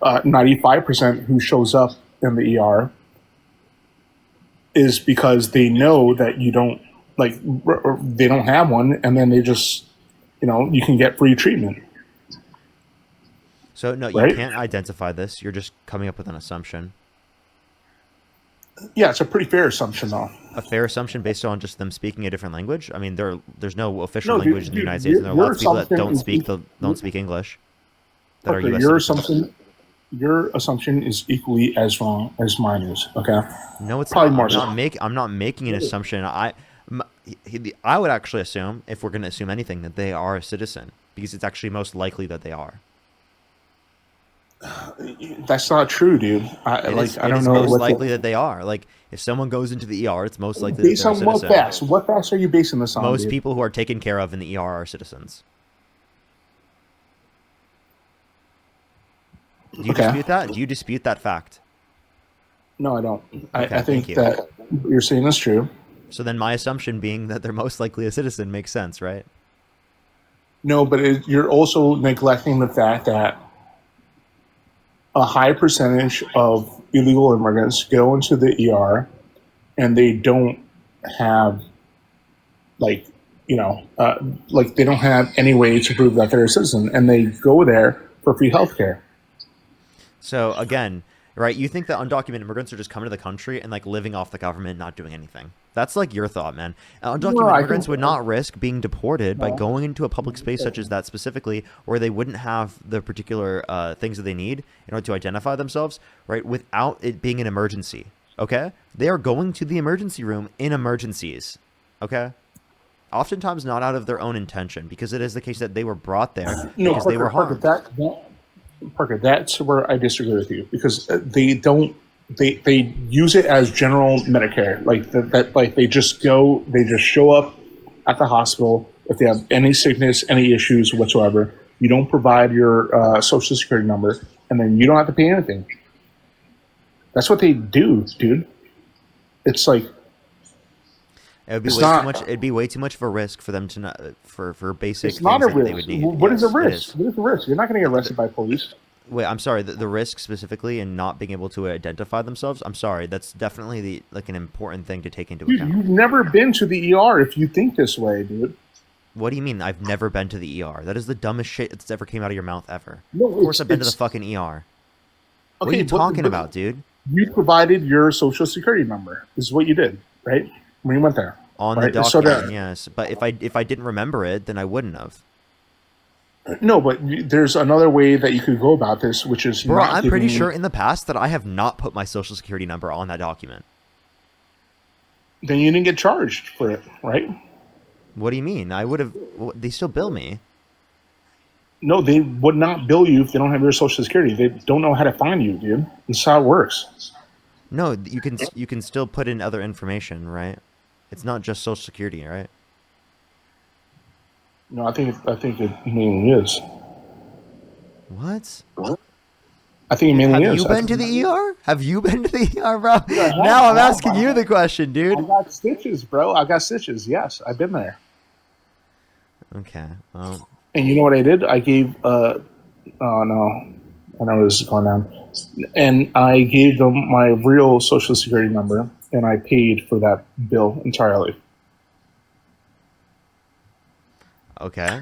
95% who shows up in the ER is because they know that you don't they don't have one, and then they just you can get free treatment. So no, you Right? can't identify this. You're just coming up with an assumption. Yeah, it's a pretty fair assumption, though. A fair assumption based on just them speaking a different language. I mean, there's no official No, dude, language in the dude, United States, and there are lots of people that your don't assumption speak English. That are Okay, U.S. your citizens. your assumption is equally as wrong as mine is. Okay. No, it's Probably not. more I'm so. I'm not making an assumption. I would actually assume, if we're going to assume anything, that they are a citizen because it's actually most likely that they are. That's not true, dude. I don't It know is most what likely that they are. Like, if someone goes into the ER, it's most likely based that they're a on what citizen. facts. What facts are you basing this on? Most dude? people who are taken care of in the ER are citizens. Do you Okay. dispute that? Do you dispute that fact? No, I don't. Okay, I thank think you. that you're saying is true. So then my assumption being that they're most likely a citizen makes sense, right? No, but you're also neglecting the fact that a high percentage of illegal immigrants go into the ER and they don't have, they don't have any way to prove that they're a citizen, and they go there for free healthcare. So again, right? You think that undocumented immigrants are just coming to the country and like living off the government, not doing anything. That's like your thought, man. Undocumented immigrants would not risk being deported by going into a public space such as that specifically, where they wouldn't have the particular things that they need in order to identify themselves, right? Without it being an emergency, okay? They are going to the emergency room in emergencies, okay? Oftentimes not out of their own intention, because it is the case that they were brought there because they were harmed. Parker, that's where I disagree with you, because they don't. They use it as general Medicare, like that. Like they just show up at the hospital if they have any sickness, any issues whatsoever. You don't provide your social security number, and then you don't have to pay anything. That's what they do, dude. It's like. It would be way too much. It'd be way too much of a risk for them to not for basic. It's not a risk. They would need. What is a risk? What is the risk? You're not going to get arrested by police. Wait, I'm sorry. The risk specifically in not being able to identify themselves. I'm sorry. That's definitely an important thing to take into account. You've never been to the ER if you think this way, dude. What do you mean? I've never been to the ER. That is the dumbest shit that's ever came out of your mouth ever. No, of course, I've been to the fucking ER. What are you talking about, dude? You provided your social security number. This is what you did, right? When you went there. On the document, yes. But if I didn't remember it, then I wouldn't have. No, but there's another way that you could go about this, which is Bro, I'm pretty sure in the past that I have not put my social security number on that document. Then you didn't get charged for it, right? What do you mean? I would have. They still bill me. No, they would not bill you if they don't have your social security. They don't know how to find you, dude. This is how it works. No, you can still put in other information, right? It's not just social security, right? No, I think it mainly is. What? I think it mainly is. Have you been to the ER? Have you been to the ER, bro? Now I'm asking you the question, dude. I got stitches, bro. I got stitches. Yes, I've been there. Okay. Well. And you know what I did? I gave. Oh no, I know this is going down. And I gave them my real social security number, and I paid for that bill entirely. Okay.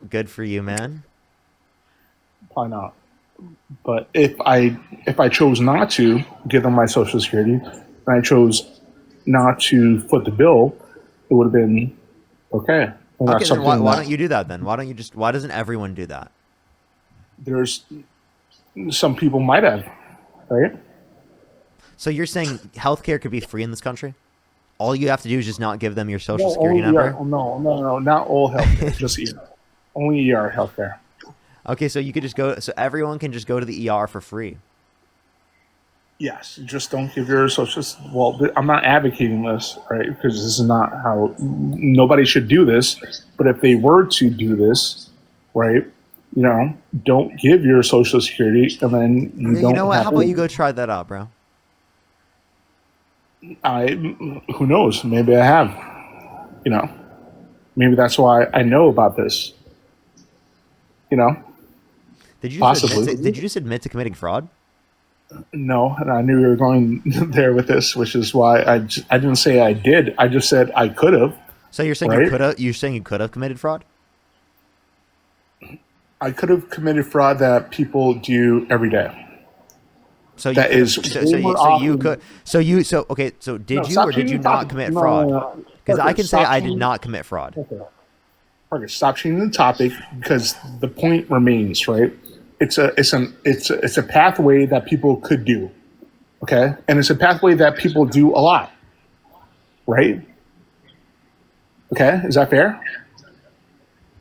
Good for you, man. Why not? But if I chose not to give them my social security, and I chose not to foot the bill, it would have been okay. Okay, then why don't you do that then? Why doesn't everyone do that? There's some people might have, right? So you're saying healthcare could be free in this country? All you have to do is just not give them your social security number? No, not all healthcare, just ER. Only ER healthcare. Okay, so you could just go. So everyone can just go to the ER for free. Yes, just don't give your social. Well, I'm not advocating this, right? Because this is not how. Nobody should do this. But if they were to do this, right? You know, don't give your social security, and then you don't. You know what? How about you go try that out, bro? Who knows? Maybe I have. You know, maybe that's why I know about this. You know, did you possibly? Did you just admit to committing fraud? No, and I knew you were going there with this, which is why I didn't say I did. I just said I could have. So you're saying you could have? You're saying you could have committed fraud? I could have committed fraud that people do every day. So that is you could. So did you or did you not commit fraud? Because I can say I did not commit fraud. Okay, stop changing the topic because the point remains, right? It's a pathway that people could do, okay, and it's a pathway that people do a lot, right? Okay, is that fair?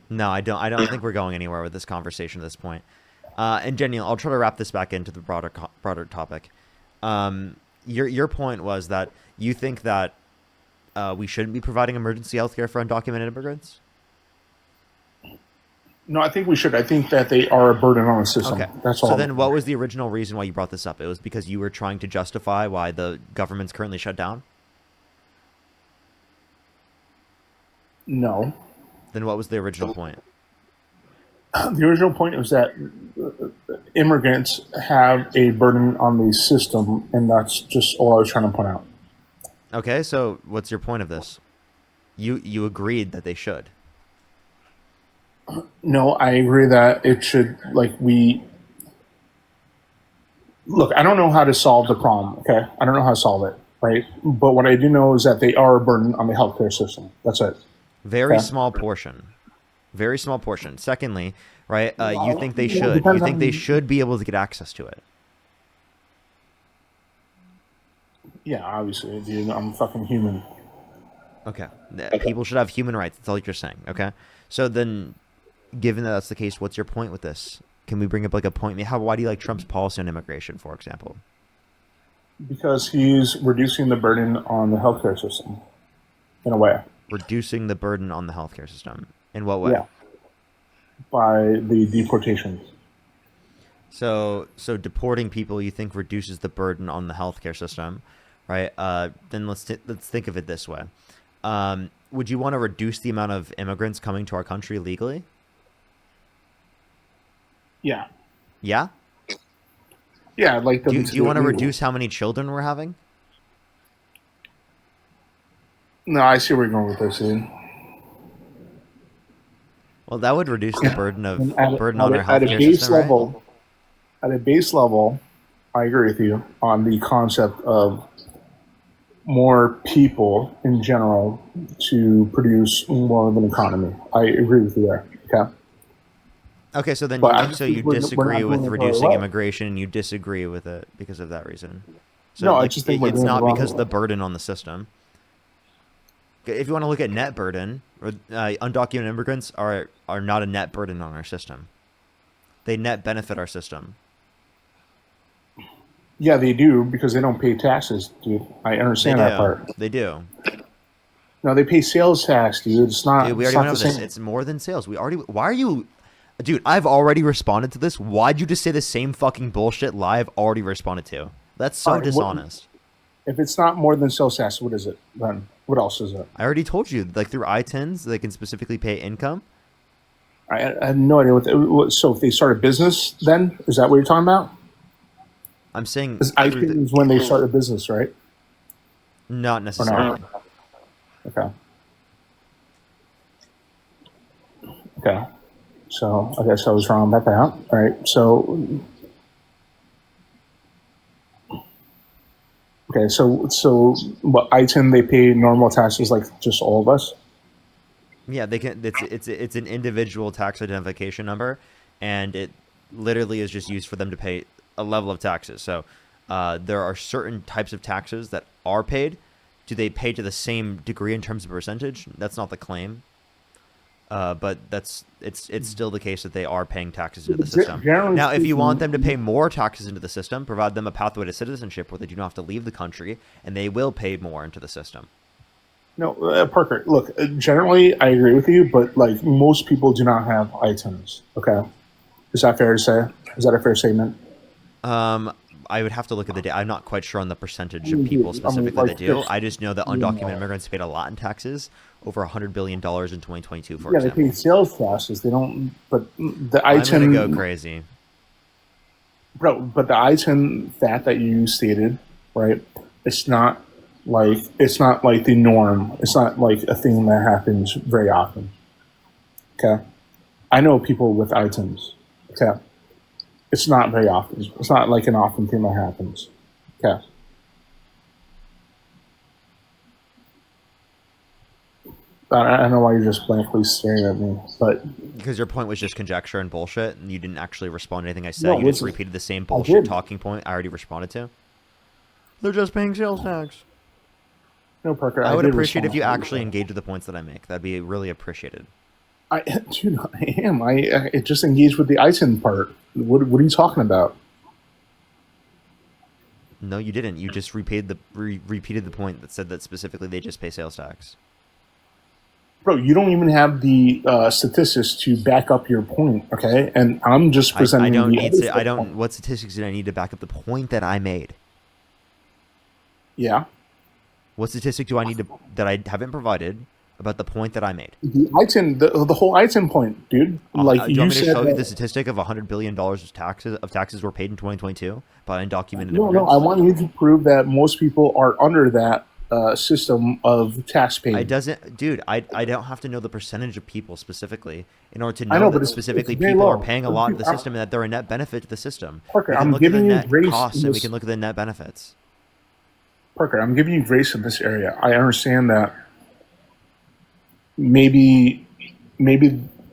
No, I don't think we're going anywhere with this conversation at this point. And Jenny, I'll try to wrap this back into the broader topic. Your point was that you think that we shouldn't be providing emergency health care for undocumented immigrants? No, I think we should. I think that they are a burden on the system. Okay. That's all. So then what was the original reason why you brought this up? It was because you were trying to justify why the government's currently shut down? No. Then what was the original point? The original point was that immigrants have a burden on the system, and that's just all I was trying to point out. Okay, so what's your point of this? You agreed that they should. No, I agree that it should, Look, I don't know how to solve the problem. Okay, I don't know how to solve it. Right, but what I do know is that they are a burden on the healthcare system. That's it. Very Okay? small portion. Very small portion. Secondly, right, you think they Well, it should. You depends think they on- should be able to get access to it. Yeah, obviously, dude. I'm fucking human. Okay. People should have human rights. That's all you're saying. Okay. So then, given that that's the case, what's your point with this? Can we bring up like a point? Why do you like Trump's policy on immigration, for example? Because he's reducing the burden on the healthcare system, in a way. Reducing the burden on the healthcare system. In what way? Yeah. By the deportations. So deporting people, you think reduces the burden on the healthcare system, right? Then let's think of it this way. Would you want to reduce the amount of immigrants coming to our country legally? Yeah. Yeah? Yeah, I'd like them Do you want to do- reduce how many children we're having? No, I see where you're going with this, dude. Well, that would reduce the burden of burden at on a- our at a healthcare base system, right? level, At a base level, I agree with you on the concept of more people in general to produce more of an economy. I agree with you there. Okay. Okay, so then But I you, just so think you we're not disagree doing with it the right reducing way. immigration, and you disagree with it because of that reason. So No, I like, just think we're it's doing it not the wrong because of way. the burden on the system. If you want to look at net burden, undocumented immigrants are not a net burden on our system. They net benefit our system. Yeah, they do because they don't pay taxes, dude. I understand that part. They do. No, they pay sales tax, dude. It's not. Dude, we it's already not went the over this. same. It's more than sales. We already. Why are you, dude? I've already responded to this. Why'd you just say the same fucking bullshit lie I've already responded to? That's so All right, what- dishonest. If it's not more than sales tax, what is it then? What else is it? I already told you. Like through I-10s, they can specifically pay income. I have no idea so if they start a business, then is that what you're talking about? I'm saying Because I through think the- is when they start a business, right? not Or necessarily. not? Okay. Okay. So I guess I was wrong about that. All right. So. Okay. So what I-10 they pay normal taxes like just all of us. Yeah, they can. It's an individual tax identification number, and it literally is just used for them to pay a level of taxes. So there are certain types of taxes that are paid. Do they pay to the same degree in terms of percentage? That's not the claim. But it's still the case that they are paying taxes into the system. Generally Now, if you want speaking- them to pay more taxes into the system, provide them a pathway to citizenship where they do not have to leave the country, and they will pay more into the system. No, Parker. Look, generally I agree with you, but like most people do not have I-10s. Okay, is that fair to say? Is that a fair statement? I would have to look at the data. I'm not quite sure on the percentage of people specifically like that do. there's- I just know that undocumented immigrants paid a lot in taxes, over $100 billion in 2022, for Yeah, they example. pay sales taxes. They don't. But the I'm I-10 gonna go crazy. bro. But the I-10 fact that you stated, right? It's not like the norm. It's not like a thing that happens very often. Okay, I know people with I-10s. Okay, it's not very often. It's not like an often thing that happens. Okay. I don't know why you're just blankly staring at me, but Because your point was just conjecture and bullshit, and you didn't actually respond to anything I said. No, You just listen, repeated the same I bullshit did. talking point I already responded to. They're just paying sales tax. no, Parker. I would did appreciate if respond. you actually engage with the points that I make. That'd be really appreciated. Dude, I am. I just engaged with the I-10 part. What are you talking about? No, you didn't. You just repeated the point that said that specifically they just pay sales tax. Bro, you don't even have the statistics to back up your point, okay? And I'm just presenting. I don't the need other to. I stuff. don't. What statistics did I need to back up the point that I made? Yeah. What statistic do I need to that I haven't provided about the point that I made? The I-10, the whole I-10 point, dude. Like Do you want me to said show you that- the statistic of $100 billion of taxes were paid in 2022 by undocumented No, immigrants? I want you to prove that most people are under that system of tax payment. I don't have to know the percentage of people specifically in order to I know know, but that it's specifically very people low. are paying a lot of the I'm- system and that they're a net benefit to the system. Parker, We can I'm look at the giving you net grace costs in and we this- can look at the net benefits. Parker, I'm giving you grace in this area. I understand that maybe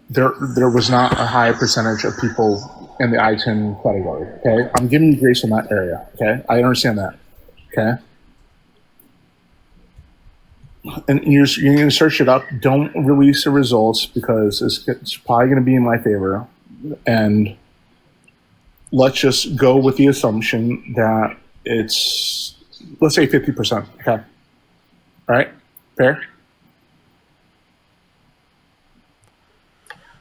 there was not a high percentage of people in the I-10 category. Okay, I'm giving you grace in that area. Okay, I understand that. Okay, and you're going to search it up. Don't release the results because it's probably going to be in my favor. And let's just go with the assumption that it's, let's say 50%. Okay, all right, fair.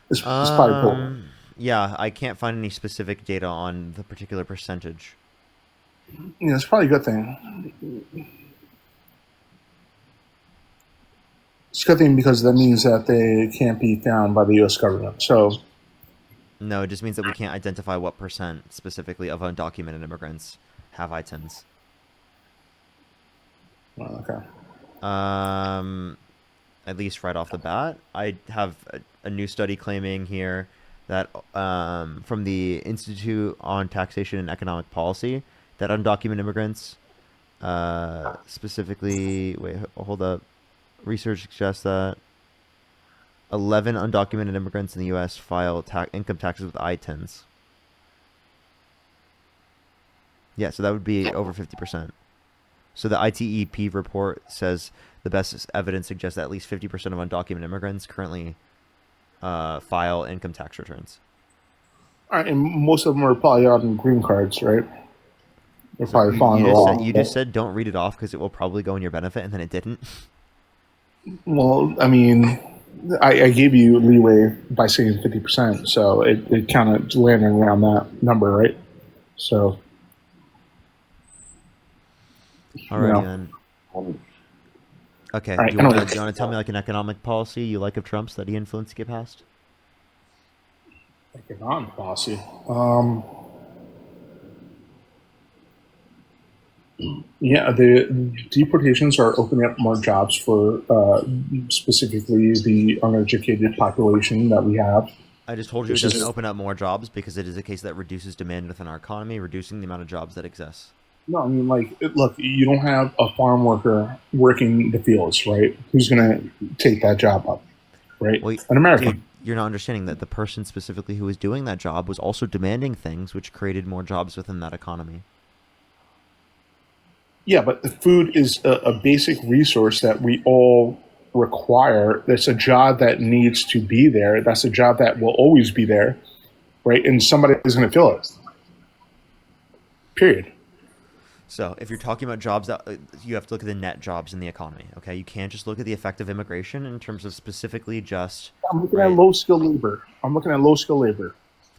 It's probably cool. Yeah, I can't find any specific data on the particular percentage. Yeah, it's probably a good thing. It's a good thing because that means that they can't be found by the U.S. government. So, No, it just means that we can't identify what percent specifically of undocumented immigrants have I-10s. okay. At least right off the bat, I have a new study claiming here that from the Institute on Taxation and Economic Policy that undocumented immigrants, specifically, wait, hold up, research suggests that 11 undocumented immigrants in the U.S. file income taxes with I-10s. Yeah, so that would be over 50%. So the ITEP report says the best evidence suggests that at least 50% of undocumented immigrants currently file income tax returns. All right, and most of them are probably on green cards, right? They're probably following the law. You just said don't read it off because it will probably go in your benefit, and then it didn't. Well, I mean, I gave you leeway by saying 50%, so it kind of landed around that number, right? So. Alrighty then. Okay. All right, Do you want to tell me like an economic policy you like of Trump's that he influenced to get passed? Economic policy. Yeah, the deportations are opening up more jobs for specifically the uneducated population that we have. I just told you it doesn't open up more jobs because it is a case that reduces demand within our economy, reducing the amount of jobs that exist. No, I mean, like, look, you don't have a farm worker working the fields, right? Who's going to take that job up, right? Well, an American. Dude, you're not understanding that the person specifically who was doing that job was also demanding things which created more jobs within that economy. Yeah, but the food is a basic resource that we all require. That's a job that needs to be there. That's a job that will always be there, right? And somebody is going to fill it. Period. So if you're talking about jobs, that you have to look at the net jobs in the economy. Okay, you can't just look at the effect of immigration in terms of specifically just. I'm looking at low skill labor.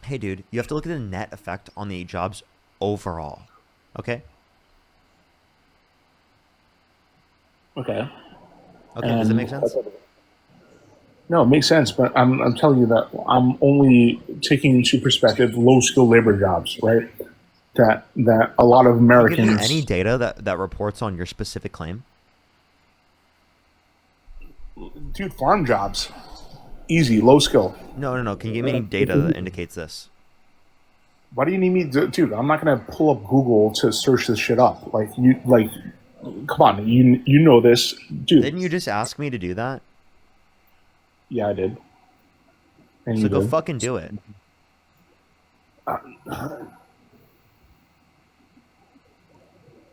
Hey, dude, you have to look at the net effect on the jobs overall. Okay. Okay. Okay. Does that make sense? No, it makes sense, but I'm telling you that I'm only taking into perspective low skill labor jobs, right? That a lot of Americans. Can you give me any data that reports on your specific claim? Dude, farm jobs, easy, low skill. No. Can you give me any data that indicates this? Why do you need me to, dude? I'm not gonna pull up Google to search this shit up. Come on, you know this, dude. Didn't you just ask me to do that? Yeah, I did. And so go fucking do it.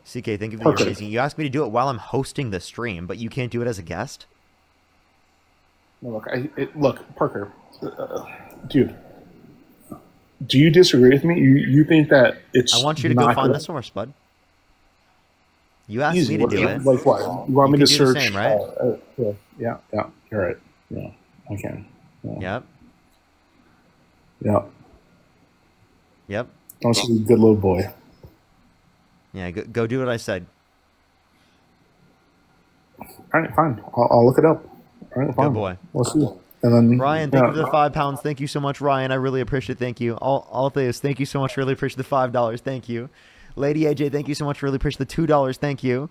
CK, thank you for your amazing. You asked me to do it while I'm hosting the stream, but you can't do it as a guest? No, look, Parker, dude. Do you disagree with me? You think that it's? I want you to go find the source, bud. You asked me to do it. Like what? You want me to search? The same, right? Yeah. You're right. Yeah, I can. Yeah. Yep. Yep. Don't see good little boy. Yeah, go do what I said. All right, fine. I'll look it up. All right, fine. Good boy. We'll see. And then Ryan, thank you for the £5. Thank you so much, Ryan. I really appreciate it. Thank you. All this. Thank you so much. Really appreciate the $5. Thank you. Lady AJ, thank you so much. Really appreciate the $2. Thank you.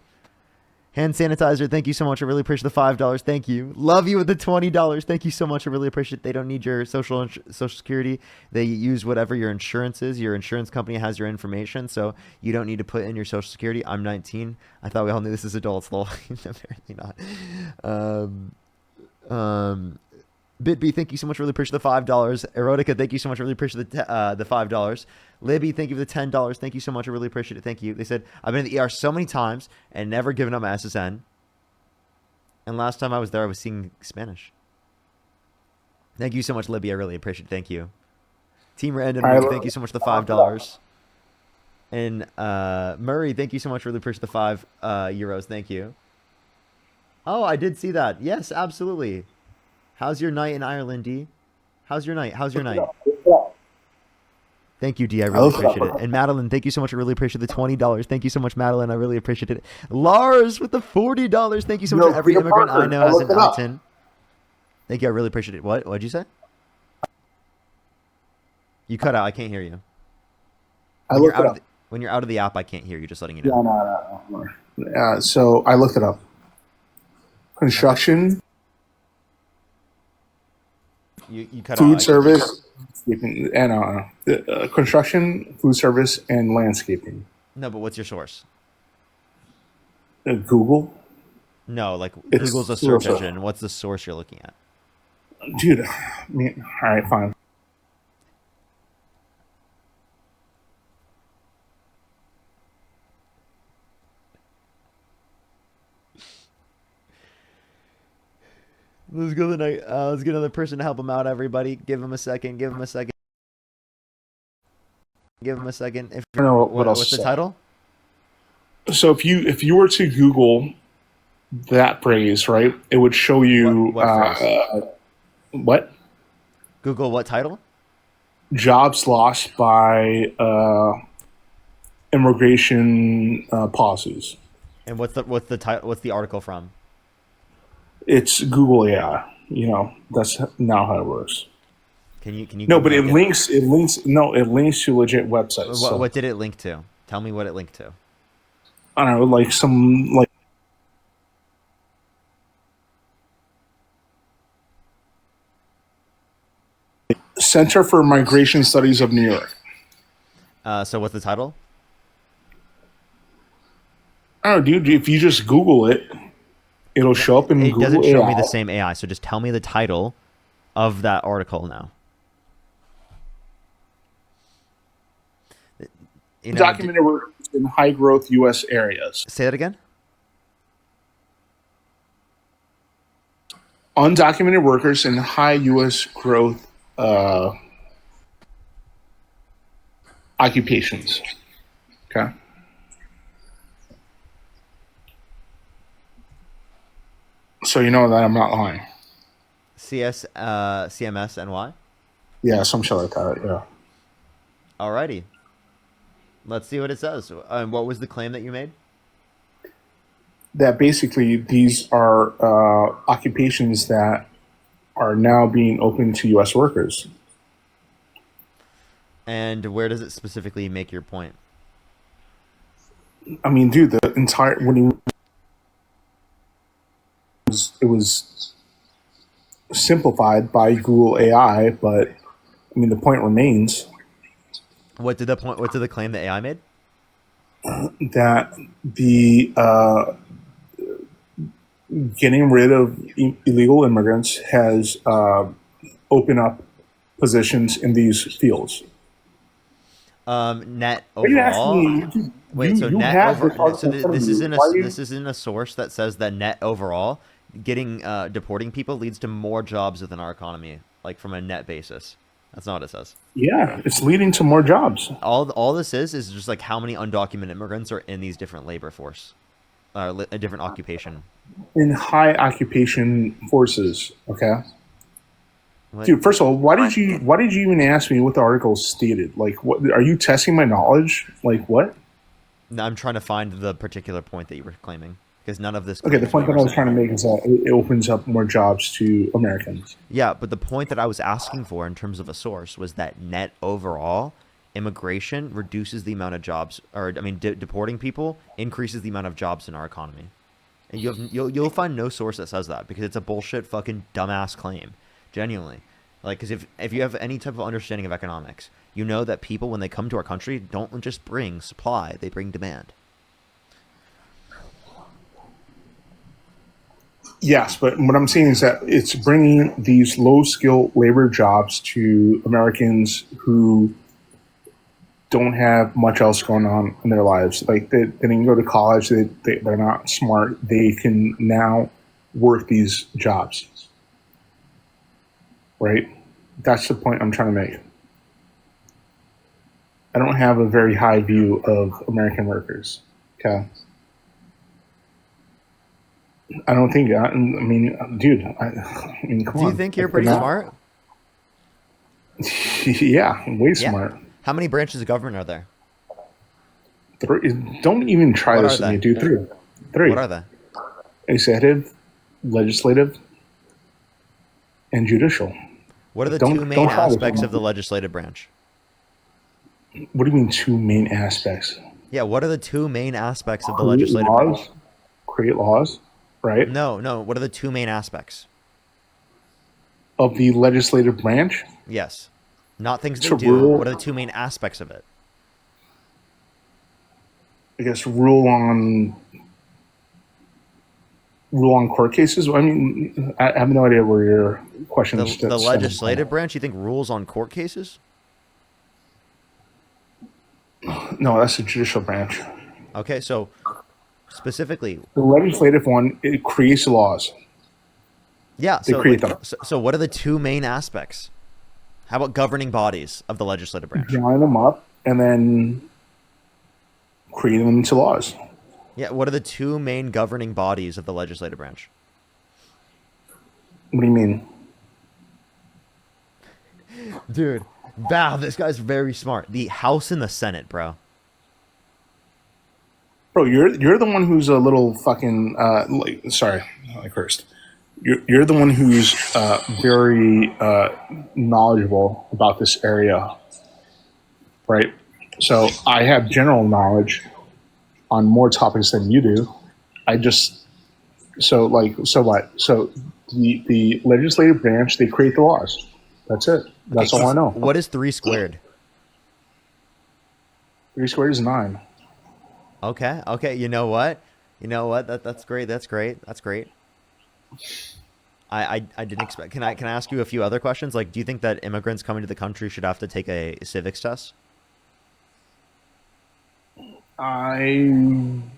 Hand sanitizer, thank you so much. I really appreciate the $5. Thank you. Love you with the $20. Thank you so much. I really appreciate it. They don't need your social security. They use whatever your insurance is. Your insurance company has your information, so you don't need to put in your social security. I'm 19. I thought we all knew this as adults. Lol. Apparently not. BitB, thank you so much. Really appreciate the $5. Erotica, thank you so much. I really appreciate the $5. Libby, thank you for the $10. Thank you so much. I really appreciate it. Thank you. They said, I've been in the ER so many times and never given up my SSN. And last time I was there, I was seeing Spanish. Thank you so much, Libby. I really appreciate it. Thank you. Team Random, thank you so much for the $5. And Murray, thank you so much. Really appreciate the €5. Thank you. Oh, I did see that. Yes, absolutely. How's your night in Ireland, D? How's your night? How's your night? Thank you, D. I really appreciate it. And Madeline, thank you so much. I really appreciate the $20. Thank you so much, Madeline. I really appreciate it. Lars with the $40. Thank you so much. Every immigrant I know has an I-10. Thank you. I really appreciate it. What'd you say? You cut out. I can't hear you. When you're out of the app, I can't hear you. Just letting you know. No. So I looked it up. Construction. You cut food out. service and construction, food service, and landscaping. No, but what's your source? Google. No, like It's Google's a search Google. engine. What's the source you're looking at? Dude, I mean, all right, fine. Let's go let's get another person to help him out, everybody. Give him a second. Give him a second. Give him a second. If I don't know what else what's to the say. title? So if you were to Google that phrase, right, it would show you What phrase? What? Google what title? Jobs lost by immigration policies. And what's the title? What's the article from? It's Google AI. You know, that's not how it works. Can you? No, but Google it links to legit websites. So, What did it link to? Tell me what it linked to. I don't know, like some like. Center for Migration Studies of New York. So what's the title? I don't know, dude. If you just Google it, it'll show up in Google. It doesn't show AI. me the same AI. So just tell me the title of that article now. Documented workers in high growth U.S. areas. Say that again. Undocumented workers in high U.S. growth occupations. Okay. So you know that I'm not lying. CMS NY. Yeah, some shit like that. Yeah. Alrighty. Let's see what it says. What was the claim that you made? That basically these are occupations that are now being open to U.S. workers. And where does it specifically make your point? I mean, dude, the entire it was simplified by Google AI, but I mean the point remains. What did the claim that AI made? That the getting rid of illegal immigrants has opened up positions in these fields. Net Are you overall. asking me? Wait, so You net have over. this article So in front of this you. isn't Why are you- this isn't a source that says that net overall getting deporting people leads to more jobs within our economy, like from a net basis. That's not what it says. Yeah, it's leading to more jobs. All this is just like how many undocumented immigrants are in these different labor force, a different occupation. In high occupation forces, okay. What? Dude, first of all, why did you even ask me what the article stated? Like, what are you testing my knowledge? Like, what? No, I'm trying to find the particular point that you were claiming because none of this. Okay, the claims point what that I you was were trying to saying. make is that it opens up more jobs to Americans. Yeah, but the point that I was asking for in terms of a source was that net overall immigration reduces the amount of jobs, or I mean, deporting people increases the amount of jobs in our economy. And you'll find no source that says that, because it's a bullshit fucking dumbass claim, genuinely. Like, because if you have any type of understanding of economics, you know that people, when they come to our country, don't just bring supply, they bring demand. Yes, but what I'm saying is that it's bringing these low-skill labor jobs to Americans who don't have much else going on in their lives. Like, they didn't go to college, they're not smart. They can now work these jobs. Right? That's the point I'm trying to make. I don't have a very high view of American workers. Okay? I don't think. I mean, dude. I mean, come on. Do you think you're pretty smart? Yeah, way smart. How many branches of government are there? 3. Don't even try this with me, dude. 3. What are they? Executive, legislative, and judicial. What are the 2 main aspects of the legislative branch? What do you mean 2 main aspects? Yeah, what are the 2 main aspects of the legislative branch? Create laws, right? No. What are the 2 main aspects of the legislative branch? Yes, not things they do. What are the 2 main aspects of it? I guess rule on court cases. I mean, I have no idea where your question is. The legislative branch, you think rules on court cases? No, that's the judicial branch. Okay, so specifically, the legislative one, it creates laws. Yeah, they create them. So what are the 2 main aspects? How about governing bodies of the legislative branch? Line them up and then creating them into laws. Yeah, what are the 2 main governing bodies of the legislative branch? What do you mean? Dude, wow, this guy's very smart. The House and the Senate, bro. Bro, you're the one who's a little fucking sorry, I cursed. You're the one who's very knowledgeable about this area, right? So I have general knowledge on more topics than you do. So what? So the legislative branch, they create the laws. That's it. That's all I know. What is 3 squared? 3 squared is 9. Okay. You know what? That's great. I didn't expect. Can I ask you a few other questions? Like, do you think that immigrants coming to the country should have to take a civics test? I'm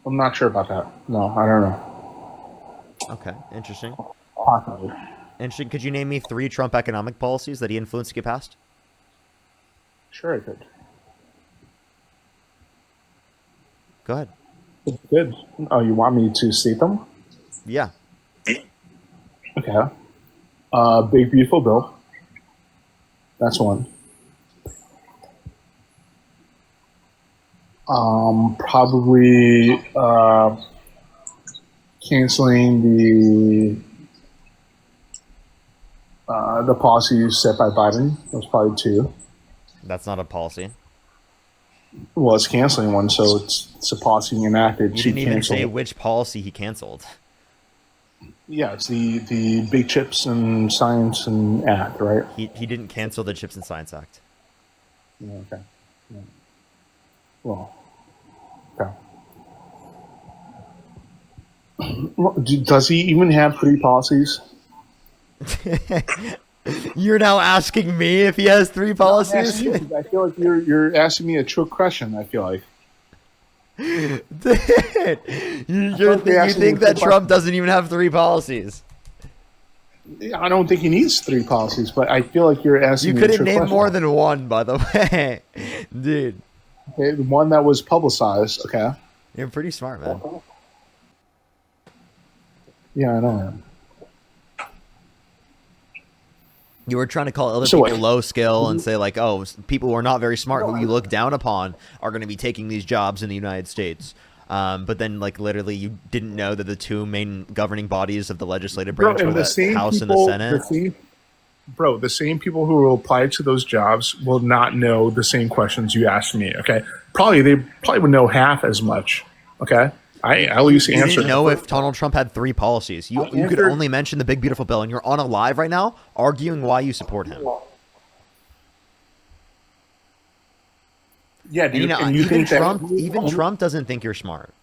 not sure about that. No, I don't know. Okay, interesting. Possibly. Interesting. Could you name me 3 Trump economic policies that he influenced to get passed? Sure, I could. Go ahead. Good. Oh, you want me to state them? Yeah. Okay. Big Beautiful Bill. That's one. Probably canceling the policy set by Biden. That's probably 2. That's not a policy. Well, it's canceling one, so it's a policy enacted. You didn't even say which policy he canceled. Yeah, it's the Big Chips and Science and Act, right? He didn't cancel the Chips and Science Act. Yeah, okay. Yeah. Well, okay. Well, does he even have 3 policies? You're now asking me if he has 3 policies? I feel like you're asking me a trick question, I feel like. Dude, you think that Trump doesn't even have 3 policies? I don't think he needs 3 policies, but I feel like you're asking me a trick question. You couldn't name more than 1, by the way. Dude. Okay, the one that was publicized, okay. You're pretty smart, man. Yeah, I know, man. You were trying to call other people low skill and say like, oh, people who are not very smart, who you look down upon, are going to be taking these jobs in the United States. But then, like, literally, you didn't know that the 2 main governing bodies of the legislative branch were the House and the Senate. The same people who will apply to those jobs will not know the same questions you asked me. Okay, they probably would know half as much. Okay, I at least You answered. didn't know if Donald Trump had 3 policies. You could answered- only mention the big beautiful bill, and you're on a live right now arguing why you support him. Yeah, And, dude. And you even think Trump, that even Trump doesn't think you're smart.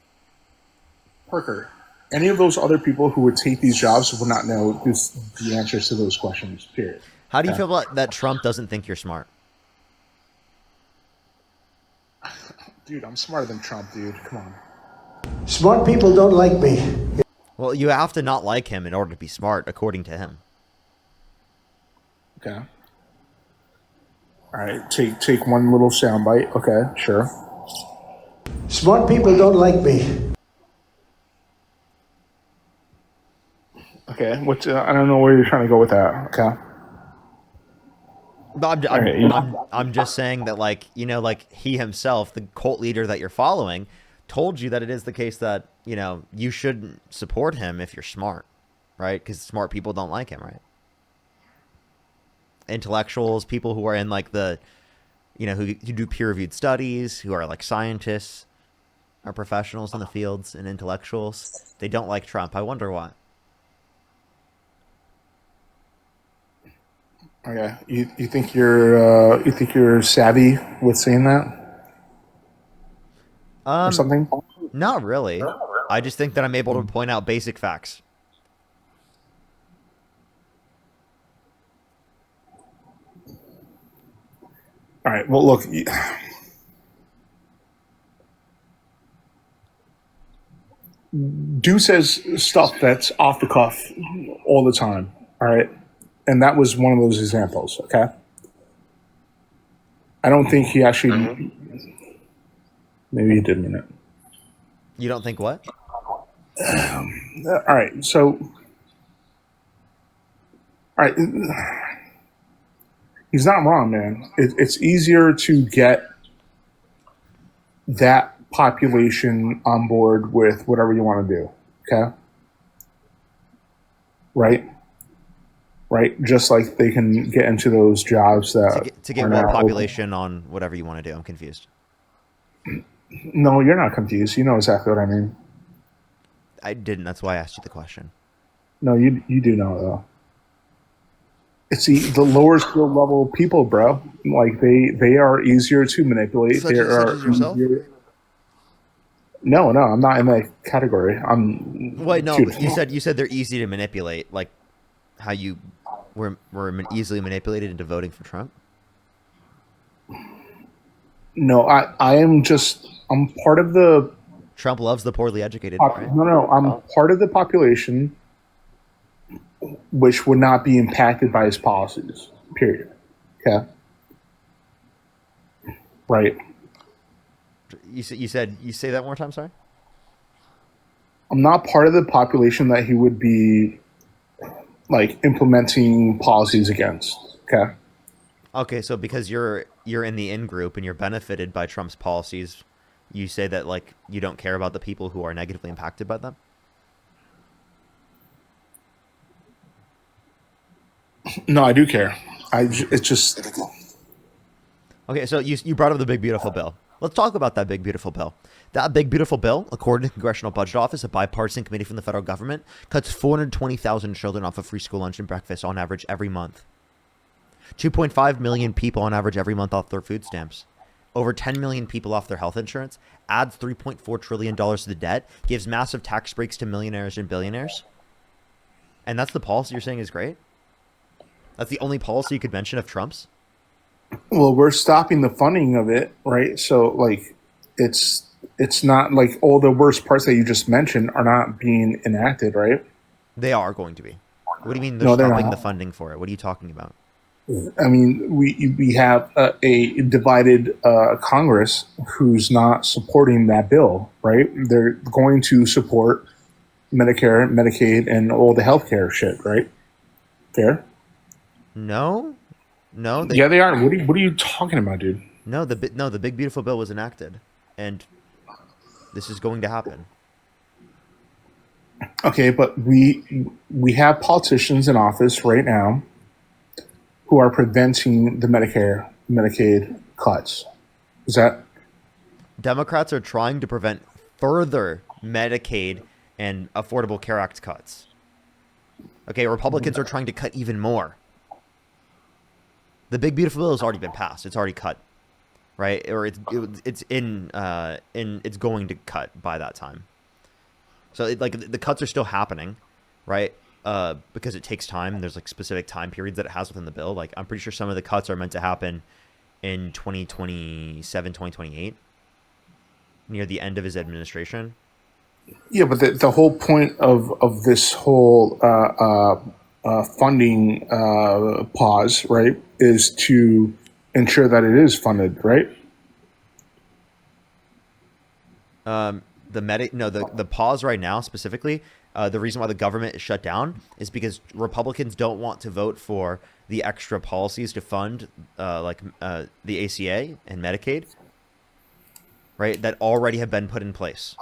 Parker, any of those other people who would take these jobs would not know the answers to those questions. Period. How do you Okay? feel about that? Trump doesn't think you're smart. Dude, I'm smarter than Trump, dude. Come on. Smart people don't like me. Well, you have to not like him in order to be smart, according to him. Okay. All right. Take one little soundbite. Okay, sure. Smart people don't like me. Okay. What? I don't know where you're trying to go with that. Okay. But I'm just saying that, like, you know, like he himself, the cult leader that you're following, told you that it is the case that, you know, you shouldn't support him if you're smart, right? Because smart people don't like him, right? Intellectuals, people who are in like the, you know, who do peer-reviewed studies, who are like scientists, are professionals in the fields and intellectuals. They don't like Trump. I wonder why. Okay. You think you're savvy with saying that? Or something? Not really. I just think that I'm able to point out basic facts. All right. Well, look. Dude says stuff that's off the cuff all the time. All right. And that was one of those examples. Okay. I don't think he actually. Maybe he did mean it. You don't think what? All right. So. All right. He's not wrong, man. It's easier to get that population on board with whatever you want to do. Okay. Right. Just like they can get into those jobs that To get are what now population on whatever you want to do. I'm confused. No, you're not confused. You know exactly what I mean. I didn't. That's why I asked you the question. No, you do know though. It's the lower skill level people, bro. Like they are easier to manipulate. Such as yourself? No, I'm not in that category. I'm. Wait, no. Dude, But you said they're easy to manipulate, like how you were easily manipulated into voting for Trump. No, I'm part of the. Trump loves the poorly educated. Right? No, I'm part of the population which would not be impacted by his policies, period. Okay? Right. You say that one more time, sorry? I'm not part of the population that he would be, like, implementing policies against. Okay? Okay, so because you're in the in-group and you're benefited by Trump's policies, you say that, like, you don't care about the people who are negatively impacted by them? No, I do care. It's just. Okay, so you brought up the big beautiful bill. Let's talk about that big beautiful bill. That big beautiful bill, according to the Congressional Budget Office, a bipartisan committee from the federal government, cuts 420,000 children off of free school lunch and breakfast on average every month. 2.5 million people on average every month off their food stamps. Over 10 million people off their health insurance. Adds $3.4 trillion to the debt. Gives massive tax breaks to millionaires and billionaires. And that's the policy you're saying is great? That's the only policy you could mention of Trump's? Well, we're stopping the funding of it, right? So, like, it's not like all the worst parts that you just mentioned are not being enacted, right? They are going to be. What do you mean No, they're stopping not. the funding for it? What are you talking about? I mean, we have a divided Congress who's not supporting that bill, right? They're going to support Medicare, Medicaid, and all the healthcare shit, right? Fair? No. Yeah, they are. What are you talking about, dude? No, the big beautiful bill was enacted, and this is going to happen. Okay, but we have politicians in office right now who are preventing the Medicare, Medicaid cuts. Is that Democrats are trying to prevent further Medicaid, and Affordable Care Act cuts. Okay, Republicans are trying to cut even more. The big beautiful bill has already been passed. It's already cut, right? Or it's going to cut by that time. So the cuts are still happening, right? Because it takes time. There's like specific time periods that it has within the bill. Like I'm pretty sure some of the cuts are meant to happen in 2027, 2028, near the end of his administration. Yeah, but the whole point of this whole funding pause, right, is to ensure that it is funded, right? The pause right now specifically, the reason why the government is shut down is because Republicans don't want to vote for the extra policies to fund the ACA and Medicaid, right, that already have been put in place.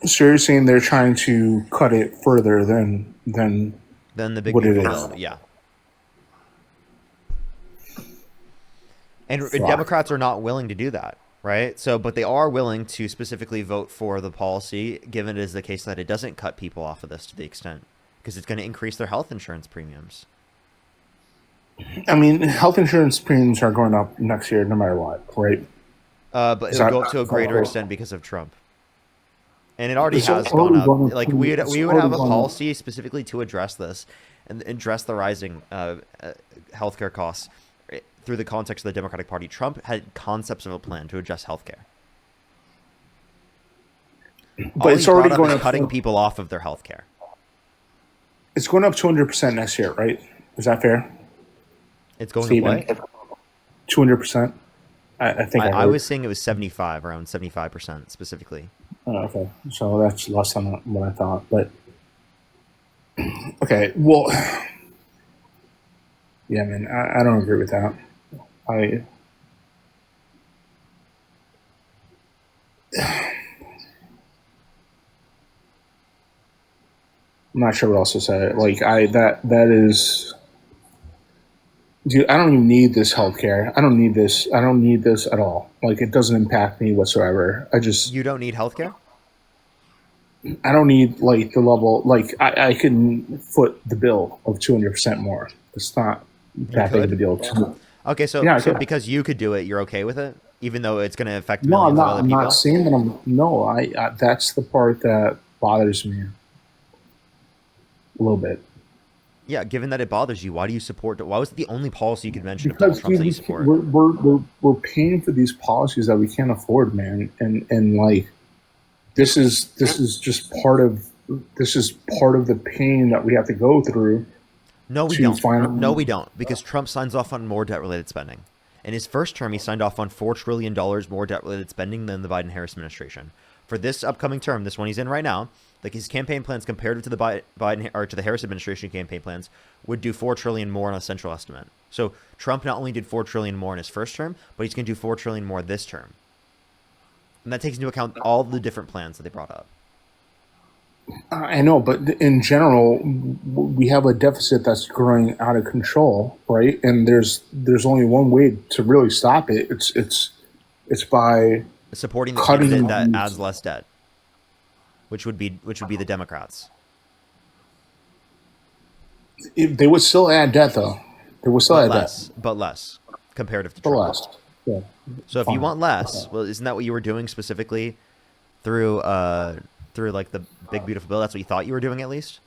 So you're saying they're trying to cut it further than the big what it beautiful is. bill, yeah. And Democrats are not willing to do that, right? So, but they are willing to specifically vote for the policy, given it is the case that it doesn't cut people off of this to the extent, because it's going to increase their health insurance premiums. I mean, health insurance premiums are going up next year, no matter what, right? But it'll go up to a greater extent because of Trump. And it already has gone up. Like we would have a policy specifically to address this and address the rising healthcare costs through the context of the Democratic Party. Trump had concepts of a plan to address healthcare. But it's already going up, cutting people off of their healthcare. It's going up 200% next year, right? Is that fair? It's going up what? 200%. I think I was saying it was 75, around 75% specifically. Oh, okay, so that's less than what I thought. But okay, well, yeah, man, I don't agree with that. I'm not sure what else to say. Like that is, dude, I don't even need this healthcare. I don't need this. I don't need this at all. Like it doesn't impact me whatsoever. You don't need healthcare? I don't need like the level. Like I can foot the bill of 200% more. It's not that big of a deal. Okay, so Yeah, so okay. because you could do it, you're okay with it, even though it's going to affect No, millions I'm of not. other I'm people. not saying that. I that's the part that bothers me a little bit. Yeah, given that it bothers you, why do you support it? Why was it the only policy you could mention of Donald Because Trump's that you dude, support? we're paying for these policies that we can't afford, man, and like this is just part of the pain that we have to go through. No, we to don't. finally- No, we don't, because Trump signs off on more debt-related spending. In his first term, he signed off on $4 trillion more debt-related spending than the Biden-Harris administration. For this upcoming term, this one he's in right now, like his campaign plans compared to the Biden or to the Harris administration campaign plans would do $4 trillion more on a central estimate. So Trump not only did $4 trillion more in his first term, but he's going to do $4 trillion more this term. And that takes into account all the different plans that they brought up. I know, but in general, we have a deficit that's growing out of control, right? And there's only one way to really stop it. It's by supporting the cutting candidate that adds less debt, which would be the Democrats. They would still add debt, though. They would still add debt, but less comparative to but Trump. less. Yeah. So if Fine. you want less, well, isn't that what you were doing specifically through like the big beautiful bill? That's what you thought you were doing, at least,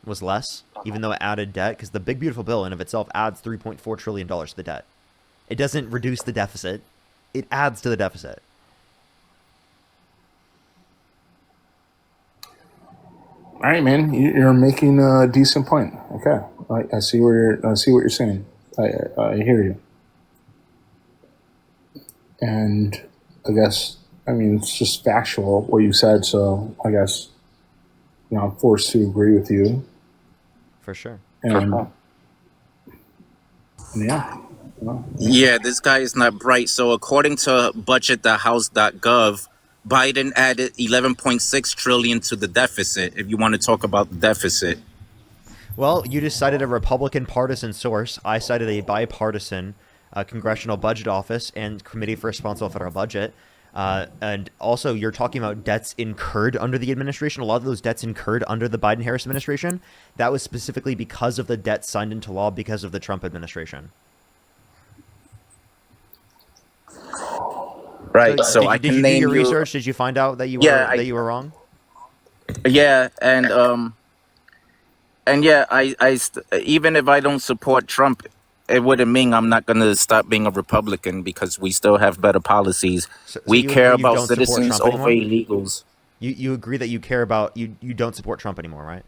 was less, even though it added debt, because the big beautiful bill in of itself adds $3.4 trillion to the debt. It doesn't reduce the deficit; it adds to the deficit. All right, man, you're making a decent point. Okay, I see I see what you're saying. I hear you, and I guess it's just factual what you said. So I guess I'm forced to agree with you. For sure. And yeah. Well, Yeah, this guy is not bright. So according to budgetthehouse.gov, Biden added 11.6 trillion to the deficit. If you want to talk about the deficit. Well, you just cited a Republican partisan source. I cited a bipartisan Congressional Budget Office and Committee for Responsible Federal Budget. And also, you're talking about debts incurred under the administration. A lot of those debts incurred under the Biden-Harris administration, that was specifically because of the debt signed into law because of the Trump administration. Right. So I did can you do name your you. research? Did you find out that you were wrong? Yeah, and yeah, even if I don't support Trump, it wouldn't mean I'm not going to stop being a Republican because we still have better policies. So We you care agree you about don't support citizens Trump over anymore? illegals. You agree that you care about you don't support Trump anymore, right?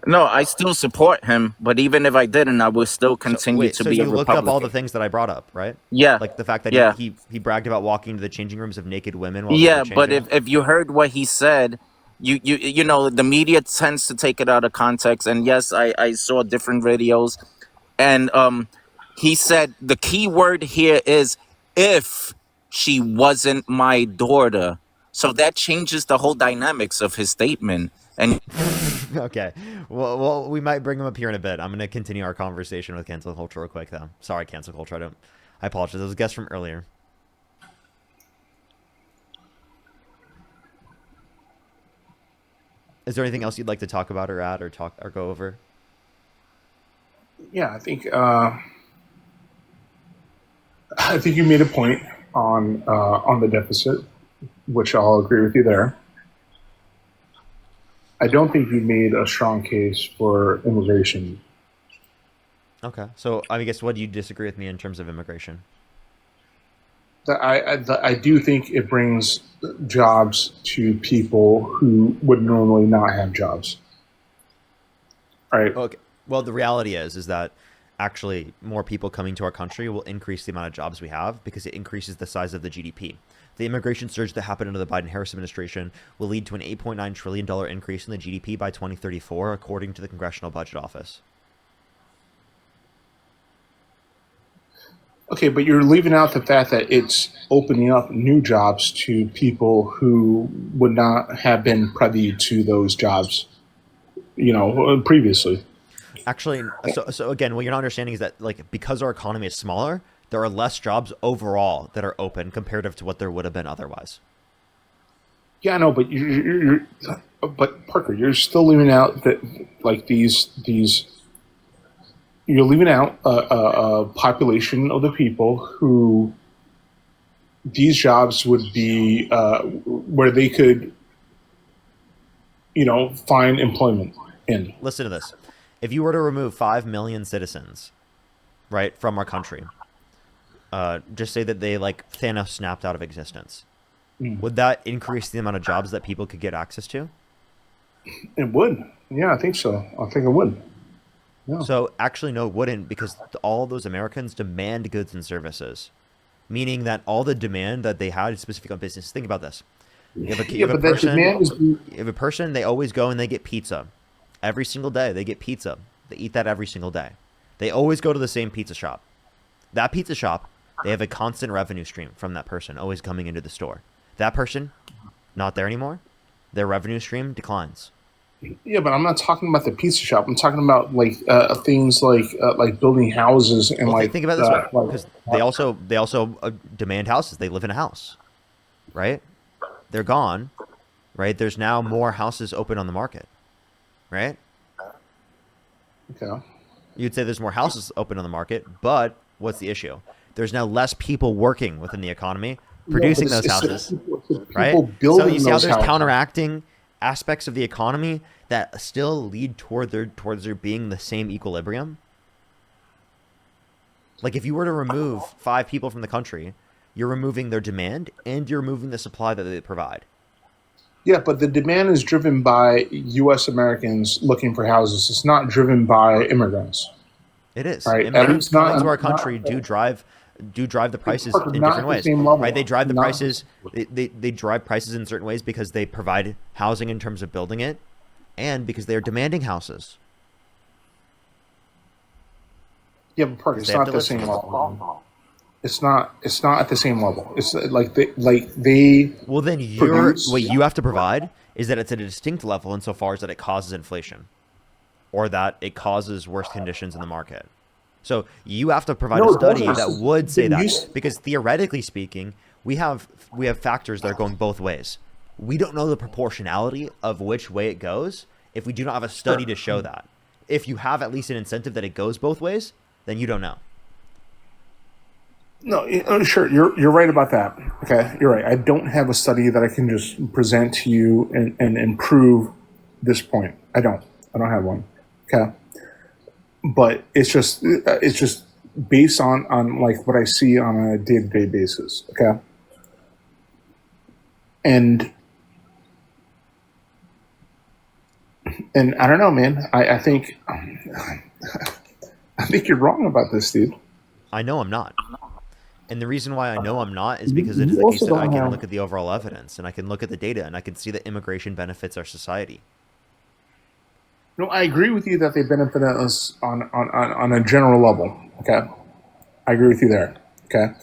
No, I still support him, but even if I didn't, I would still continue to So be a you looked up all the Republican. things that I brought up, right? Yeah, Like the fact that yeah. he bragged about walking to the changing rooms of naked women while they were Yeah, but changing. if you heard what he said, you know, the media tends to take it out of context. And yes, I saw different videos, and he said the key word here is if she wasn't my daughter. So that changes the whole dynamics of his statement. And Okay. Well, we might bring him up here in a bit. I'm going to continue our conversation with cancel culture real quick, though. Sorry, cancel culture. I apologize. It was a guest from earlier. Is there anything else you'd like to talk about or add or go over? Yeah, I think you made a point on the deficit, which I'll agree with you there. I don't think you made a strong case for immigration. Okay. So I guess what do you disagree with me in terms of immigration? I do think it brings jobs to people who would normally not have jobs. All right. Okay. Well, the reality is that actually more people coming to our country will increase the amount of jobs we have because it increases the size of the GDP. The immigration surge that happened under the Biden-Harris administration will lead to an $8.9 trillion increase in the GDP by 2034, according to the Congressional Budget Office. Okay, but you're leaving out the fact that it's opening up new jobs to people who would not have been privy to those jobs, previously. Actually, so again, what you're not understanding is that like because our economy is smaller, there are less jobs overall that are open comparative to what there would have been otherwise. Yeah, I know, but but Parker, you're still leaving out that like these. You're leaving out a population of the people who these jobs would be where they could, find employment in. Listen to this. If you were to remove 5 million citizens, right, from our country, just say that they like Thanos snapped out of existence, would that increase the amount of jobs that people could get access to? It would. Yeah, I think so. I think it would. Yeah. So actually, no, it wouldn't, because all those Americans demand goods and services, meaning that all the demand that they had is specific on business. Think about this. You have a person, they always go and they get pizza every single day. They get pizza. They eat that every single day. They always go to the same pizza shop. That pizza shop, they have a constant revenue stream from that person always coming into the store. That person, not there anymore. Their revenue stream declines. Yeah, but I'm not talking about the pizza shop. I'm talking about like things like building houses and think about it this way, because they also demand houses. They live in a house, right? They're gone, right? There's now more houses open on the market, right? Okay. You'd say there's more houses open on the market, but what's the issue? There's now less people working within the economy producing those houses, right? So you see how there's counteracting aspects of the economy that still lead towards there being the same equilibrium. Like if you were to remove 5 people from the country, you're removing their demand and you're removing the supply that they provide. Yeah, but the demand is driven by U.S. Americans looking for houses. It's not driven by immigrants. It is. Right? Immigrants coming to our country do drive the prices in different ways. Right? They drive the prices. They drive prices in certain ways because they provide housing in terms of building it, and because they are demanding houses. Yeah, but Parker, it's not the same level. It's not at the same level. It's like they. Well, then what you have to provide is that it's at a distinct level insofar as that it causes inflation, or that it causes worse conditions in the market. So you have to provide a study that would say that, because theoretically speaking, we have factors that are going both ways. We don't know the proportionality of which way it goes if we do not have a study to show that. If you have at least an incentive that it goes both ways, then you don't know. No, sure, you're right about that. Okay, you're right. I don't have a study that I can just present to you and prove this point. I don't have one. Okay, but it's just based on like what I see on a day-to-day basis. Okay, and I don't know, man. I think I think you're wrong about this, dude. I know I'm not. And the reason why I know I'm not is because it is You the case also that I don't can have- look at the overall evidence and I can look at the data and I can see that immigration benefits our society. No, I agree with you that they benefit us on a general level. Okay, I agree with you there. Okay,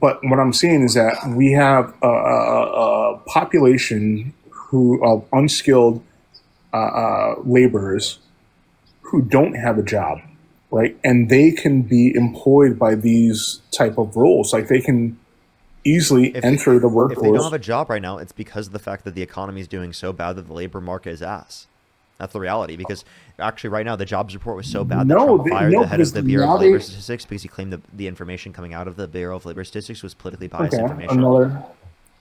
but what I'm saying is that we have a population who of unskilled laborers who don't have a job, right? And they can be employed by these type of roles. Like they can easily enter the workforce. If they don't have a job right now, it's because of the fact that the economy is doing so bad that the labor market is ass. That's the reality. Because actually, right now, the jobs report was so bad that Trump fired the head of the Bureau of Labor Statistics because he claimed the information coming out of the Bureau of Labor Statistics was politically biased information.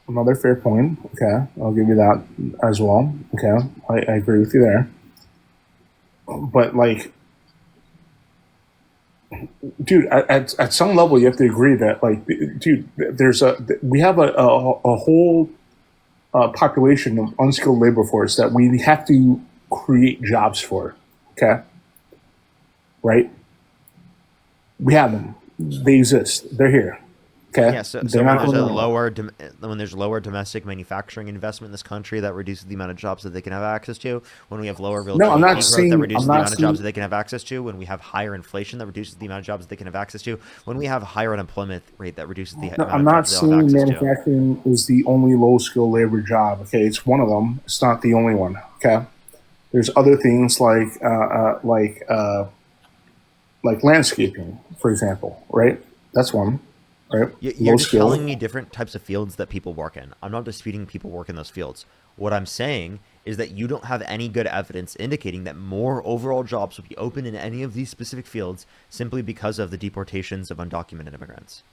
Another fair point. Okay, I'll give you that as well. Okay, I agree with you there. But like, dude, at some level, you have to agree that like, dude, we have a whole population of unskilled labor force that we have to create jobs for. Okay, right? We have them. They exist. They're here. Okay. Yeah, so when there's lower domestic manufacturing investment in this country, that reduces the amount of jobs that they can have access to. When we have lower real GDP growth, that reduces the amount of jobs that they can have access to. When we have higher inflation, that reduces the amount of jobs that they can have access to. When we have higher unemployment rate, that reduces the amount of jobs I'm not they'll have saying access to. manufacturing is the only low skill labor job. Okay, it's one of them. It's not the only one. Okay, there's other things like landscaping, for example. Right, that's one. Right. You're just telling me different types of fields that people work in. I'm not disputing people work in those fields. What I'm saying is that you don't have any good evidence indicating that more overall jobs will be open in any of these specific fields simply because of the deportations of undocumented immigrants.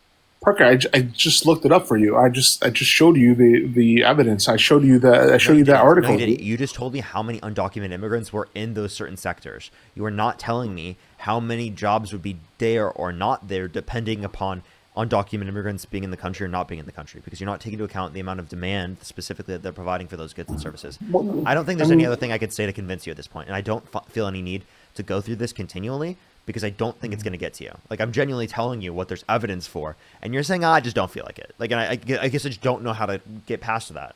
Parker, I just looked it up for you. I just showed you the evidence. I showed you that. I showed you that article. No, you didn't. You just told me how many undocumented immigrants were in those certain sectors. You are not telling me how many jobs would be there or not there, depending upon undocumented immigrants being in the country or not being in the country, because you're not taking into account the amount of demand specifically that they're providing for those goods and services. I don't think there's any other thing I could say to convince you at this point, and I don't feel any need to go through this continually because I don't think it's going to get to you. Like, I'm genuinely telling you what there's evidence for, and you're saying, I just don't feel like it. Like, and I guess I just don't know how to get past that.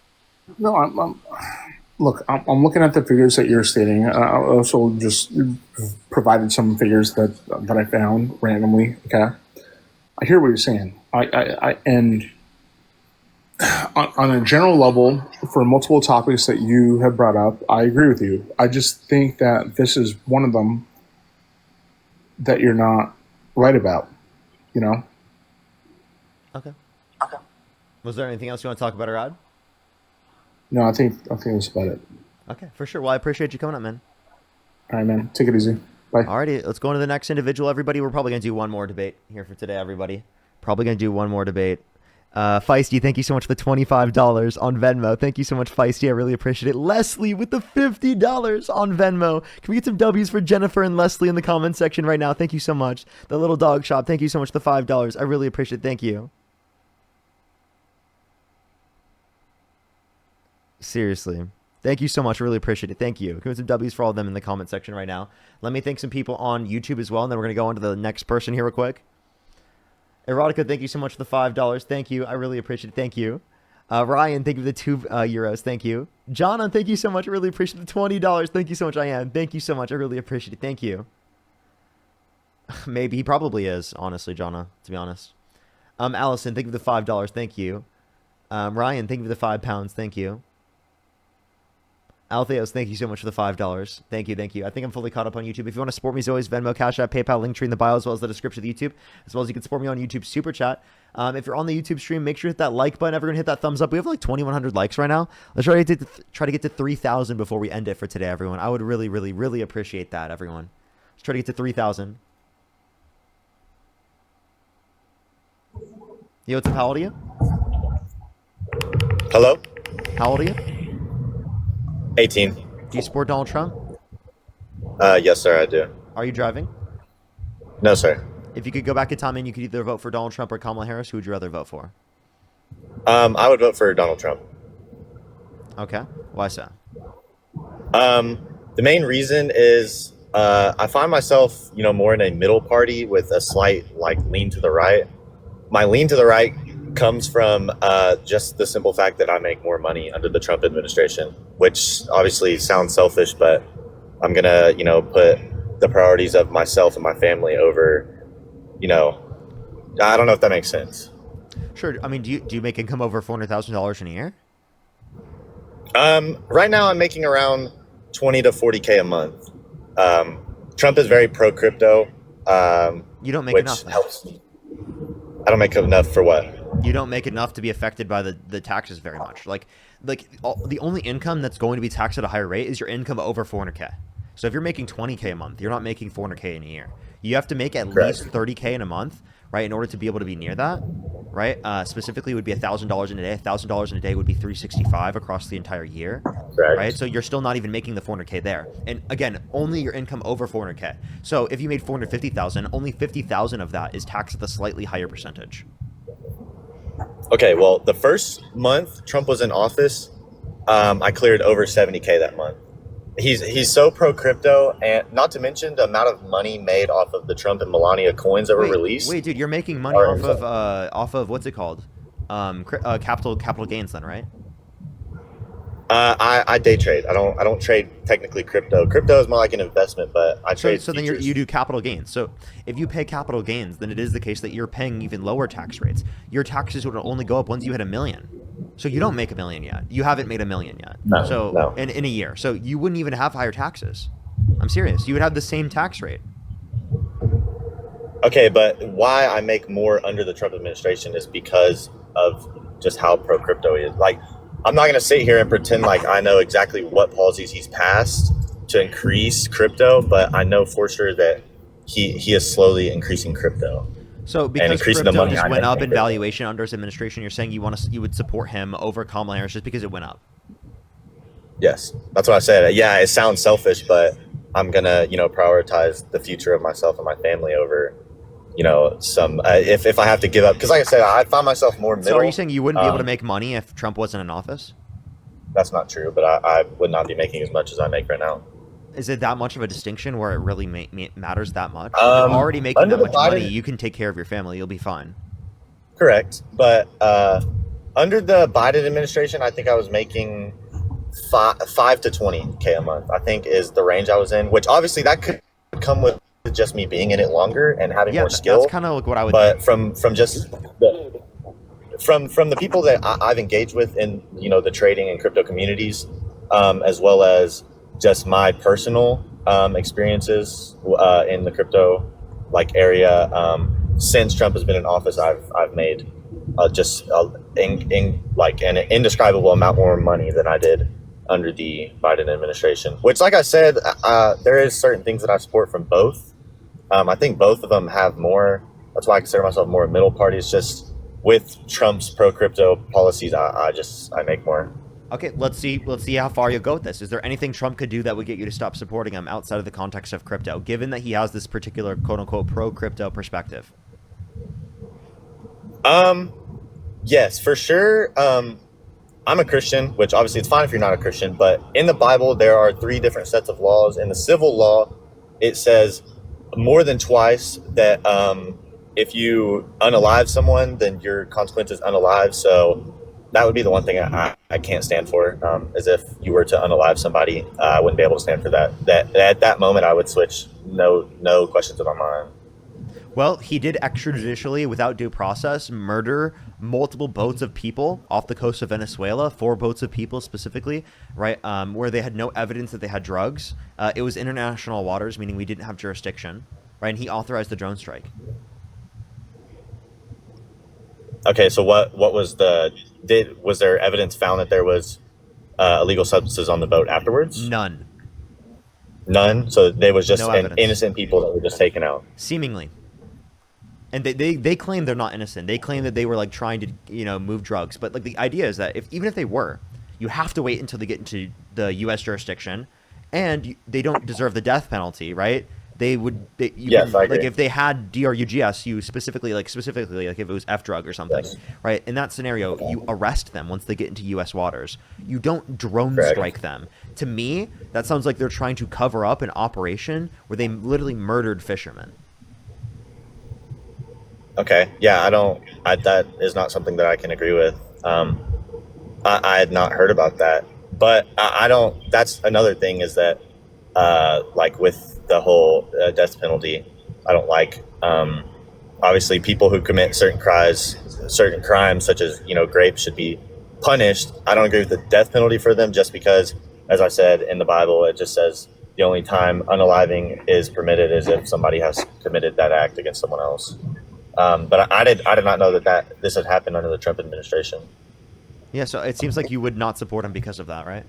No, I'm looking at the figures that you're stating. I also just provided some figures that I found randomly. Okay. I hear what you're saying. And on a general level, for multiple topics that you have brought up, I agree with you. I just think that this is one of them that you're not right about. You know. Okay. Was there anything else you want to talk about, Arad? No, I think that's about it. Okay, for sure. Well, I appreciate you coming up, man. All right, man. Take it easy. Bye. Alrighty, let's go on to the next individual, everybody. We're probably going to do one more debate here for today, everybody. Probably going to do one more debate. Feisty, thank you so much for the $25 on Venmo. Thank you so much, Feisty. I really appreciate it. Leslie with the $50 on Venmo. Can we get some W's for Jennifer and Leslie in the comment section right now? Thank you so much. The Little Dog Shop, thank you so much for the $5. I really appreciate it. Thank you. Seriously. Thank you so much. I really appreciate it. Thank you. Can we get some W's for all of them in the comment section right now? Let me thank some people on YouTube as well, and then we're going to go on to the next person here real quick. Erotica, thank you so much for the $5. Thank you. I really appreciate it. Thank you. Ryan, thank you for the €2. Thank you. Jonna, thank you so much. I really appreciate the $20. Thank you so much, Ian. Thank you so much. I really appreciate it. Thank you. Maybe. He probably is, honestly, Jonna, to be honest. Allison, thank you for the $5. Thank you. Ryan, thank you for the £5. Thank you. Altheos, thank you so much for the $5. Thank you. I think I'm fully caught up on YouTube. If you want to support me, as always, Venmo, Cash App, PayPal, link tree in the bio, as well as the description of YouTube, as well as you can support me on YouTube Super Chat. If you're on the YouTube stream, make sure to hit that like button. Everyone hit that thumbs up. We have like 2,100 likes right now. Let's try to get to 3,000 before we end it for today, everyone. I would really, really, really appreciate that, everyone. Let's try to get to 3,000. Yo, what's up? How old are you? Hello? How old are you? 18. Do you support Donald Trump? Yes, sir, I do. Are you driving? No, sir. If you could go back in time and you could either vote for Donald Trump or Kamala Harris, who would you rather vote for? I would vote for Donald Trump. Okay. Why so? The main reason is I find myself, more in a middle party with a slight lean to the right. My lean to the right comes from just the simple fact that I make more money under the Trump administration, which obviously sounds selfish, but I'm gonna, put the priorities of myself and my family over, I don't know if that makes sense. Sure. I mean, do you make income over $400,000 in a year? Right now I'm making around 20 to 40K a month. Trump is very pro crypto. You don't make which enough. Then. Helps. I don't make enough for what? You don't make enough to be affected by the taxes very much. The only income that's going to be taxed at a higher rate is your income over 400K. So if you're making 20K a month, you're not making 400K in a year. You have to make at least 30K in a month, right, in order to be able to be near that, right? Specifically, it would be $1,000 in a day. $1,000 in a day would be $365 across the entire year, right? So you're still not even making the 400K there. And again, only your income over 400K. So if you made 450,000, only 50,000 of that is taxed at a slightly higher percentage. Okay, well, the first month Trump was in office, I cleared over 70K that month. He's so pro crypto, and not to mention the amount of money made off of the Trump and Melania coins that were released. Wait, dude, you're making money off of what's it called? Capital gains, then, right? I day trade. I don't trade technically crypto. Crypto is more like an investment, but I trade. So then you do capital gains. So if you pay capital gains, then it is the case that you're paying even lower tax rates. Your taxes would only go up once you hit $1 million. So you don't make $1 million yet. You haven't made $1 million yet. No. In a year, so you wouldn't even have higher taxes. I'm serious. You would have the same tax rate. Okay, but why I make more under the Trump administration is because of just how pro crypto he is. I'm not going to sit here and pretend like I know exactly what policies he's passed to increase crypto, but I know for sure that he is slowly increasing crypto. So because crypto just went up in valuation under his administration, you're saying you would support him over Kamala Harris just because it went up? Yes, that's what I said. Yeah, it sounds selfish, but I'm gonna prioritize the future of myself and my family over some if I have to give up, because like I said, I find myself more middle. So are you saying you wouldn't be able to make money if Trump wasn't in office? That's not true, but I would not be making as much as I make right now. Is it that much of a distinction where it really matters that much? If you're already making that much money, you can take care of your family. You'll be fine. Correct, but under the Biden administration, I think I was making 5 to 20K a month. I think is the range I was in, which obviously that could come with just me being in it longer and having more skill. That's kind of like what I would. But think. from the people that I've engaged with in the trading and crypto communities, as well as just my personal experiences in the crypto area, since Trump has been in office, I've made an indescribable amount more money than I did under the Biden administration. Which, like I said, there is certain things that I support from both. I think both of them have more. That's why I consider myself more a middle party. It's just with Trump's pro crypto policies, I make more. Okay, let's see how far you go with this. Is there anything Trump could do that would get you to stop supporting him outside of the context of crypto, given that he has this particular quote unquote pro crypto perspective? Yes, for sure. I'm a Christian, which obviously it's fine if you're not a Christian, but in the Bible, there are 3 different sets of laws. In the civil law, it says more than twice that if you unalive someone, then your consequence is unalive. So that would be the one thing I can't stand for, is if you were to unalive somebody, I wouldn't be able to stand for that. That at that moment, I would switch, no questions in my mind. Well, he did extrajudicially, without due process, murder multiple boats of people off the coast of Venezuela, 4 boats of people specifically, right, where they had no evidence that they had drugs. It was international waters, meaning we didn't have jurisdiction, right, and he authorized the drone strike. Okay, so what was was there evidence found that there was illegal substances on the boat afterwards? None. None? So they was just No innocent people that were just taken out? Seemingly. And they claim they're not innocent. They claim that they were like trying to move drugs. But like the idea is that even if they were, you have to wait until they get into the U.S. jurisdiction, and they don't deserve the death penalty, right? I agree. Like if they had DRUGS, you specifically like if it was F drug or something, right? In that scenario, you arrest them once they get into U.S. waters. You don't drone strike them. To me, that sounds like they're trying to cover up an operation where they literally murdered fishermen. Okay, yeah, that is not something that I can agree with. I had not heard about that, but I don't. That's another thing is that, like with the whole death penalty, I don't like. Obviously, people who commit certain crimes, such as rape, should be punished. I don't agree with the death penalty for them, just because, as I said in the Bible, it just says the only time unaliving is permitted is if somebody has committed that act against someone else. But I did not know that this had happened under the Trump administration. Yeah, so it seems like you would not support him because of that, right?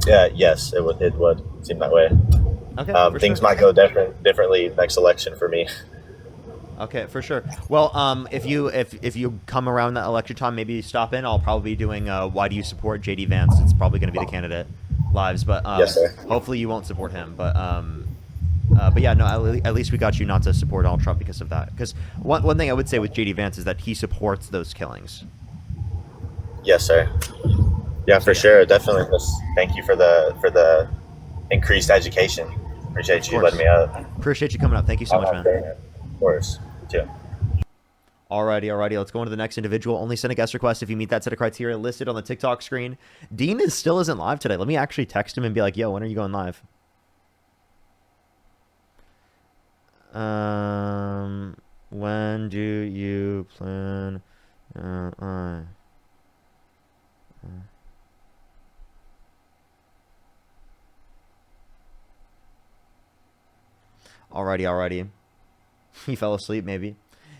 Yeah, yes, it would seem that way. Okay, things might go differently next election for me. Okay, for sure. Well, if you come around that election time, maybe stop in. I'll probably be doing why do you support JD Vance? It's probably going to be the candidate lives, but yes, sir. Hopefully you won't support him. But yeah, no, at least we got you not to support Donald Trump because of that. Because one thing I would say with JD Vance is that he supports those killings. Yes, sir. Yeah, for sure. Definitely. Thank you for the increased education. Appreciate you letting me out. Appreciate you coming up. Thank you so much, man. Of course. You too. Alrighty. Let's go on to the next individual. Only send a guest request if you meet that set of criteria listed on the TikTok screen. Dean still isn't live today. Let me actually text him and be like, yo, when are you going live? When do you plan? Alrighty. He fell asleep, maybe.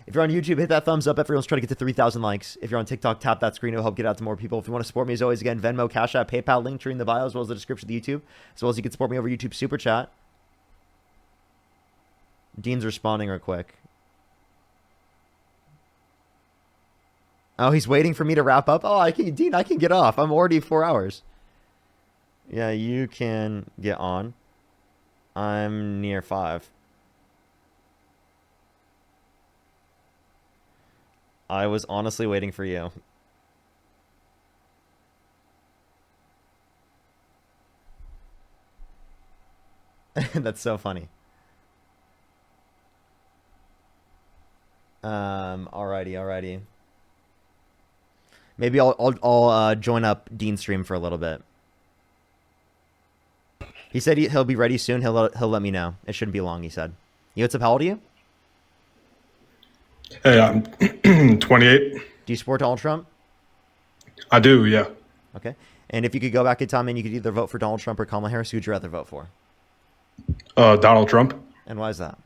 If you're on YouTube, hit that thumbs up. Everyone's trying to get to 3,000 likes. If you're on TikTok, tap that screen. It'll help get out to more people. If you want to support me, as always, again, Venmo, Cash App, PayPal, link tree in the bio, as well as the description of the YouTube. As well as you can support me over YouTube Super Chat. Dean's responding real quick. Oh, he's waiting for me to wrap up? Oh, Dean, I can get off. I'm already 4 hours. Yeah, you can get on. I'm near 5. I was honestly waiting for you. That's so funny. Alrighty. Maybe I'll join up Dean's stream for a little bit. He said he'll be ready soon. He'll let me know. It shouldn't be long, he said. What's up? How old are you? Hey, I'm 28. Do you support Donald Trump? I do, yeah. Okay. And if you could go back in time and you could either vote for Donald Trump or Kamala Harris, who would you rather vote for? Donald Trump. And why is that?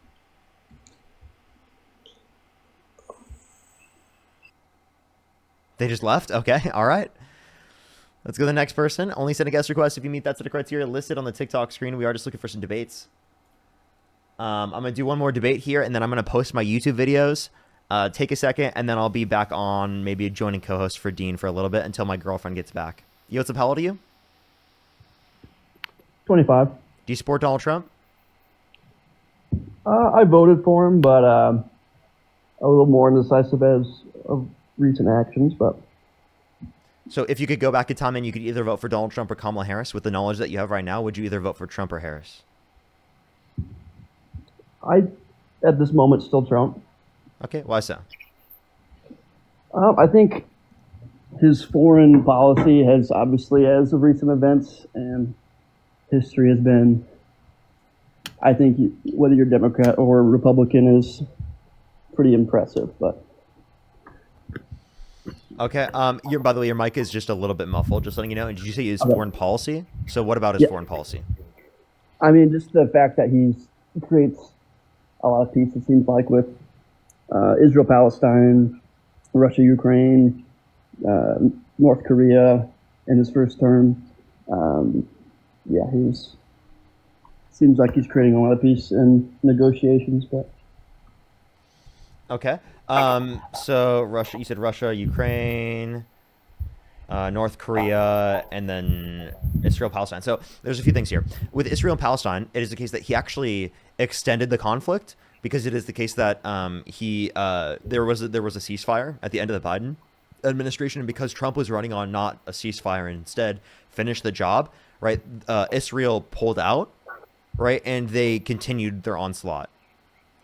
They just left? Okay. All right. Let's go to the next person. Only send a guest request if you meet that set of criteria listed on the TikTok screen. We are just looking for some debates. I'm going to do one more debate here, and then I'm going to post my YouTube videos. Take a second, and then I'll be back on maybe a joining co-host for Dean for a little bit until my girlfriend gets back. What's up? How old are you? 25. Do you support Donald Trump? I voted for him, but a little more indecisive as of recent actions. But so if you could go back in time and you could either vote for Donald Trump or Kamala Harris with the knowledge that you have right now, would you either vote for Trump or Harris? At this moment, still Trump. Okay, why so? I think his foreign policy has obviously, as of recent events and history, has been, I think whether you're Democrat or Republican, is pretty impressive. But Okay. By the way, your mic is just a little bit muffled. Just letting you know. And did you say his Okay. foreign policy? So what about his Yeah. foreign policy? I mean, just the fact that he creates a lot of peace. It seems like with Israel, Palestine, Russia, Ukraine, North Korea in his first term. Yeah, seems like he's creating a lot of peace and negotiations. But Okay. So Russia, you said Russia, Ukraine, North Korea, and then Israel, Palestine. So there's a few things here. With Israel and Palestine, it is the case that he actually extended the conflict because it is the case that there was a ceasefire at the end of the Biden administration, and because Trump was running on not a ceasefire and instead finished the job, right? Israel pulled out, right, and they continued their onslaught,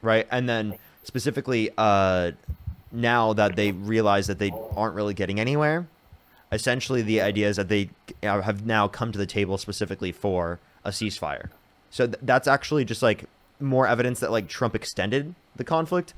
right, and then specifically now that they realize that they aren't really getting anywhere, essentially the idea is that they have now come to the table specifically for a ceasefire. So that's actually just like more evidence that like Trump extended the conflict.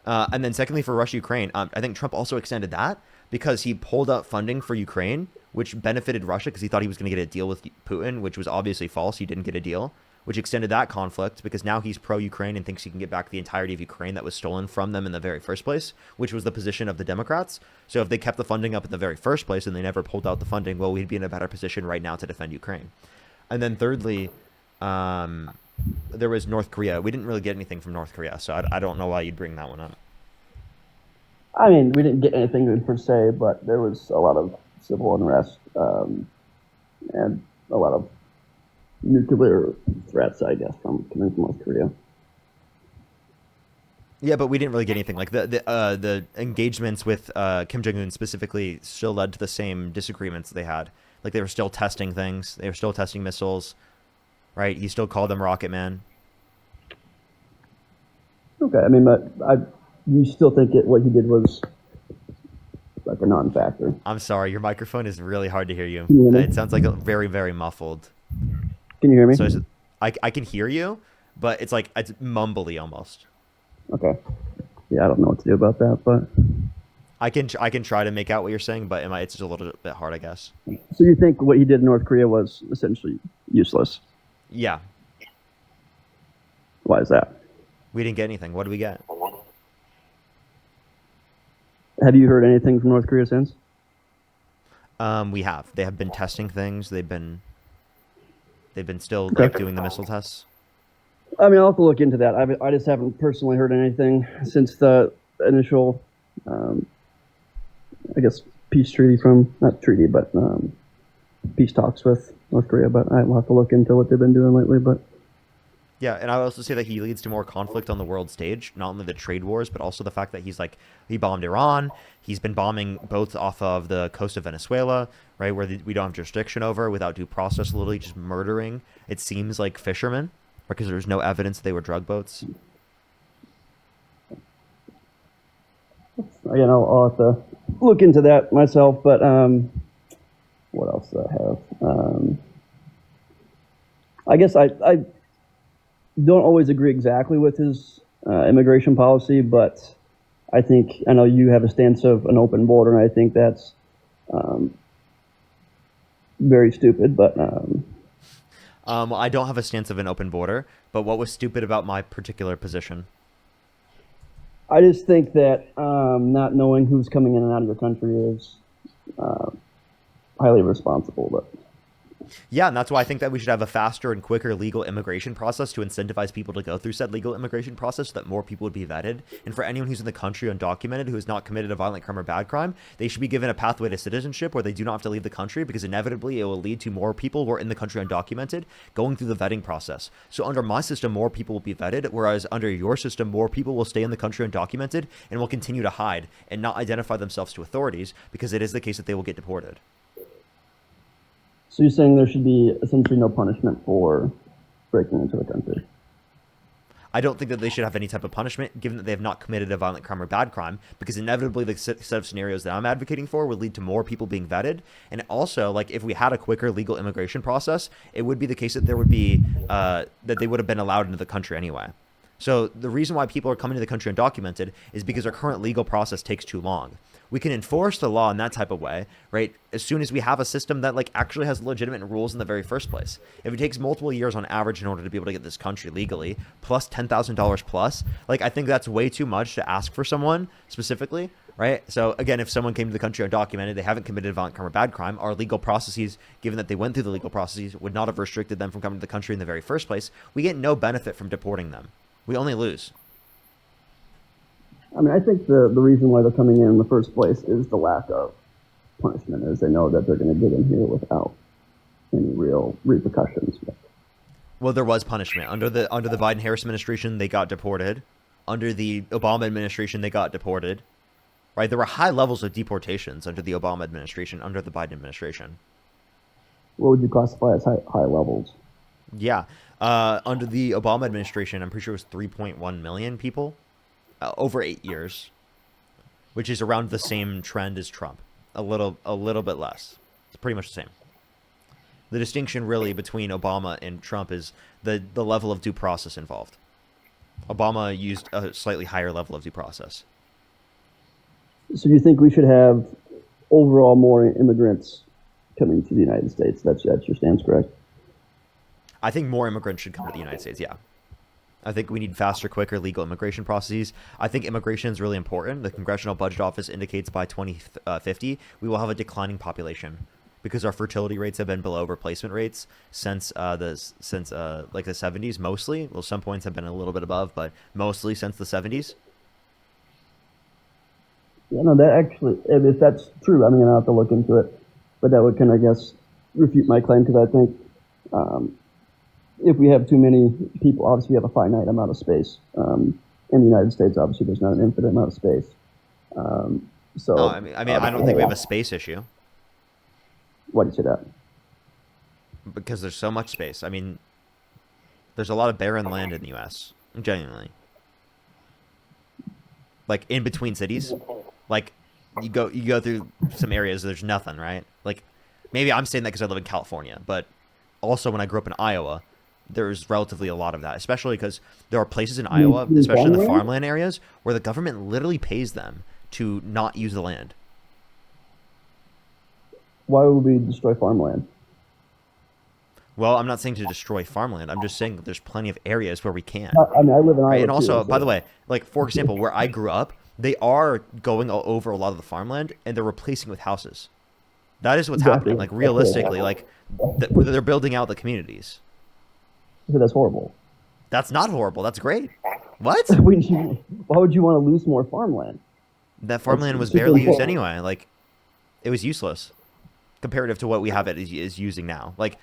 And then secondly, for Russia, Ukraine, I think Trump also extended that because he pulled out funding for Ukraine, which benefited Russia because he thought he was going to get a deal with Putin, which was obviously false. He didn't get a deal, which extended that conflict because now he's pro-Ukraine and thinks he can get back the entirety of Ukraine that was stolen from them in the very first place, which was the position of the Democrats. So if they kept the funding up in the very first place and they never pulled out the funding, well, we'd be in a better position right now to defend Ukraine. And then thirdly, there was North Korea. We didn't really get anything from North Korea, so I don't know why you'd bring that one up. I mean, we didn't get anything per se, but there was a lot of civil unrest and a lot of nuclear threats, I guess, coming from North Korea. Yeah, but we didn't really get anything. Like the engagements with Kim Jong-un specifically still led to the same disagreements they had. Like they were still testing things. They were still testing missiles, right? He still called them Rocket Man. Okay, I mean, but you still think what he did was like a non-factor? I'm sorry, your microphone is really hard to hear you. Can you hear me? It sounds like very, very muffled. Can you hear me? So I can hear you, but it's like it's mumbly almost. Okay. Yeah, I don't know what to do about that, but I can try to make out what you're saying, but it's just a little bit hard, I guess. So you think what he did in North Korea was essentially useless? Yeah. Why is that? We didn't get anything. What did we get? Have you heard anything from North Korea since? We have. They have been testing things. They've been still Okay. like doing the missile tests. I mean, I'll have to look into that. I just haven't personally heard anything since the initial, I guess, peace treaty not treaty, but peace talks with North Korea. But I will have to look into what they've been doing lately. But Yeah, and I would also say that he leads to more conflict on the world stage, not only the trade wars, but also the fact that he bombed Iran. He's been bombing both off of the coast of Venezuela, right, where we don't have jurisdiction over, without due process, literally just murdering, it seems like, fishermen, because there's no evidence they were drug boats. again, I'll have to look into that myself. But what else do I have? I guess I don't always agree exactly with his immigration policy, but I know you have a stance of an open border, and I think that's very stupid. But well, I don't have a stance of an open border, but what was stupid about my particular position? I just think that not knowing who's coming in and out of your country is highly irresponsible. But Yeah, and that's why I think that we should have a faster and quicker legal immigration process to incentivize people to go through said legal immigration process so that more people would be vetted. And for anyone who's in the country undocumented who has not committed a violent crime or bad crime, they should be given a pathway to citizenship where they do not have to leave the country, because inevitably it will lead to more people who are in the country undocumented going through the vetting process. So under my system, more people will be vetted, whereas under your system, more people will stay in the country undocumented and will continue to hide and not identify themselves to authorities, because it is the case that they will get deported. so you're saying there should be essentially no punishment for breaking into the country? I don't think that they should have any type of punishment, given that they have not committed a violent crime or bad crime, because inevitably the set of scenarios that I'm advocating for would lead to more people being vetted. And also, like, if we had a quicker legal immigration process, it would be the case that there would be that they would have been allowed into the country anyway. So the reason why people are coming to the country undocumented is because our current legal process takes too long. We can enforce the law in that type of way, right? As soon as we have a system that like actually has legitimate rules in the very first place. If it takes multiple years on average in order to be able to get this country legally, plus $10,000 plus, like I think that's way too much to ask for someone specifically, right? So again, if someone came to the country undocumented, they haven't committed a violent crime or bad crime, our legal processes, given that they went through the legal processes, would not have restricted them from coming to the country in the very first place. We get no benefit from deporting them. We only lose. I mean, I think the reason why they're coming in the first place is the lack of punishment, as they know that they're going to get in here without any real repercussions. Well, there was punishment under the Biden-Harris administration. They got deported. Under the Obama administration, they got deported. Right? There were high levels of deportations under the Obama administration, under the Biden administration. What would you classify as high levels? Yeah. Under the Obama administration, I'm pretty sure it was 3.1 million people over 8 years, which is around the same trend as Trump. A little bit less. It's pretty much the same. The distinction really between Obama and Trump is the level of due process involved. Obama used a slightly higher level of due process. So you think we should have overall more immigrants coming to the United States? That's your stance, correct? I think more immigrants should come to the United States, yeah. I think we need faster, quicker legal immigration processes. I think immigration is really important. The Congressional Budget Office indicates by 2050 we will have a declining population because our fertility rates have been below replacement rates since like the 70s mostly. Well, some points have been a little bit above, but mostly since the 70s. Yeah, no, that actually, if that's true, I mean, I'll have to look into it, but that would kind of, I guess, refute my claim, because I think if we have too many people, obviously we have a finite amount of space. In the United States, obviously there's not an infinite amount of space. So no, I mean, I don't think we have a space issue. Why do you say that? Because there's so much space. I mean, there's a lot of barren land in the U.S. Genuinely, like in between cities. Like you go through some areas, there's nothing, right? Like maybe I'm saying that because I live in California, but also when I grew up in Iowa, there's relatively a lot of that, especially because there are places in Iowa, especially in the farmland areas, where the government literally pays them to not use the land. Why would we destroy farmland? Well, I'm not saying to destroy farmland. I'm just saying that there's plenty of areas where we can. I mean, I live in Iowa, and also, too, by the way, like for example, where I grew up, they are going over a lot of the farmland and they're replacing with houses. That is what's happening. Like realistically, like they're building out the communities. So that's horrible. That's not horrible. That's great. What? Why would you want to lose more farmland? That farmland was barely used anyway. Like it was useless comparative to what we have it is using now. Like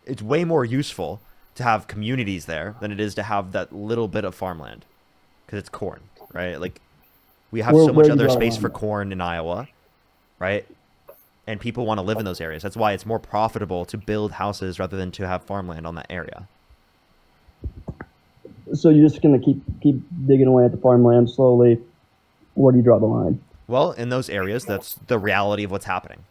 it's way more useful to have communities there than it is to have that little bit of farmland because it's corn, right? Like we have so much other space for corn in Iowa, right? And people want to live in those areas. That's why it's more profitable to build houses rather than to have farmland on that area. So you're just going to keep digging away at the farmland slowly. Where do you draw the line? Well, in those areas, that's the reality of what's happening.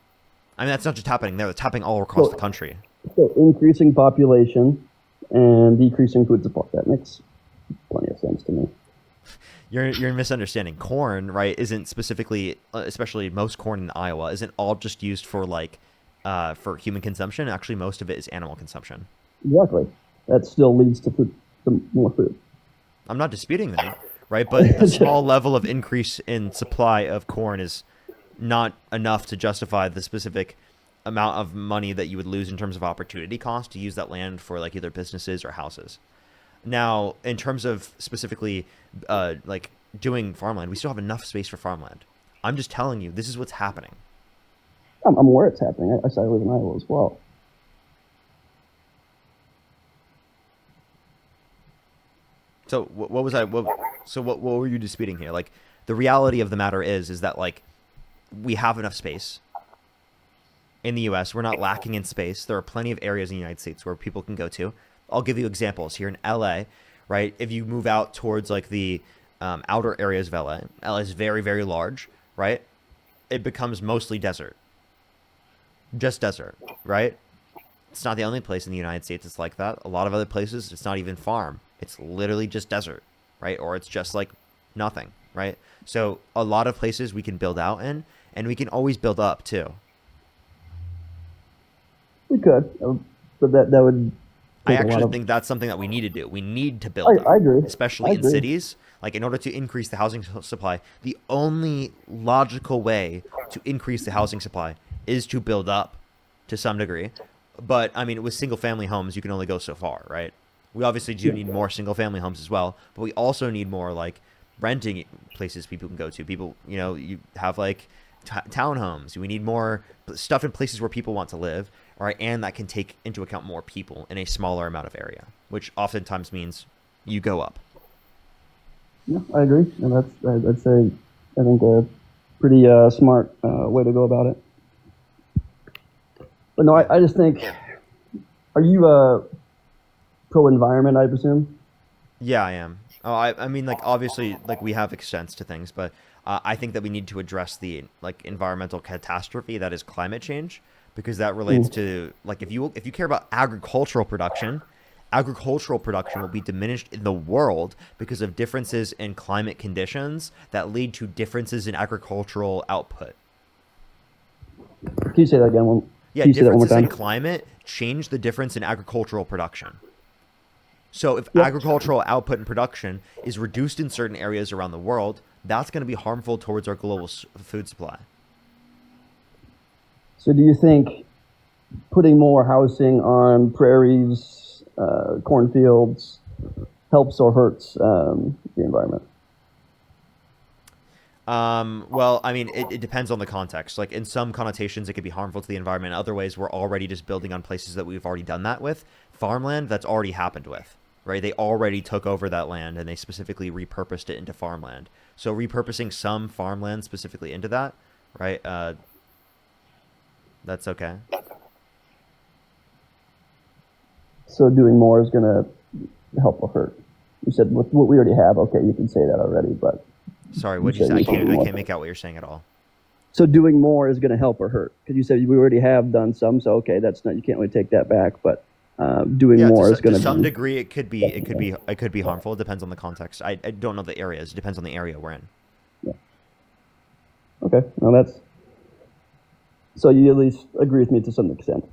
I mean, that's not just happening there. It's happening all across the country. So increasing population and decreasing food supply. That makes plenty of sense to me. You're misunderstanding. Corn, right, isn't specifically, especially most corn in Iowa, isn't all just used for like for human consumption. Actually, most of it is animal consumption. Exactly. That still leads to food, to more food. I'm not disputing that, right? But the small level of increase in supply of corn is not enough to justify the specific amount of money that you would lose in terms of opportunity cost to use that land for like either businesses or houses. Now, in terms of specifically like doing farmland, we still have enough space for farmland. I'm just telling you, this is what's happening. I'm aware it's happening. I live in Iowa as well. So what was I? What were you disputing here? Like the reality of the matter is that like we have enough space in the U.S. We're not lacking in space. There are plenty of areas in the United States where people can go to. I'll give you examples here in L.A. Right? If you move out towards like the outer areas of L.A., L.A. is very, very large. Right? It becomes mostly desert. Just desert. Right? It's not the only place in the United States that's like that. A lot of other places, it's not even farm. It's literally just desert. right? Or it's just like nothing, right? So a lot of places we can build out in, and we can always build up too. We could, but that would I take a lot actually of. think that's something that we need to do. We need to build up, I agree. especially I in agree. cities. Like in order to increase the housing supply, the only logical way to increase the housing supply is to build up to some degree. But I mean, with single family homes, you can only go so far, right? We obviously do need more single family homes as well, but we also need more like renting places people can go to. People, you know, you have like townhomes. We need more stuff in places where people want to live, right? And that can take into account more people in a smaller amount of area, which oftentimes means you go up. Yeah, I agree, and I'd say I think a pretty smart way to go about it. But no, I just think, are you pro-environment, I presume? Yeah, I am. Oh, I mean, like obviously, like we have extents to things, but I think that we need to address the like environmental catastrophe that is climate change, because that relates to like if you care about agricultural production will be diminished in the world because of differences in climate conditions that lead to differences in agricultural output. Can you say that again? Yeah, Can you say that one more differences in time? climate change the difference in agricultural production. So if agricultural output and production is reduced in certain areas around the world, that's going to be harmful towards our global food supply. So do you think putting more housing on prairies, cornfields, helps or hurts the environment? Well, I mean, it depends on the context. Like in some connotations, it could be harmful to the environment. In other ways, we're already just building on places that we've already done that with. Farmland, that's already happened with, right? They already took over that land and they specifically repurposed it into farmland. So repurposing some farmland specifically into that, right? That's okay. So doing more is going to help or hurt? You said with what we already have, okay, you can say that already, but... Sorry, what did you say? I can't make out what you're saying at all. So doing more is going to help or hurt? Because you said we already have done some, so okay, that's not, you can't really take that back, but doing more is going to some degree it could be harmful. It depends on the context. I don't know the areas. It depends on the area we're in. Yeah. Okay, well that's... So you at least agree with me to some extent.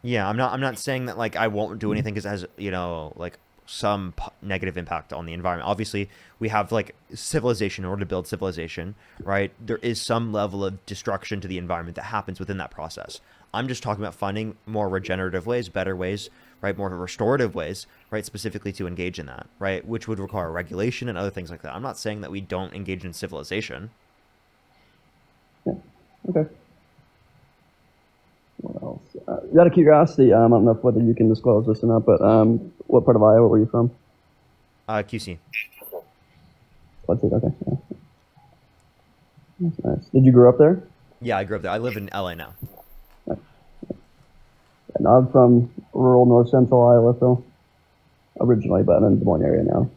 Yeah, I'm not saying that like I won't do anything because it has, you know, like some negative impact on the environment. Obviously, we have like civilization. In order to build civilization, right, there is some level of destruction to the environment that happens within that process. I'm just talking about finding more regenerative ways, better ways, right, more restorative ways, right, specifically to engage in that, right, which would require regulation and other things like that. I'm not saying that we don't engage in civilization. Yeah. Okay. What else? Out of curiosity, I don't know whether you can disclose this or not, but what part of Iowa were you from? QC. Okay. Yeah. That's nice. Did you grow up there? Yeah, I grew up there. I live in LA now. Nice. And I'm from rural north central Iowa, so originally, but I'm in the Des Moines area now.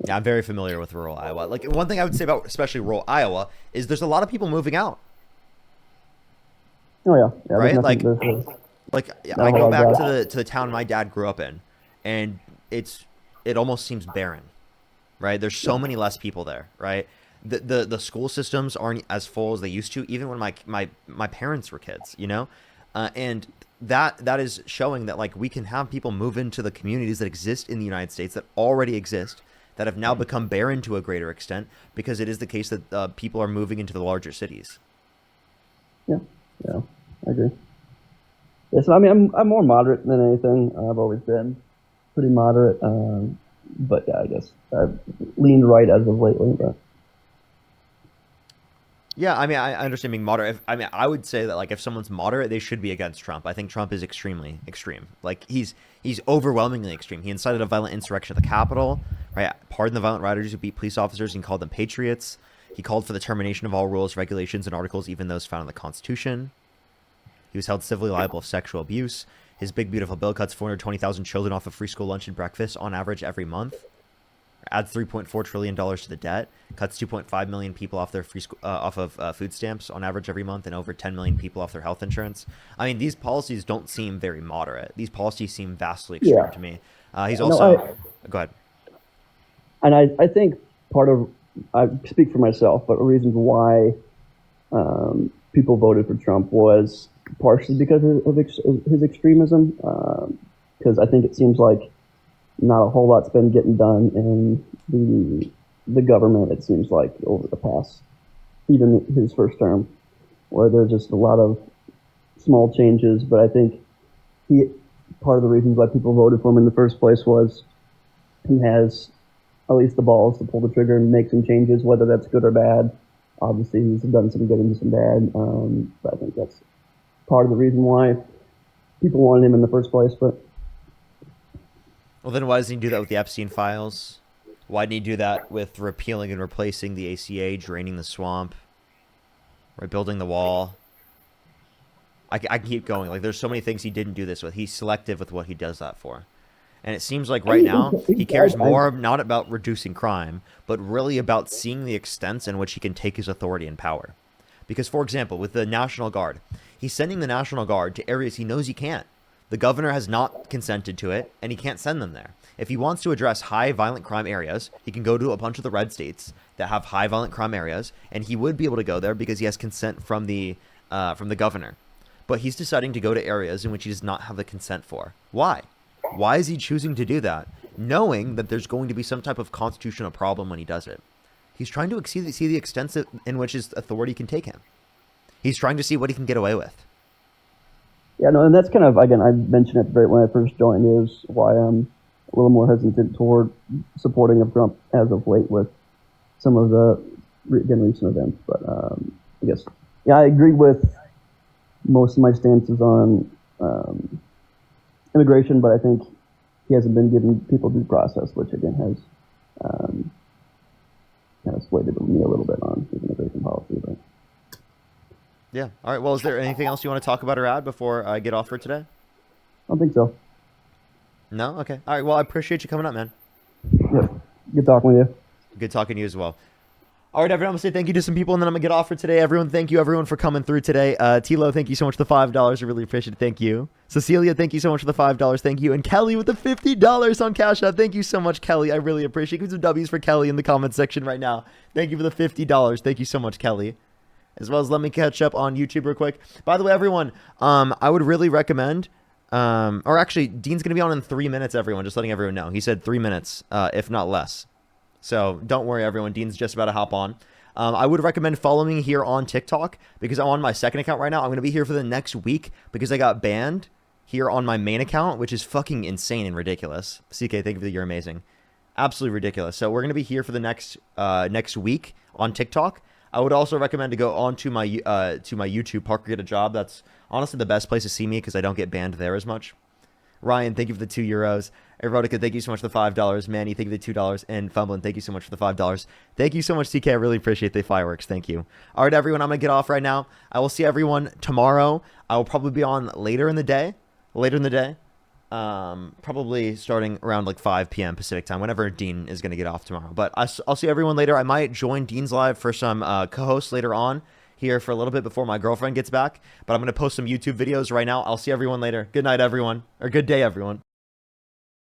Yeah, I'm very familiar with rural Iowa. Like one thing I would say about especially rural Iowa is there's a lot of people moving out. Oh yeah, right. I go back to the town my dad grew up in, and it almost seems barren, right? There's so many less people there, right? The school systems aren't as full as they used to, even when my parents were kids, you know, and that is showing that like we can have people move into the communities that exist in the United States that already exist, that have now become barren to a greater extent because it is the case that people are moving into the larger cities. Yeah, I agree. Yeah, so I mean, I'm more moderate than anything. I've always been pretty moderate, but yeah, I guess I've leaned right as of lately. But yeah, I mean, I understand being moderate. I would say that like if someone's moderate, they should be against Trump. I think Trump is extremely extreme. Like he's overwhelmingly extreme. He incited a violent insurrection at the Capitol, right? Pardoned the violent rioters who beat police officers and called them patriots. He called for the termination of all rules, regulations, and articles, even those found in the Constitution. He was held civilly liable of sexual abuse. His big, beautiful bill cuts 420,000 children off of free school lunch and breakfast on average every month. Adds $3.4 trillion to the debt. Cuts 2.5 million people off their free school, off of food stamps on average every month, and over 10 million people off their health insurance. I mean, these policies don't seem very moderate. These policies seem vastly extreme to me. He's also... Go ahead. And I think part of, I speak for myself, but a reason why people voted for Trump was partially because of his extremism. Because I think it seems like not a whole lot's been getting done in the government. It seems like over the past, even his first term, where there's just a lot of small changes. But I think part of the reasons why people voted for him in the first place was he has at least the balls to pull the trigger and make some changes, whether that's good or bad. Obviously, he's done some good and some bad, but I think that's part of the reason why people wanted him in the first place. But well, then why doesn't he do that with the Epstein files? Why didn't he do that with repealing and replacing the ACA, draining the swamp, rebuilding the wall? I can keep going. Like, there's so many things he didn't do this with. He's selective with what he does that for. And it seems like right now he cares more not about reducing crime, but really about seeing the extents in which he can take his authority and power. Because, for example, with the National Guard, he's sending the National Guard to areas he knows he can't. The governor has not consented to it, and he can't send them there. If he wants to address high violent crime areas, he can go to a bunch of the red states that have high violent crime areas, and he would be able to go there because he has consent from the governor. But he's deciding to go to areas in which he does not have the consent for. Why? Why is he choosing to do that, knowing that there's going to be some type of constitutional problem when he does it? He's trying to see the extent in which his authority can take him. He's trying to see what he can get away with. Yeah, no, and that's kind of, again, I mentioned it when I first joined, is why I'm a little more hesitant toward supporting of Trump as of late with some of the, again, recent events. But I guess, yeah, I agree with most of my stances on immigration, but I think he hasn't been giving people due process, which again has kind of swayed me a little bit on his immigration policy. But yeah, all right. Well, is there anything else you want to talk about or add before I get off for today? I don't think so. No? Okay. All right. Well, I appreciate you coming up, man. Yeah, good talking with you. Good talking to you as well. All right, everyone, I'm going to say thank you to some people, and then I'm going to get off for today. Everyone, thank you, everyone, for coming through today. Tilo, thank you so much for the $5. I really appreciate it. Thank you. Cecilia, thank you so much for the $5. Thank you. And Kelly with the $50 on Cash App. Thank you so much, Kelly. I really appreciate it. Give some W's for Kelly in the comment section right now. Thank you for the $50. Thank you so much, Kelly. As well as let me catch up on YouTube real quick. By the way, everyone, I would really recommend, or actually, Dean's going to be on in 3 minutes, everyone. Just letting everyone know. He said 3 minutes, if not less. So don't worry, everyone. Dean's just about to hop on. I would recommend following me here on TikTok because I'm on my second account right now. I'm going to be here for the next week because I got banned here on my main account, which is fucking insane and ridiculous. CK, thank you for the you're amazing. Absolutely ridiculous. So we're going to be here for the next week on TikTok. I would also recommend to go on to my YouTube, Parker Get a Job. That's honestly the best place to see me because I don't get banned there as much. Ryan, thank you for the €2. Erotica, thank you so much for the $5. Manny, thank you for the $2. And Fumblin, thank you so much for the $5. Thank you so much, CK. I really appreciate the fireworks. Thank you. All right, everyone, I'm going to get off right now. I will see everyone tomorrow. I will probably be on later in the day. Probably starting around like 5 p.m. Pacific time, whenever Dean is going to get off tomorrow. But I'll see everyone later. I might join Dean's Live for some co-hosts later on here for a little bit before my girlfriend gets back. But I'm going to post some YouTube videos right now. I'll see everyone later. Good night, everyone. Or good day, everyone.